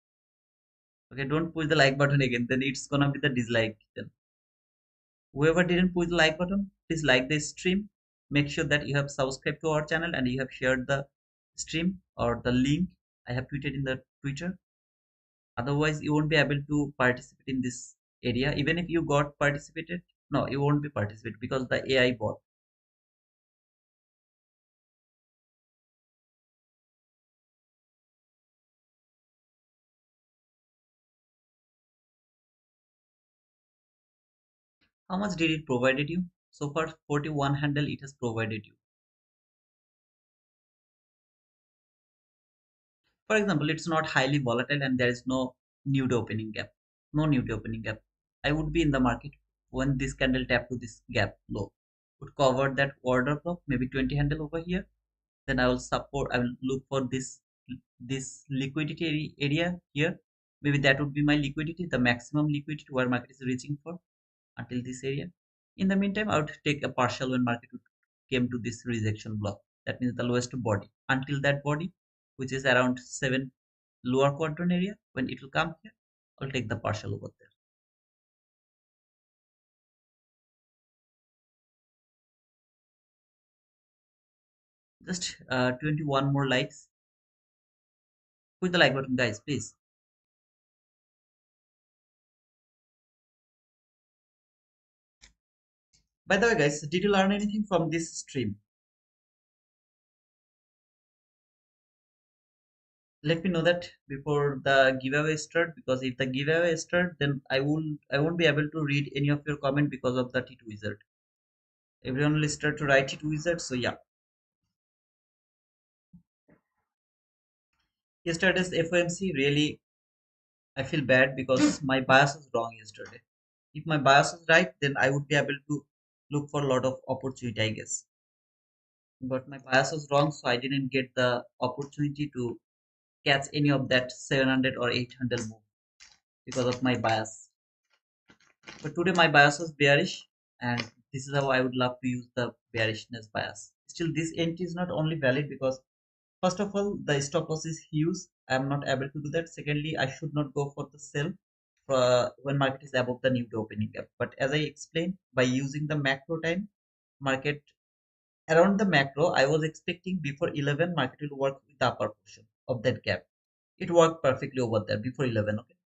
Okay, don't push the like button again. Then it's gonna be the dislike. Then whoever didn't push the like button, please like the stream. Make sure that you have subscribed to our channel and you have shared the stream or the link I have tweeted in the Twitter. Otherwise, you won't be able to participate in this area. Even if you got participated, no, you won't be participated because the AI bot. How much did it provided you? So far, 41 handle it has provided you. For example, it's not highly volatile and there is no nude opening gap. No nude opening gap. I would be in the market when this candle tap to this gap low. Would cover that order block, maybe 20 handle over here. Then I will support, I will look for this liquidity area here. Maybe that would be my liquidity, the maximum liquidity where market is reaching for until this area. In the meantime, I would take a partial when market would came to this rejection block. That means the lowest body. Until that body, which is around 7 lower quadrant area, when it will come here, I'll take the partial over there. Just 21 more likes. Push the like button, guys, please. By the way, guys, did you learn anything from this stream? Let me know that before the giveaway start, because if the giveaway start, then I won't be able to read any of your comment because of the T2 wizard. Everyone will start to write T2 wizard. So yeah, yesterday's FOMC really I feel bad because my bias was wrong yesterday. If my bias was right, then I would be able to look for a lot of opportunity, I guess. But my bias was wrong, so I didn't get the opportunity to catch any of that 700 or 800 move because of my bias. But today my bias was bearish, and this is how I would love to use the bearishness bias. Still, this entry is not only valid because first of all, the stop loss is huge. I am not able to do that. Secondly, I should not go for the sell when market is above the new opening gap. But as I explained, by using the macro time, market around the macro, I was expecting before 11, market will work with the upper portion of that gap. It worked perfectly over there before 11. Okay.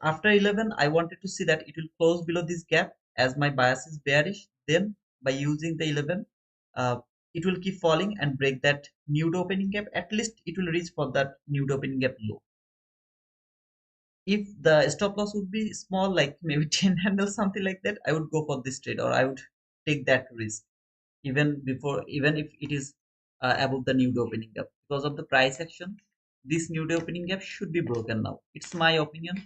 After 11, I wanted to see that it will close below this gap as my bias is bearish. Then by using the 11, uh, it will keep falling and break that nude opening gap. At least it will reach for that nude opening gap low. If the stop loss would be small, like maybe 10 handles, something like that, I would go for this trade or I would take that risk even if it is above the nude opening gap because of the price action. This nude opening gap should be broken now. It's my opinion.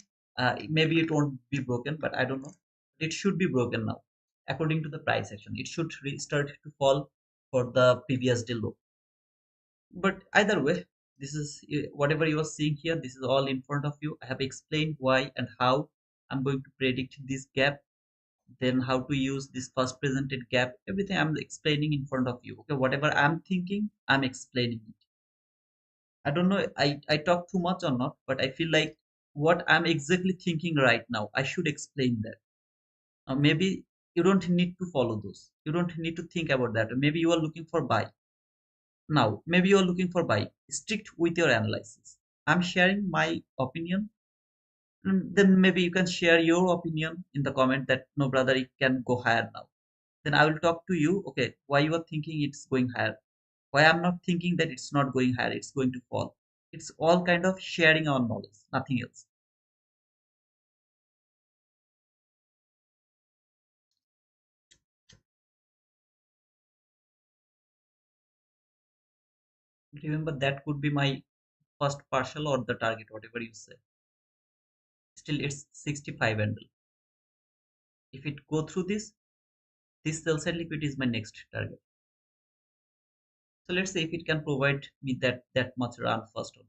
Maybe it won't be broken, but I don't know. It should be broken now according to the price action. It should start to fall for the previous day low. But either way, this is whatever you are seeing here, this is all in front of you. I have explained why and how I'm going to predict this gap. then how to use this first presented gap, everything I'm explaining in front of you. Okay, whatever I'm thinking, I'm explaining it. I don't know, I talk too much or not, but I feel like what I'm exactly thinking right now, I should explain that. Maybe you don't need to follow those. You don't need to think about that. Maybe you are looking for buy. Now, maybe you are looking for buy. Strict with your analysis. I'm sharing my opinion. Then maybe you can share your opinion in the comment that no, brother, it can go higher now. Then I will talk to you. Okay, why you are thinking it's going higher? Why I'm not thinking that it's not going higher? It's going to fall. It's all kind of sharing our knowledge, nothing else. Remember that could be my first partial or the target, whatever you say. Still, it's 65 handle. If it go through this sell side liquidity is my next target. So let's see if it can provide me that much run first or not.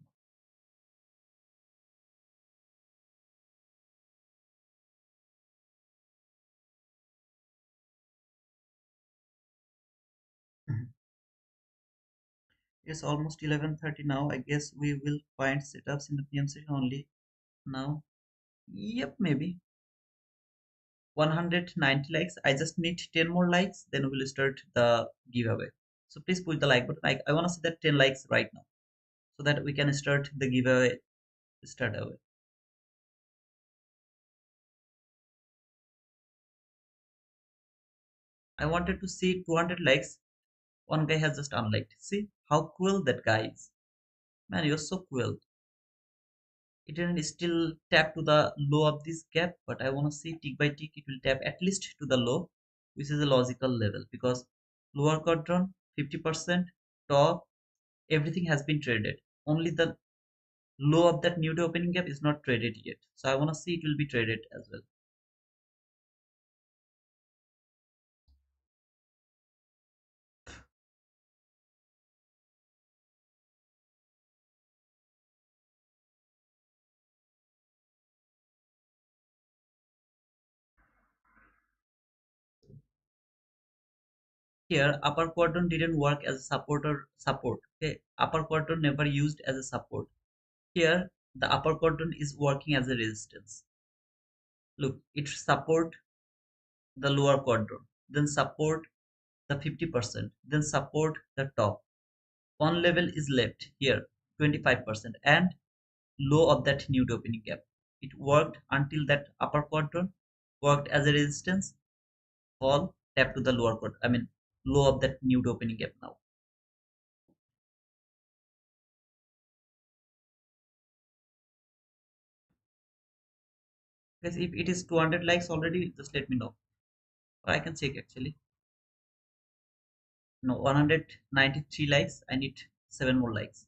It's almost 11:30 now. I guess we will find setups in the PM session only now. Yep, maybe 190 likes. I just need 10 more likes, then we'll start the giveaway. So please push the like button. I want to see that 10 likes right now so that we can start the giveaway start away. I wanted to see 200 likes. One guy has just unliked. See how cruel that guy is. Man, you're so cruel. It didn't still tap to the low of this gap, but I want to see tick by tick it will tap at least to the low, which is a logical level because lower quadrant 50% top, everything has been traded. Only the low of that new day opening gap is not traded yet. So I want to see it will be traded as well. Here upper quadrant didn't work as a support or support. Okay, upper quadrant never used as a support. Here the upper quadrant is working as a resistance. Look, it support the lower quadrant, then support the 50%, then support the top. One level is left here, 25%, and low of that new opening gap. It worked until that upper quadrant worked as a resistance, fall, tap to the lower quadrant. I mean, low of that new opening gap now. Guys, if it is 200 likes already, just let me know. Or I can check actually. No, 193 likes. I need 7 more likes.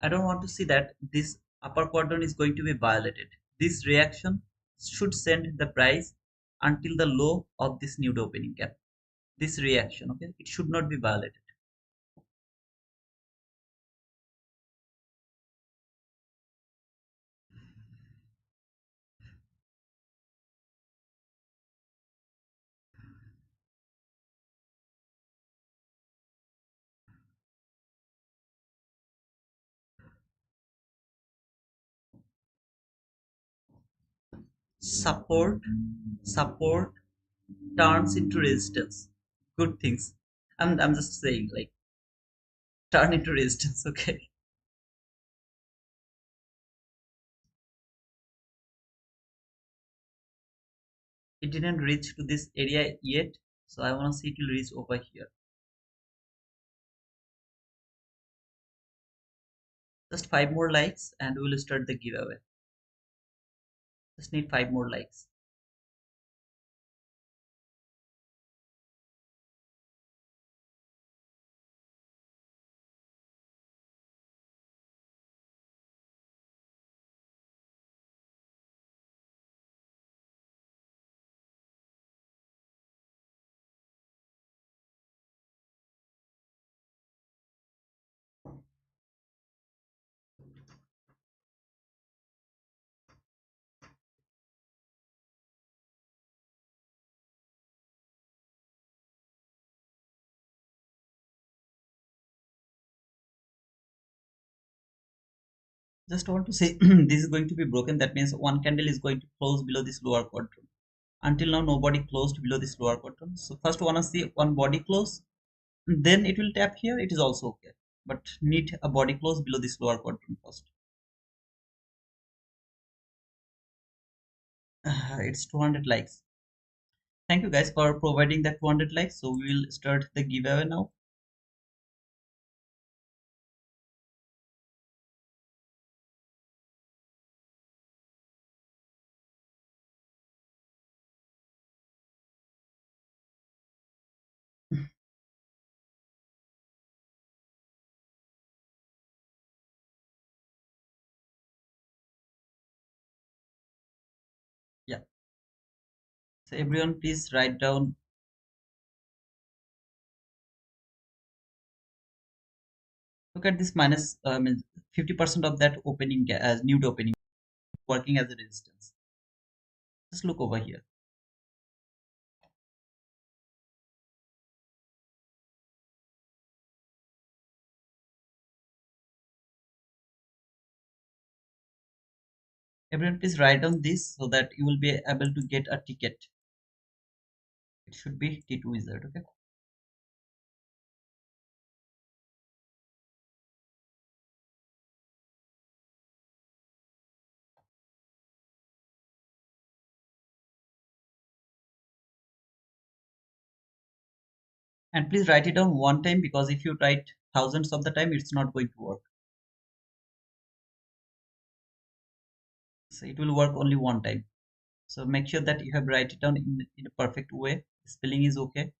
I don't want to see that this upper quadrant is going to be violated. This reaction should send the price until the low of this new opening gap. This reaction, okay, it should not be violated. Support, support turns into resistance. Good things. I'm just saying like turn into resistance, okay. It didn't reach to this area yet, so I want to see it will reach over here. Just 5 more likes and we'll start the giveaway. Just need 5 more likes. Just want to say this is going to be broken. That means one candle is going to close below this lower quadrant. Until now nobody closed below this lower quadrant, so first wanna see one body close, then it will tap here, it is also okay, but need a body close below this lower quadrant first. It's 200 likes. Thank you guys for providing that 200 likes. So we will start the giveaway now. Yeah, so everyone please write down. Look at this minus 50% of that opening as nude opening working as a resistance. Just look over here. Everyone please write down this so that you will be able to get a ticket. It should be T2 wizard. Okay. And please write it down one time, because if you write thousands of the time, it's not going to work. So it will work only one time. So make sure that you have write it down in a perfect way. Spelling is okay.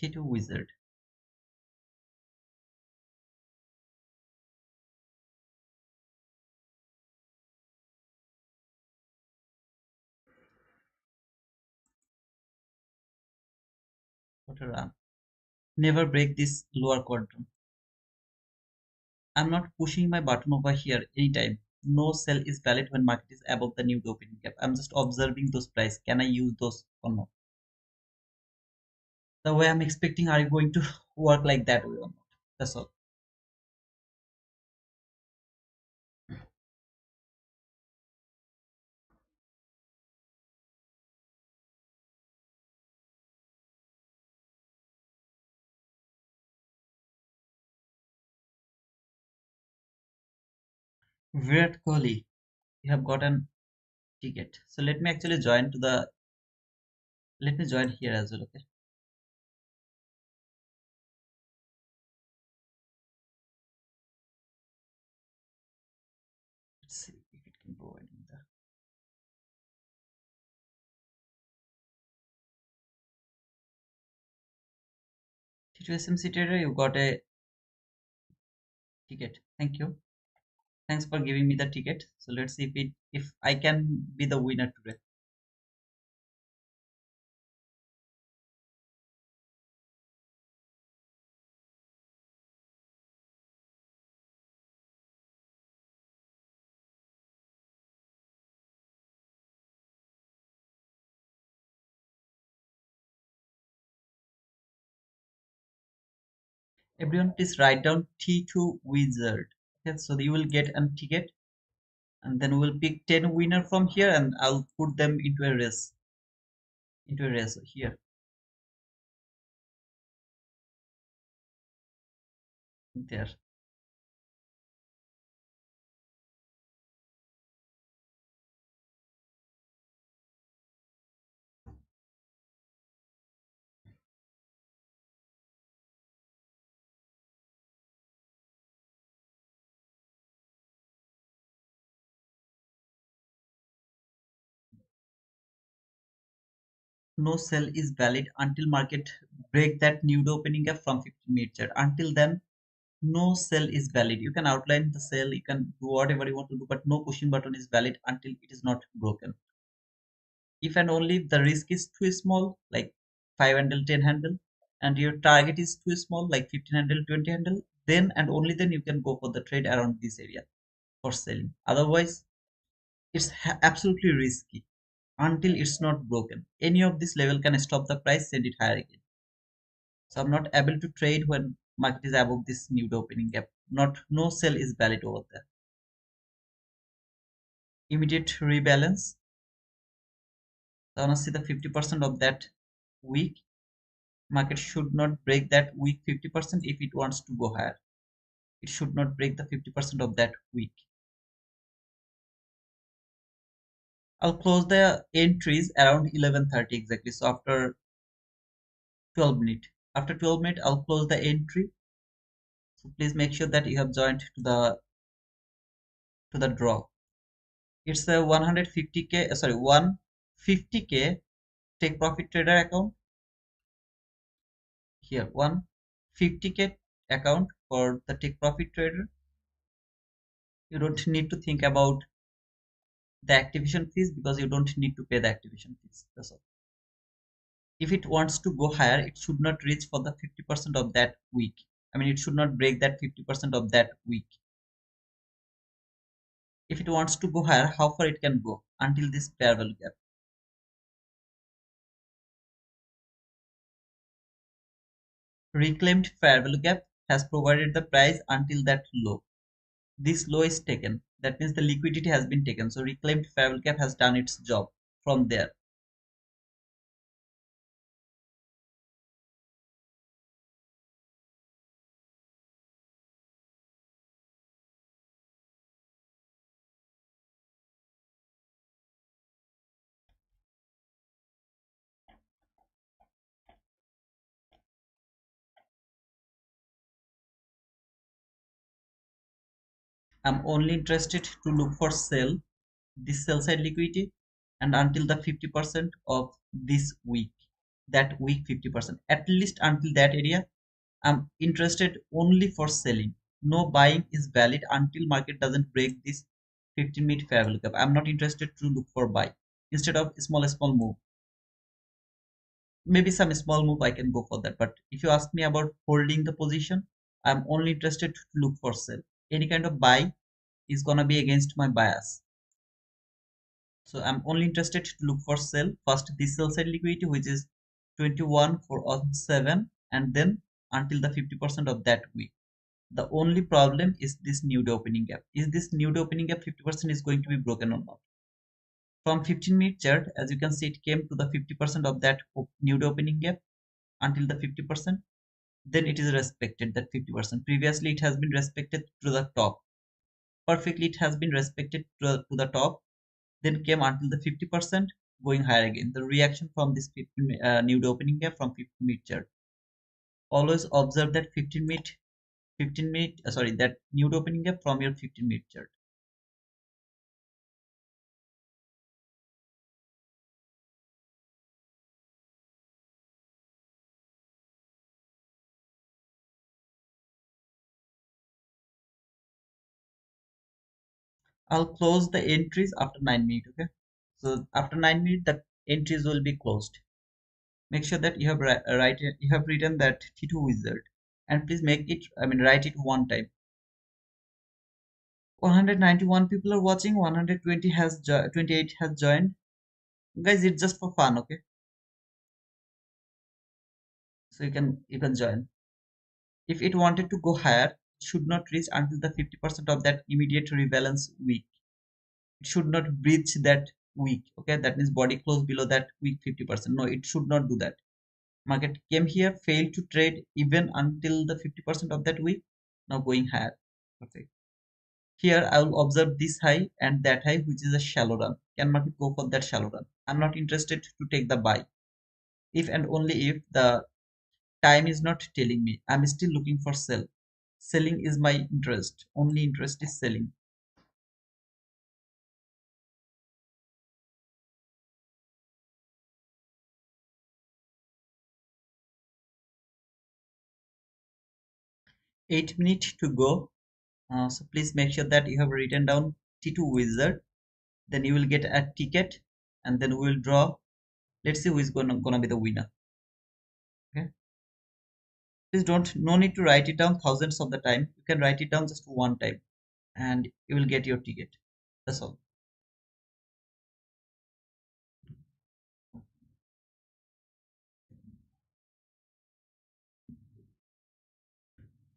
T2 wizard. What a run. Never break this lower quadrant. I'm not pushing my button over here anytime. No sell is valid when market is above the new opening gap. I'm just observing those price. Can I use those or not? The way I'm expecting, are you going to work like that way or not? That's all. Virat Kohli, you have got an ticket. So let me actually join to the, let me join here as well. Okay. Let's see if it can provide me the T2 SMC trader. You got a ticket. Thank you. Thanks for giving me the ticket. So let's see if I can be the winner today. Everyone please write down T2 wizard. Okay, so you will get a ticket, and then we'll pick 10 winner from here, and I'll put them into a race. Into a race here. There. No sell is valid until market break that nude opening gap from 15-minute chart. Until then, no sell is valid. You can outline the sell, you can do whatever you want to do, but no pushing button is valid until it is not broken. If and only if the risk is too small, like 5 handle, 10 handle, and your target is too small, like 15 handle, 20 handle, then and only then you can go for the trade around this area for selling. Otherwise, it's absolutely risky until it's not broken. Any of this level can stop the price, send it higher again. So I'm not able to trade when market is above this new opening gap. Not no sell is valid over there. immediate rebalance. I want to see the 50% of that week. Market should not break that week 50% if it wants to go higher. It should not break the 50% of that week. I'll close the entries around 11:30 exactly. So after 12 minutes. After 12 minutes, I'll close the entry. So please make sure that you have joined to the draw. It's a 150k, sorry, 150k take profit trader account. Here 150k account for the take profit trader. You don't need to think about the activation fees because you don't need to pay the activation fees. That's all. If it wants to go higher, it should not reach for the 50% of that week. I mean, it should not break that 50% of that week. If it wants to go higher, how far it can go until this fair value gap. Reclaimed fair value gap has provided the price until that low. This low is taken. That means the liquidity has been taken. So reclaimed fair value gap has done its job from there. I'm only interested to look for sell this sell side liquidity and until the 50% of this week. That week 50%. At least until that area, I'm interested only for selling. No buying is valid until market doesn't break this 15-minute fair value gap. I'm not interested to look for buy. Instead of small move, maybe some small move I can go for that. But if you ask me about holding the position, I'm only interested to look for sell. Any kind of buy is gonna be against my bias. So I'm only interested to look for sell. First this sell side liquidity which is 21,407 and then until the 50% of that week. The only problem is this new day opening gap. Is this new day opening gap 50% is going to be broken or not? From 15-minute chart, as you can see, it came to the 50% of that new day opening gap until the 50%. Then it is respected that 50%. Previously, it has been respected to the top. Perfectly, it has been respected to the top. Then came until the 50%, going higher again. The reaction from this 15 new day opening gap from 15-minute chart. Always observe that 15-minute, sorry, that new day opening gap from your 15-minute chart. I'll close the entries after 9 minutes. Okay, so after 9 minutes the entries will be closed. Make sure that you have you have written that T2 wizard and please make it, I mean, write it one time. 191 people are watching, 120 has 28 has joined. Guys, it's just for fun. Okay, so you can join. If it wanted to go higher, it should not reach until the 50% of that immediate rebalance week. It should not breach that week. Okay, that means body close below that week 50%. No, it should not do that. Market came here, failed to trade even until the 50% of that week. Now going higher. Perfect. Here I will observe this high and that high, which is a shallow run. Can market go for that shallow run? I'm not interested to take the buy. If and only if the time is not telling me, I'm still looking for sell. Selling is my interest. Only interest is selling. Eight minutes to go. So please make sure that you have written down T2 wizard. Then you will get a ticket and then we will draw. Let's see who is gonna be the winner. Okay, please don't, no need to write it down thousands of the time. You can write it down just one time and you will get your ticket. That's all.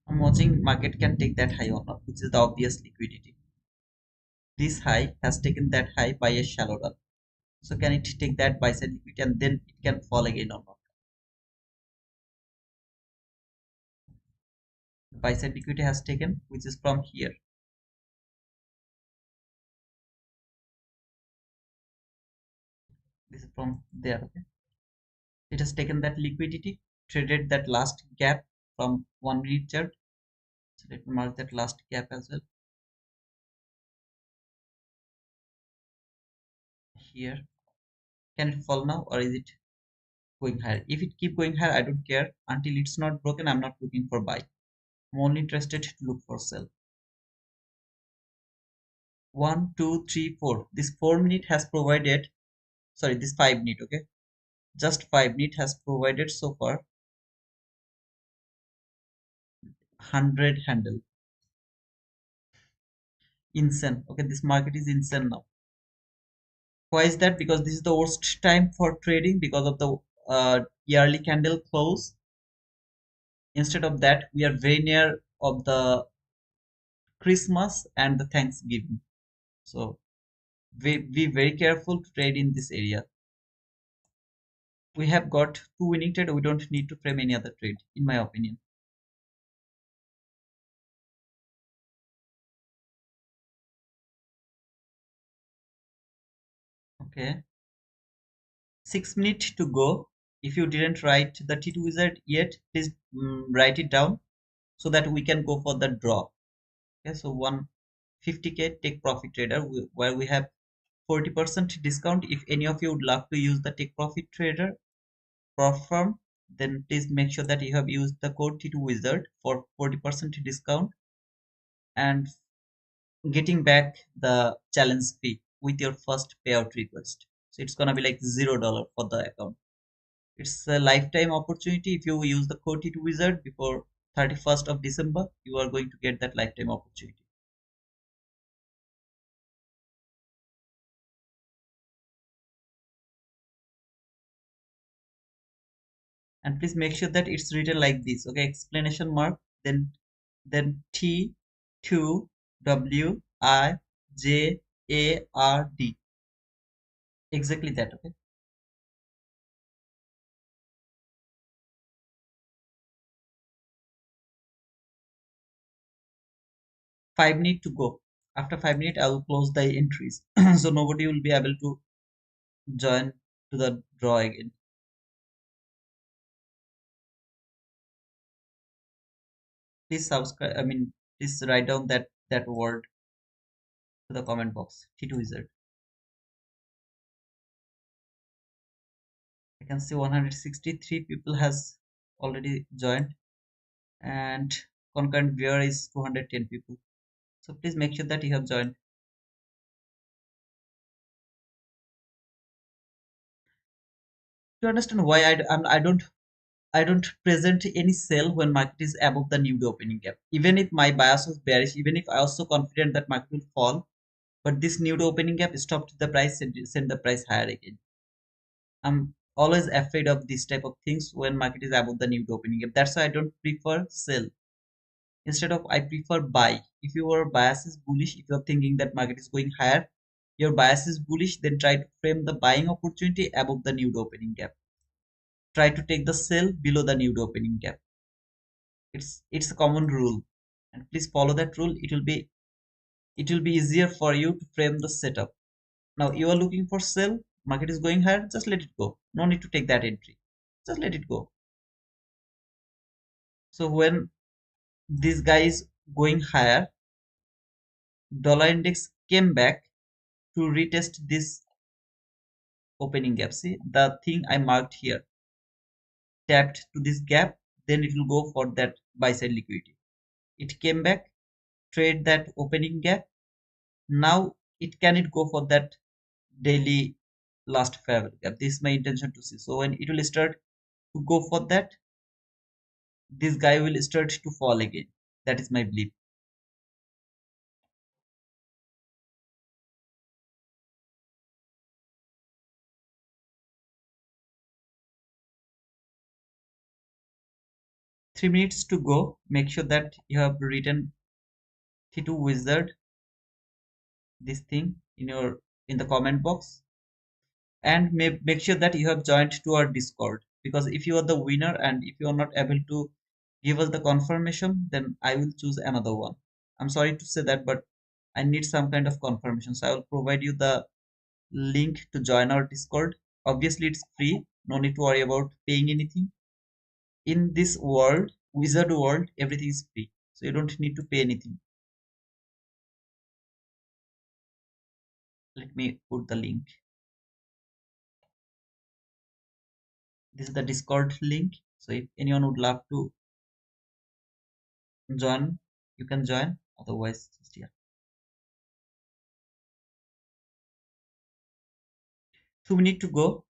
I'm watching market can take that high or not, which is the obvious liquidity. This high has taken that high by a shallow run. So can it take that buy side liquidity and then it can fall again or not? The buy side liquidity has taken, which is from here. This is from there. Okay. It has taken that liquidity, traded that last gap from 1 minute chart. So let me mark that last gap as well. Here. Can it fall now or is it going higher? If it keep going higher, I don't care. Until it's not broken, I'm not looking for buy. I'm only interested to look for sell. 1, 2, 3, 4. This 4 minute has provided, sorry, this 5 minute, okay? Just 5 minute has provided so far 100 handle. Insane. Okay, this market is insane now. Why is that? Because this is the worst time for trading because of the yearly candle close. Instead of that, we are very near of the Christmas and the Thanksgiving. So be very careful to trade in this area. We have got 2 winning trade. We don't need to frame any other trade, in my opinion. Okay, 6 minutes to go. If you didn't write the T2 wizard yet, please write it down so that we can go for the draw. Okay, so 150k take profit trader where we have 40% discount. If any of you would love to use the take profit trader platform, then please make sure that you have used the code T2 wizard for 40% discount and getting back the challenge fee with your first payout request. So it's gonna be like $0 for the account. It's a lifetime opportunity. If you use the code T2 wizard before 31st of December, you are going to get that lifetime opportunity. And please make sure that it's written like this. Okay, explanation mark, then T2 WIJARD. Exactly that. Okay. 5 minutes to go. After 5 minutes, I will close the entries, so nobody will be able to join to the draw again. Please subscribe. I mean, please write down that word to the comment box. T2 wizard. I can see 163 people has already joined, and concurrent viewer is 210 people. So please make sure that you have joined. To understand why I don't present any sell when market is above the new opening gap. Even if my bias was bearish, even if I also confident that market will fall, but this new opening gap stopped the price and send the price higher again. I'm always afraid of this type of things when market is above the new opening gap. That's why I don't prefer sell. Instead of I prefer buy. If your bias is bullish, if you're thinking that market is going higher, your bias is bullish, then try to frame the buying opportunity above the new opening gap. Try to take the sell below the new opening gap. It's a common rule, and please follow that rule. It will be easier for you to frame the setup. Now you are looking for sell, market is going higher, just let it go. No need to take that entry. Just let it go. So when this guy is going higher, dollar index came back to retest this opening gap. See the thing I marked here, tapped to this gap, then it will go for that buy side liquidity. It came back, trade that opening gap. Now it cannot go for that daily last fair value gap. This is my intention to see. So when it will start to go for that, this guy will start to fall again. That is my belief. Three minutes to go. Make sure that you have written T2 wizard this thing in the comment box, and make sure that you have joined to our Discord, because if you are the winner and if you are not able to give us the confirmation, then I will choose another one. I'm sorry to say that, but I need some kind of confirmation, so I will provide you the link to join our Discord. Obviously it's free, no need to worry about paying anything. In this world, wizard world, everything is free, so you don't need to pay anything. Let me put the link. This is the Discord link, so if anyone would love to join, you can join, otherwise just here. 2 minutes to go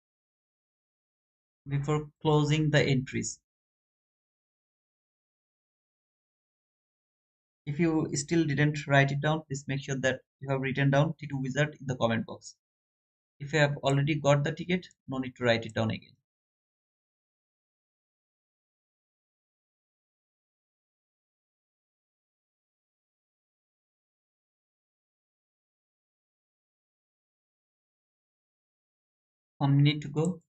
before closing the entries. If you still didn't write it down, please make sure that you have written down T2 Wizard in the comment box. If you have already got the ticket, no need to write it down again. One minute to go.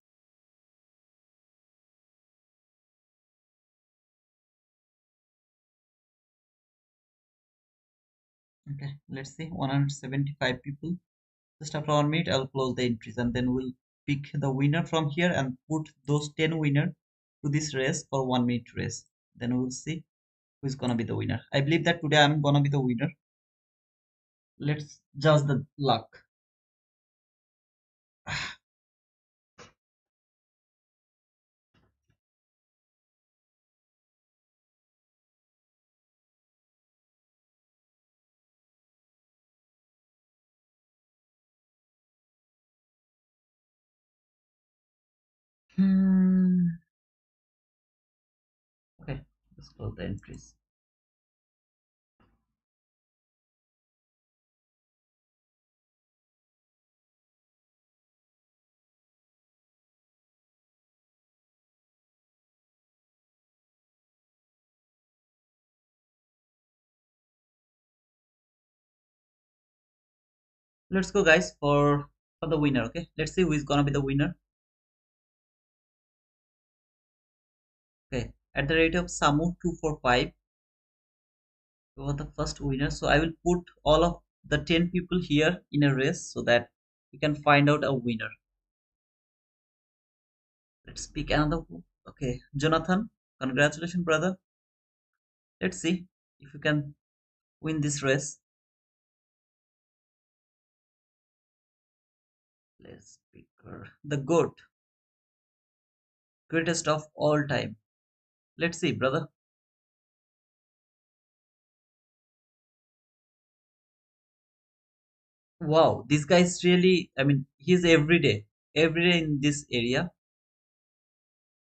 Okay, let's see, 175 people. Just after 1 minute, I'll close the entries and then we'll pick the winner from here and put those 10 winners to this race for 1 minute race. Then we'll see who's gonna be the winner. I believe that today I'm gonna be the winner. Let's judge the luck. Hmm. Okay, let's close the entries. Let's go, guys, for the winner. Okay, let's see who is gonna be the winner. Okay, at the rate of Samu 245, you are the first winner. So I will put all of the 10 people here in a race so that we can find out a winner. Let's pick another. Okay, Jonathan, congratulations, brother. Let's see if you can win this race. Let's pick her. The GOAT, greatest of all time. Let's see, brother. Wow, this guy is really, I mean, he's every day in this area.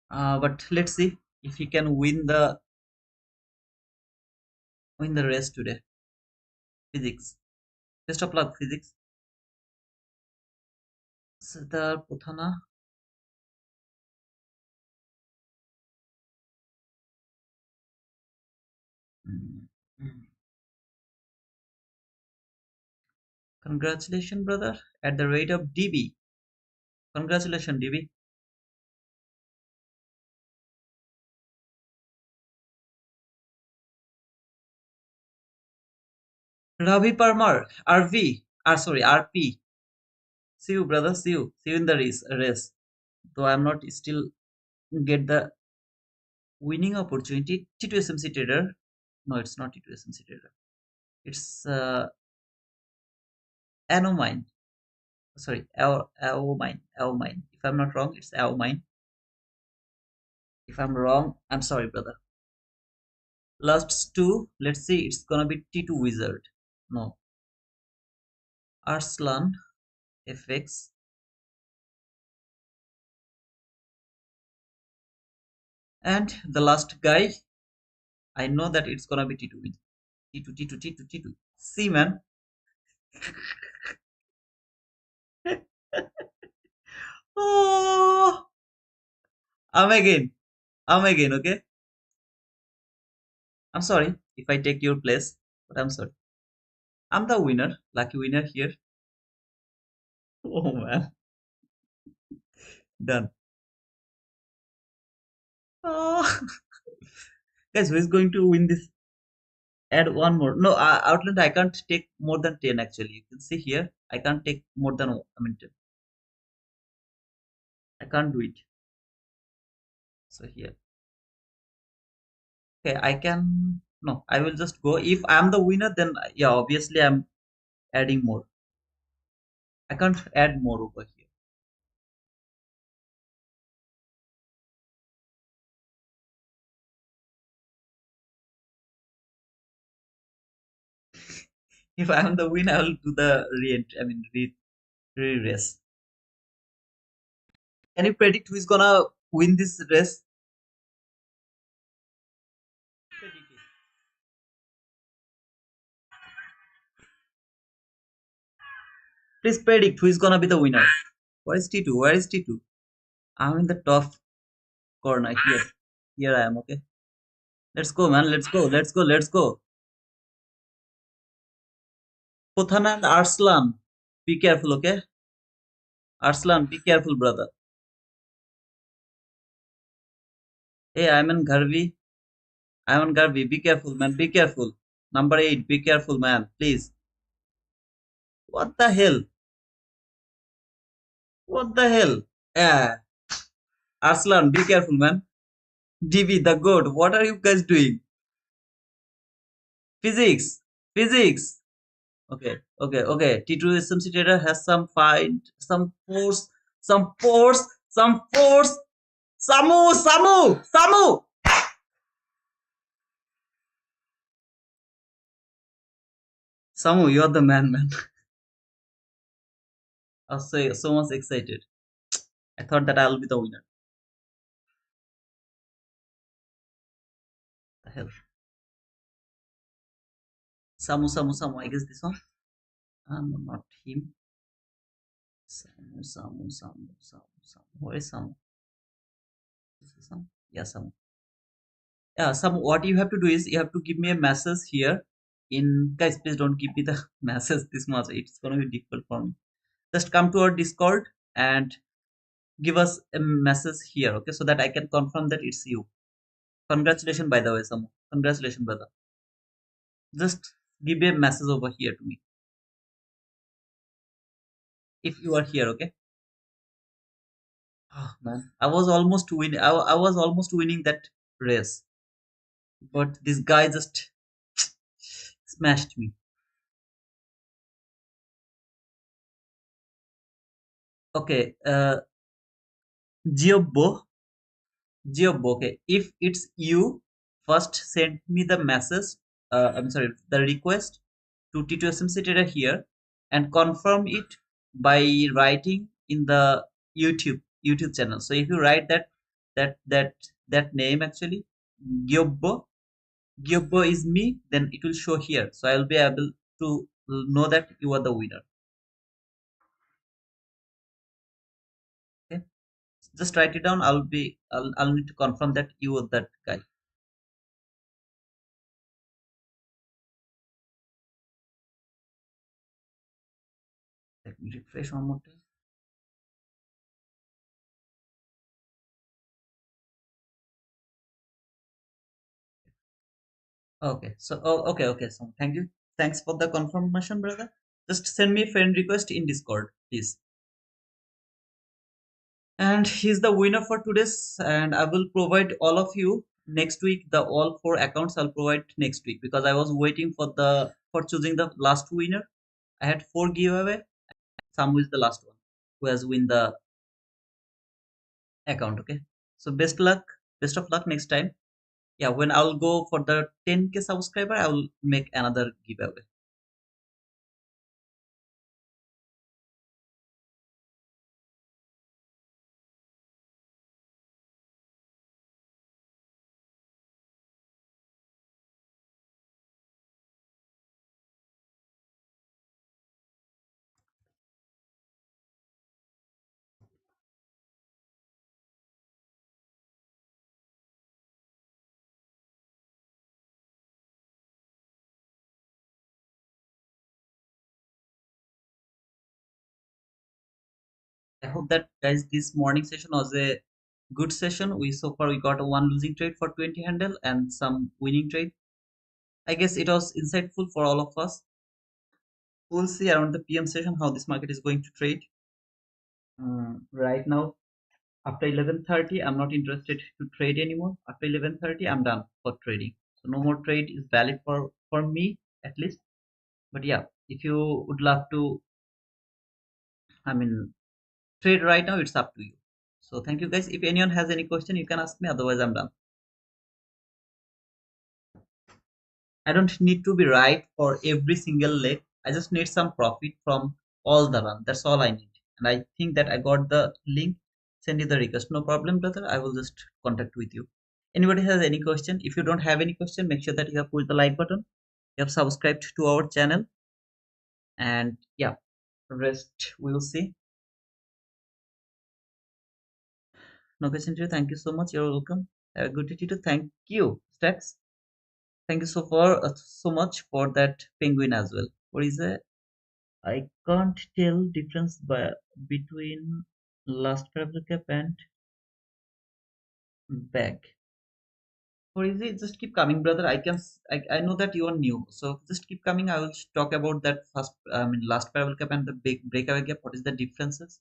But let's see if he can win the race today. Physics. Best of luck, physics. Siddhar Puthana. Mm, mm. Congratulations, brother. At the rate of DB. Congratulations, DB. Ravi Parmar. RV. Sorry, RP. See you, brother. See you. See you in the race. Though I'm not still get the winning opportunity. T2 SMC trader. No, it's not T2 SMC trader. It's Anomine. Sorry, Aomine. If I'm not wrong, it's Aomine. If I'm wrong, I'm sorry, brother. Last two, let's see, it's gonna be T2 Wizard. No. Arslan FX. And the last guy, I know that it's gonna be T2 Wizard. T2, T2, T2, T2. See, man. Oh, I'm again. I'm again, okay? I'm sorry if I take your place, but I'm sorry. I'm the winner, lucky winner here. Oh man, done. Oh. Guys, who is going to win this? Add one more. No, Outland, I can't take more than 10 actually. You can see here, I can't take more than, I mean, 10. I can't do it. So here, okay, I can, no, I will just go. If I'm the winner, then yeah, obviously I'm adding more. I can't add more over here. If I'm the winner, I will do the re-entry, I mean, re-race. Can you predict who is gonna win this race? Predict it. Please predict who is gonna be the winner. Where is T2? Where is T2? I'm in the top corner here. Here I am, okay? Let's go, man. Let's go. Let's go. Let's go. Puthan and Arslan. Be careful, okay? Arslan, be careful, brother. Hey, I'm in Garvi. I'm on Garvi. Be careful, man. Be careful. Number 8, be careful, man. Please. What the hell? What the hell? Yeah. Arslan, be careful, man. DB, the goat. What are you guys doing? Physics. Physics. Okay, okay, okay. T2 SMC trader has some fight, some force, some force, some force. Samu, Samu, Samu. Samu, you're the man, man. I was so much excited. I thought that I'll be the winner. The hell. Samu, Samu, Samu. I guess this one. No, not him. Samu, Samu, Samu, Samu, Samu. Where is Samu? Is this Samu? Yeah, Samu. Yeah, Samu. What you have to do is you have to give me a message here. In guys, please don't give me the message this much. It's gonna be difficult for me. Just come to our Discord and give us a message here, okay, so that I can confirm that it's you. Congratulations, by the way, Samu. Congratulations, brother. Just give a message over here to me if you are here, okay? Oh man, I was almost winning. I was almost winning that race, but this guy just smashed me. Okay, Giobbo, Giobbo. Okay, if it's you, first send me the message. I'm sorry, the request to T2SMC trader here, and confirm it by writing in the YouTube channel. So if you write that that that name actually, Gyobbo, Gyobbo is me, then it will show here. So I will be able to know that you are the winner. Okay, just write it down. I'll need to confirm that you are that guy. Let me refresh one more time. Okay, so okay. So thank you. Thanks for the confirmation, brother. Just send me friend request in Discord, please. And he's the winner for today's. And I will provide all of you next week. The all 4 accounts I'll provide next week because I was waiting for choosing the last winner. I had 4 giveaway. Samu is the last one who has win the account. Okay. So best of luck next time. Yeah, when I'll go for the 10K subscriber, I will make another giveaway. I hope that guys this morning session was a good session. We so far we got a one losing trade for 20 handle and some winning trade. I guess it was insightful for all of us. We'll see around the PM session how this market is going to trade. Right now, after 11:30, I'm not interested to trade anymore. After 11:30, I'm done for trading. So no more trade is valid for me at least. But yeah, if you would love to, I mean, trade right now, it's up to you. So thank you guys. If anyone has any question, you can ask me. Otherwise, I'm done. I don't need to be right for every single leg. I just need some profit from all the run. That's all I need. And I think that I got the link. Send you the request. No problem, brother. I will just contact with you. Anybody has any question? If you don't have any question, make sure that you have pushed the like button. You have subscribed to our channel. And yeah, rest we will see. No question to you. Thank you so much. You're welcome. Have a good day too. Thank you, Stacks. Thank you so much for that penguin as well. What is it? I can't tell difference between last parallel cap and back. Or is it just keep coming, brother? I know that you are new, so just keep coming. I will talk about that first. I mean, last parallel cap and the big breakaway gap. What is the differences?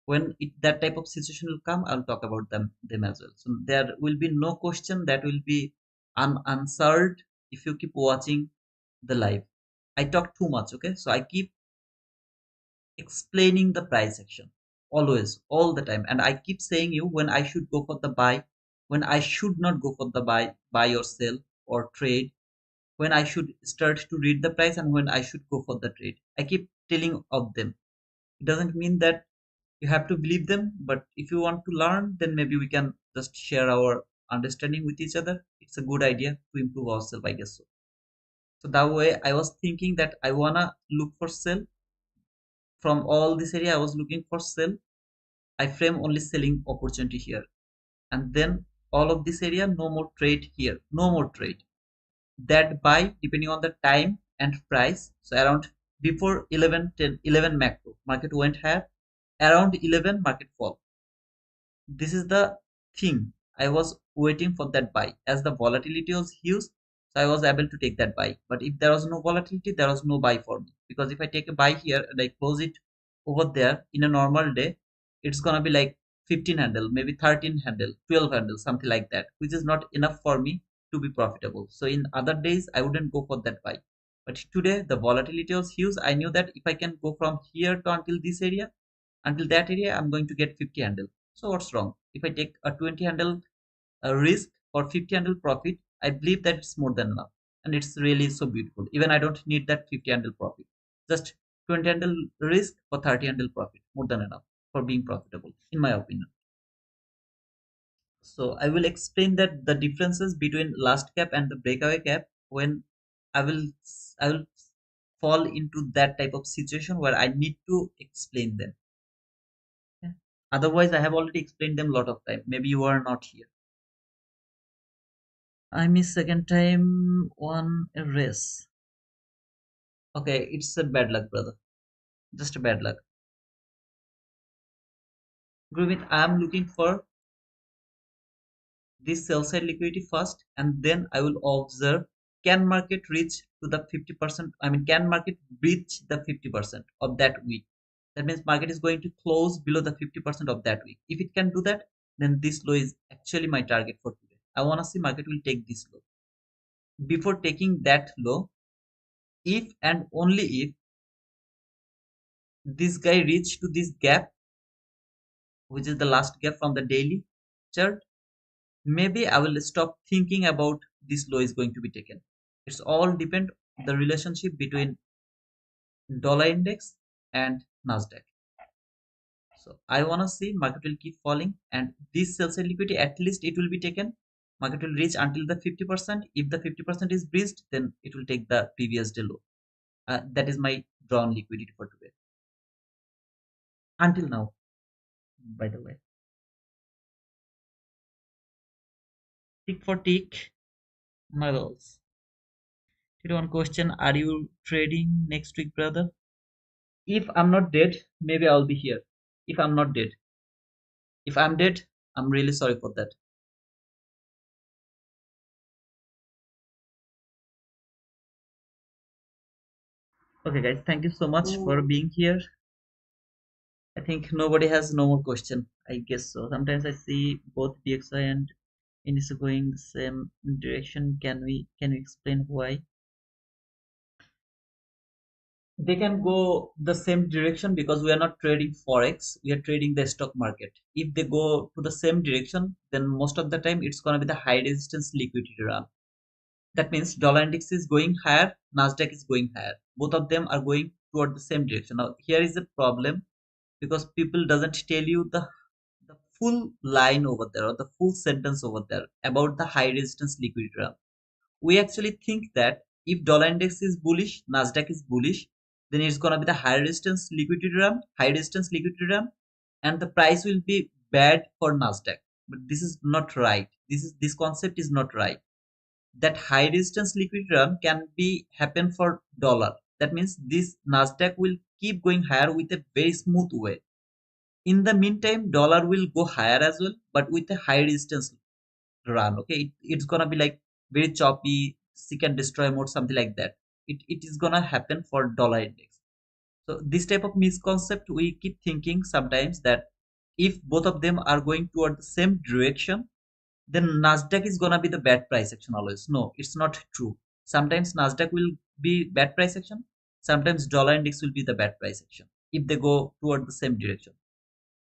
When that type of situation will come, I'll talk about them as well. So there will be no question that will be unanswered if you keep watching the live. I talk too much, okay? So I keep explaining the price action always, all the time, and I keep saying you when I should go for the buy, when I should not go for the buy or sell or trade, when I should start to read the price and when I should go for the trade. I keep telling of them. It doesn't mean that you have to believe them, but if you want to learn, then maybe we can just share our understanding with each other. It's a good idea to improve ourselves, I guess so. So that way I was thinking that I wanna look for sell from all this area. I was looking for sell. I frame only selling opportunity here, and then all of this area, no more trade here, no more trade. That buy depending on the time and price. So around before 11, 10, 11 macro market went higher, around 11 market fall. This is the thing. I was waiting for that buy as the volatility was huge, so I was able to take that buy. But if there was no volatility, there was no buy for me, because if I take a buy here and I close it over there in a normal day, it's gonna be like 15 handle, maybe 13 handle, 12 handle, something like that, which is not enough for me to be profitable. So in other days I wouldn't go for that buy, but today the volatility was huge. I knew that if I can go from here to until this area, until that area, I'm going to get 50 handle. So what's wrong if I take a 20 handle risk for 50 handle profit? I believe that it's more than enough, and it's really so beautiful. Even I don't need that 50 handle profit, just 20 handle risk for 30 handle profit, more than enough for being profitable in my opinion. So I will explain that the differences between last cap and the breakaway cap when i will I will fall into that type of situation where I need to explain them. Yeah. Otherwise, I have already explained them a lot of time. Maybe you are not here. I miss second time on a race. Okay, it's a bad luck, brother. Just a bad luck. Gurmeet, I am looking for this sell side liquidity first, and then I will observe, can market reach to the 50%? I mean, can market breach the 50% of that week? That means market is going to close below the 50% of that week. If it can do that, then this low is actually my target for today. I want to see market will take this low. Before taking that low, if and only if this guy reach to this gap, which is the last gap from the daily chart, maybe I will stop thinking about this low is going to be taken. It's all depend the relationship between dollar index and Nasdaq. So I want to see market will keep falling, and this sell side liquidity at least it will be taken. Market will reach until the 50%. If the 50% is breached, then it will take the previous day low. That is my drawn liquidity for today until now, by the way. Tick for tick, my lows. One question: are you trading next week, brother? If I'm not dead, maybe I'll be here. if I'm not dead. If I'm dead, I'm really sorry for that. Okay, guys, thank you so much for being here. I think nobody has no more question. I guess so. Sometimes I see both DXY and Index going the same direction. Can you explain why? They can go the same direction because we are not trading forex, we are trading the stock market. If they go to the same direction, then most of the time it's going to be the high resistance liquidity run. That means dollar index is going higher, Nasdaq is going higher, both of them are going toward the same direction. Now here is a problem, because people doesn't tell you the full line over there, or the full sentence over there about the high resistance liquidity run. We actually think that if dollar index is bullish, Nasdaq is bullish, then it's gonna be the high resistance liquidity run, and the price will be bad for Nasdaq. But this is not right. This concept is not right. That high resistance liquidity run can be happen for dollar. That means this Nasdaq will keep going higher with a very smooth way. In the meantime, dollar will go higher as well, but with a high resistance run. Okay, it's gonna be like very choppy, seek and destroy mode, something like that. It is gonna happen for dollar index. So this type of misconcept we keep thinking sometimes, that if both of them are going toward the same direction, then Nasdaq is gonna be the bad price action always. No, it's not true. Sometimes Nasdaq will be bad price action, sometimes dollar index will be the bad price action if they go toward the same direction.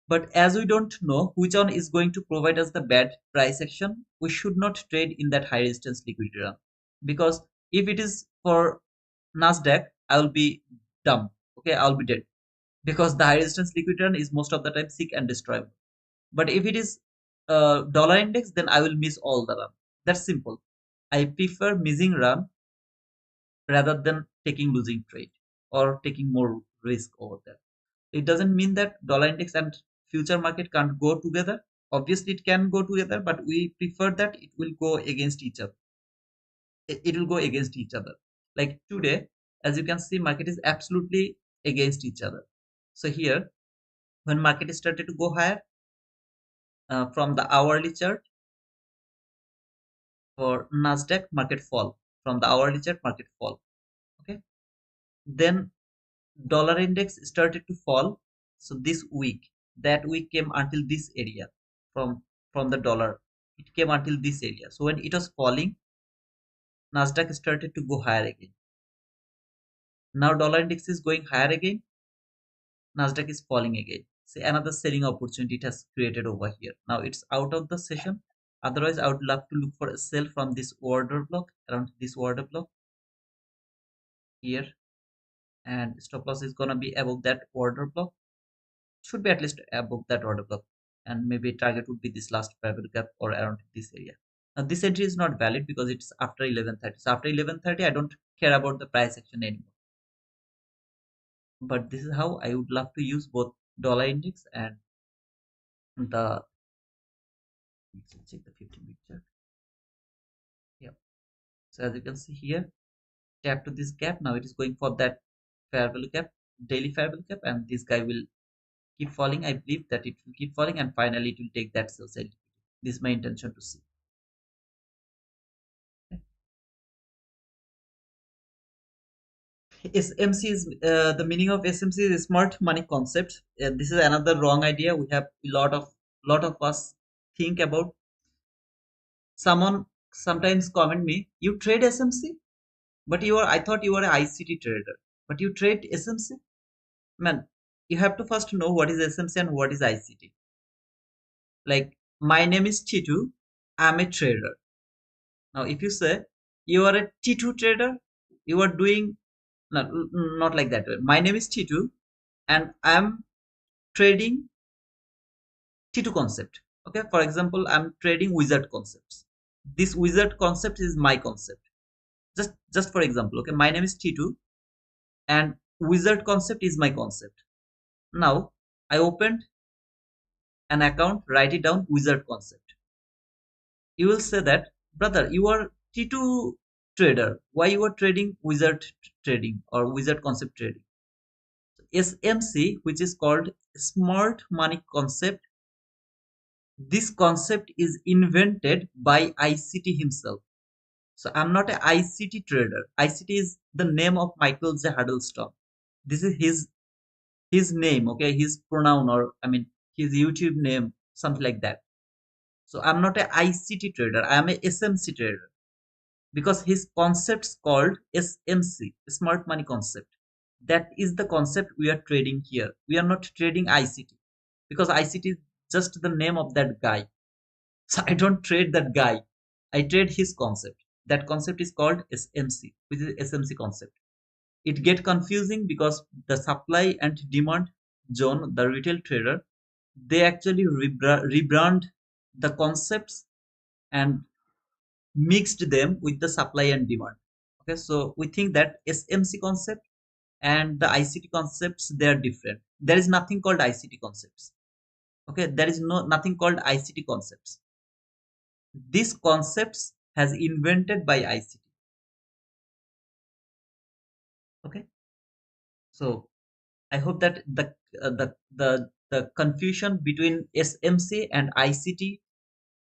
But as we don't know which one is going to provide us the bad price action, we should not trade in that high resistance liquidity run. Because if it is for Nasdaq, I will be dumb. Okay, I'll be dead. Because the high resistance liquidity run is most of the time seek and destroy. But if it is dollar index, then I will miss all the run. That's simple. I prefer missing run rather than taking losing trade or taking more risk over there. It doesn't mean that dollar index and future market can't go together. Obviously it can go together, but we prefer that it will go against each other. It will go against each other. Like today, as you can see, market is absolutely against each other. So here, when market started to go higher, from the hourly chart, for Nasdaq, market fall. From the hourly chart, market fall. Okay, then dollar index started to fall. So this week, that week came until this area. From the dollar, it came until this area. So when it was falling, Nasdaq started to go higher again. Now dollar index is going higher again, Nasdaq is falling again. See, another selling opportunity it has created over here. Now it's out of the session. Otherwise, I would love to look for a sell from this order block, around this order block here, and stop loss is gonna be above that order block. Should be at least above that order block, and maybe target would be this last parallel gap or around this area. Now this entry is not valid because it's after 11:30. So after 11:30, I don't care about the price action anymore. But this is how I would love to use both dollar index and the, let's check the 15-minute chart. Yeah. So as you can see here, tap to this gap. Now it is going for that fair value gap, daily fair value gap, and this guy will keep falling. I believe that it will keep falling, and finally it will take that sell side. This is my intention to see. SMC is the meaning of SMC is smart money concept. This is another wrong idea. We have a lot of us think about. Someone sometimes comment me, you trade SMC, but I thought you were an ICT trader, but you trade SMC. Man, you have to first know what is SMC and what is ICT. Like, my name is Titu, I'm a trader. Now, if you say you are a T2 trader, you are doing not like that way. My name is T2 and I'm trading T2 concept. Okay, for example, I'm trading wizard concepts. This wizard concept is my concept. Just for example, okay, my name is T2 and wizard concept is my concept. Now, I opened an account, write it down, wizard concept. You will say that, brother, you are T2 trader. Why you are trading wizard trading or wizard concept trading? SMC, which is called smart money concept, this concept is invented by ICT himself. So I'm not a ICT trader. ICT is the name of Michael J. Huddleston. This is his name, okay, his pronoun, or I mean his YouTube name, something like that. So I'm not a ICT trader. I am a SMC trader because his concept's called SMC, smart money concept. That is the concept we are trading here. We are not trading ICT because ICT is just the name of that guy. So I don't trade that guy. I trade his concept. That concept is called SMC, which is SMC concept. It get confusing because the supply and demand zone, the retail trader, they actually rebrand the concepts and mixed them with the supply and demand. Okay, so we think that SMC concept and the ICT concepts, they are different. There is nothing called ICT concepts. Okay, there is nothing called ICT concepts. These concepts has invented by ICT. Okay, so I hope that the confusion between SMC and ICT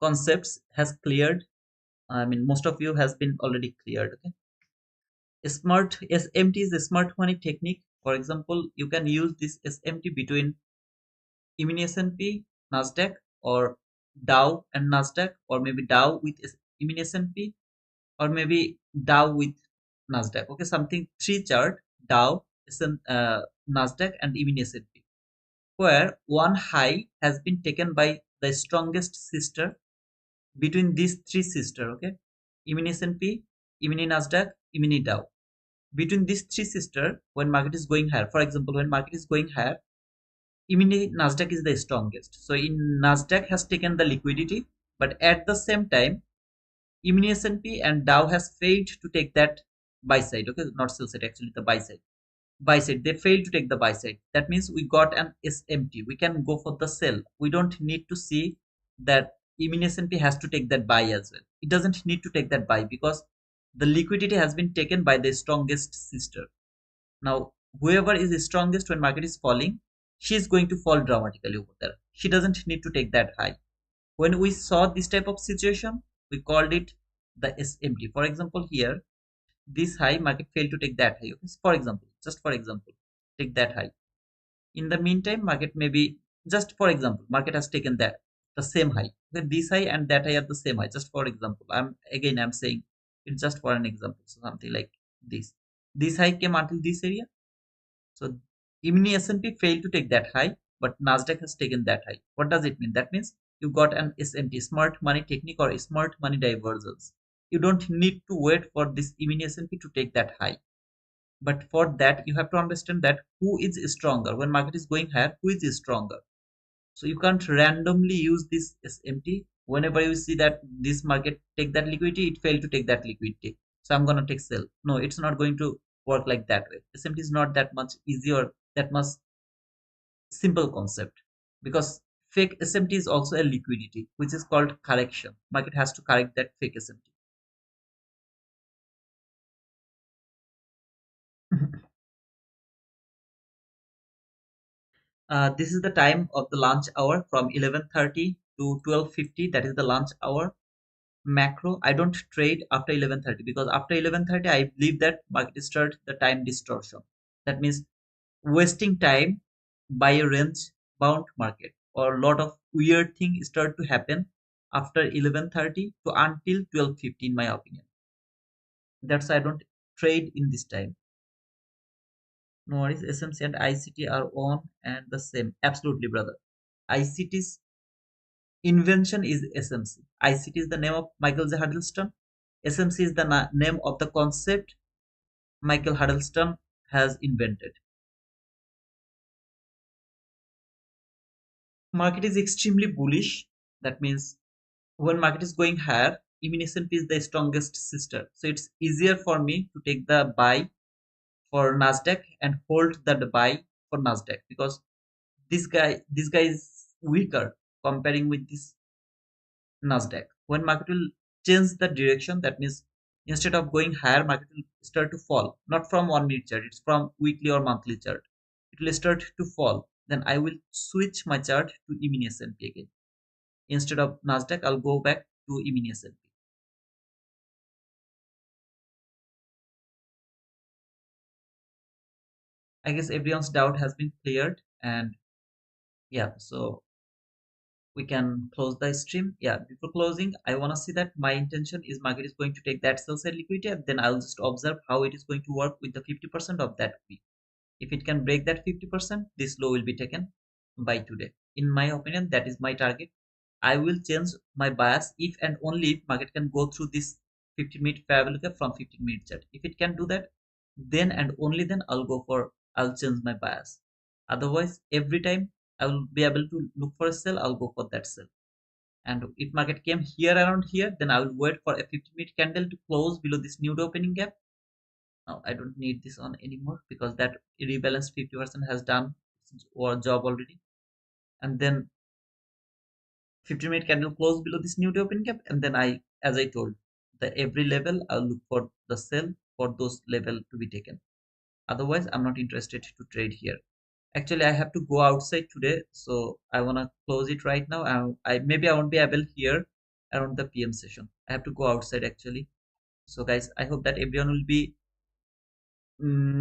concepts has cleared. I mean, most of you has been already cleared. Okay, smart SMT is a smart money technique. For example, you can use this SMT between mini S&P, Nasdaq, or Dow and Nasdaq, or maybe Dow with mini S&P, or maybe Dow with Nasdaq. Okay, something three chart: Dow, Nasdaq, and mini S&P, where one high has been taken by the strongest sister between these three sister. Okay, mini S&P, mini Nasdaq, mini Dow. Between these three sister, when market is going higher, for example, when market is going higher, immediately Nasdaq is the strongest. So in Nasdaq has taken the liquidity, but at the same time, immediate S&P and Dow has failed to take that buy side. Okay, not sell side, actually the buy side. Buy side, they failed to take the buy side. That means we got an SMT. We can go for the sell. We don't need to see that immediate S&P has to take that buy as well. It doesn't need to take that buy because the liquidity has been taken by the strongest sister. Now, whoever is strongest when market is falling, she is going to fall dramatically over there. She doesn't need to take that high. When we saw this type of situation, we called it the SMT. For example, here, this high, market failed to take that high. Okay? For example, just for example, take that high. In the meantime, market maybe, just for example, market has taken that, the same high. Okay? This high and that high are the same high. Just for example, I'm saying it's just for an example. So something like this. This high came until this area. So mini S&P failed to take that high, but Nasdaq has taken that high. What does it mean? That means you got an SMT, smart money technique, or smart money divergence. You don't need to wait for this mini S&P to take that high. But for that, you have to understand that who is stronger. When market is going higher, who is stronger? So you can't randomly use this SMT. Whenever you see that this market take that liquidity, it failed to take that liquidity. So I'm gonna take sell. No, it's not going to work like that way. SMT is not that much easy or that much simple concept because fake SMT is also a liquidity, which is called correction. Market has to correct that fake SMT. This is the time of the lunch hour from 11:30 to 12:50. That is the lunch hour. Macro, I don't trade after 11:30 because after 11:30 I believe that market start the time distortion. That means wasting time by a range bound market, or a lot of weird things start to happen after 11:30 to until 12:50 in my opinion. That's why I don't trade in this time. No worries, SMC and ICT are on and the same. Absolutely, brother. ICT's invention is SMC. ICT is the name of Michael J. Huddleston. SMC is the name of the concept Michael Huddleston has invented. Market is extremely bullish. That means when market is going higher, even S&P is the strongest sister. So it's easier for me to take the buy for Nasdaq and hold that buy for Nasdaq because this guy is weaker comparing with this Nasdaq. When market will change the direction, that means instead of going higher, market will start to fall. Not from 1 minute chart, it's from weekly or monthly chart. It it will start to fall, then I will switch my chart to E-mini S&P again. Instead of Nasdaq, I'll go back to E-mini S&P. I guess everyone's doubt has been cleared, and yeah, so we can close the stream. Yeah, before closing, I want to see that my intention is market is going to take that sell side liquidity, and then I'll just observe how it is going to work with the 50% of that week. If it can break that 50%, this low will be taken by today. In my opinion, that is my target. I will change my bias if and only if market can go through this 15-minute parabolic from 15-minute chart. If it can do that, then and only then I'll change my bias. Otherwise, every time I will be able to look for a sell, I'll go for that sell. And if market came here around here, then I will wait for a 15-minute candle to close below this new opening gap. Now I don't need this on anymore because that rebalance 50% has done or job already. And then 15-minute candle close below this new opening gap, and then as I told, the every level I'll look for the sell for those level to be taken. Otherwise, I'm not interested to trade here. Actually, I have to go outside today, so I wanna close it right now. Maybe I won't be able here around the PM session. I have to go outside actually. So guys, I hope that everyone will be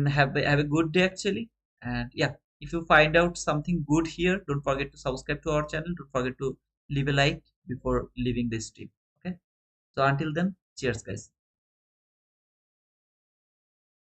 have a good day actually. And yeah, if you find out something good here, don't forget to subscribe to our channel. Don't forget to leave a like before leaving this stream. Okay. So until then, cheers guys.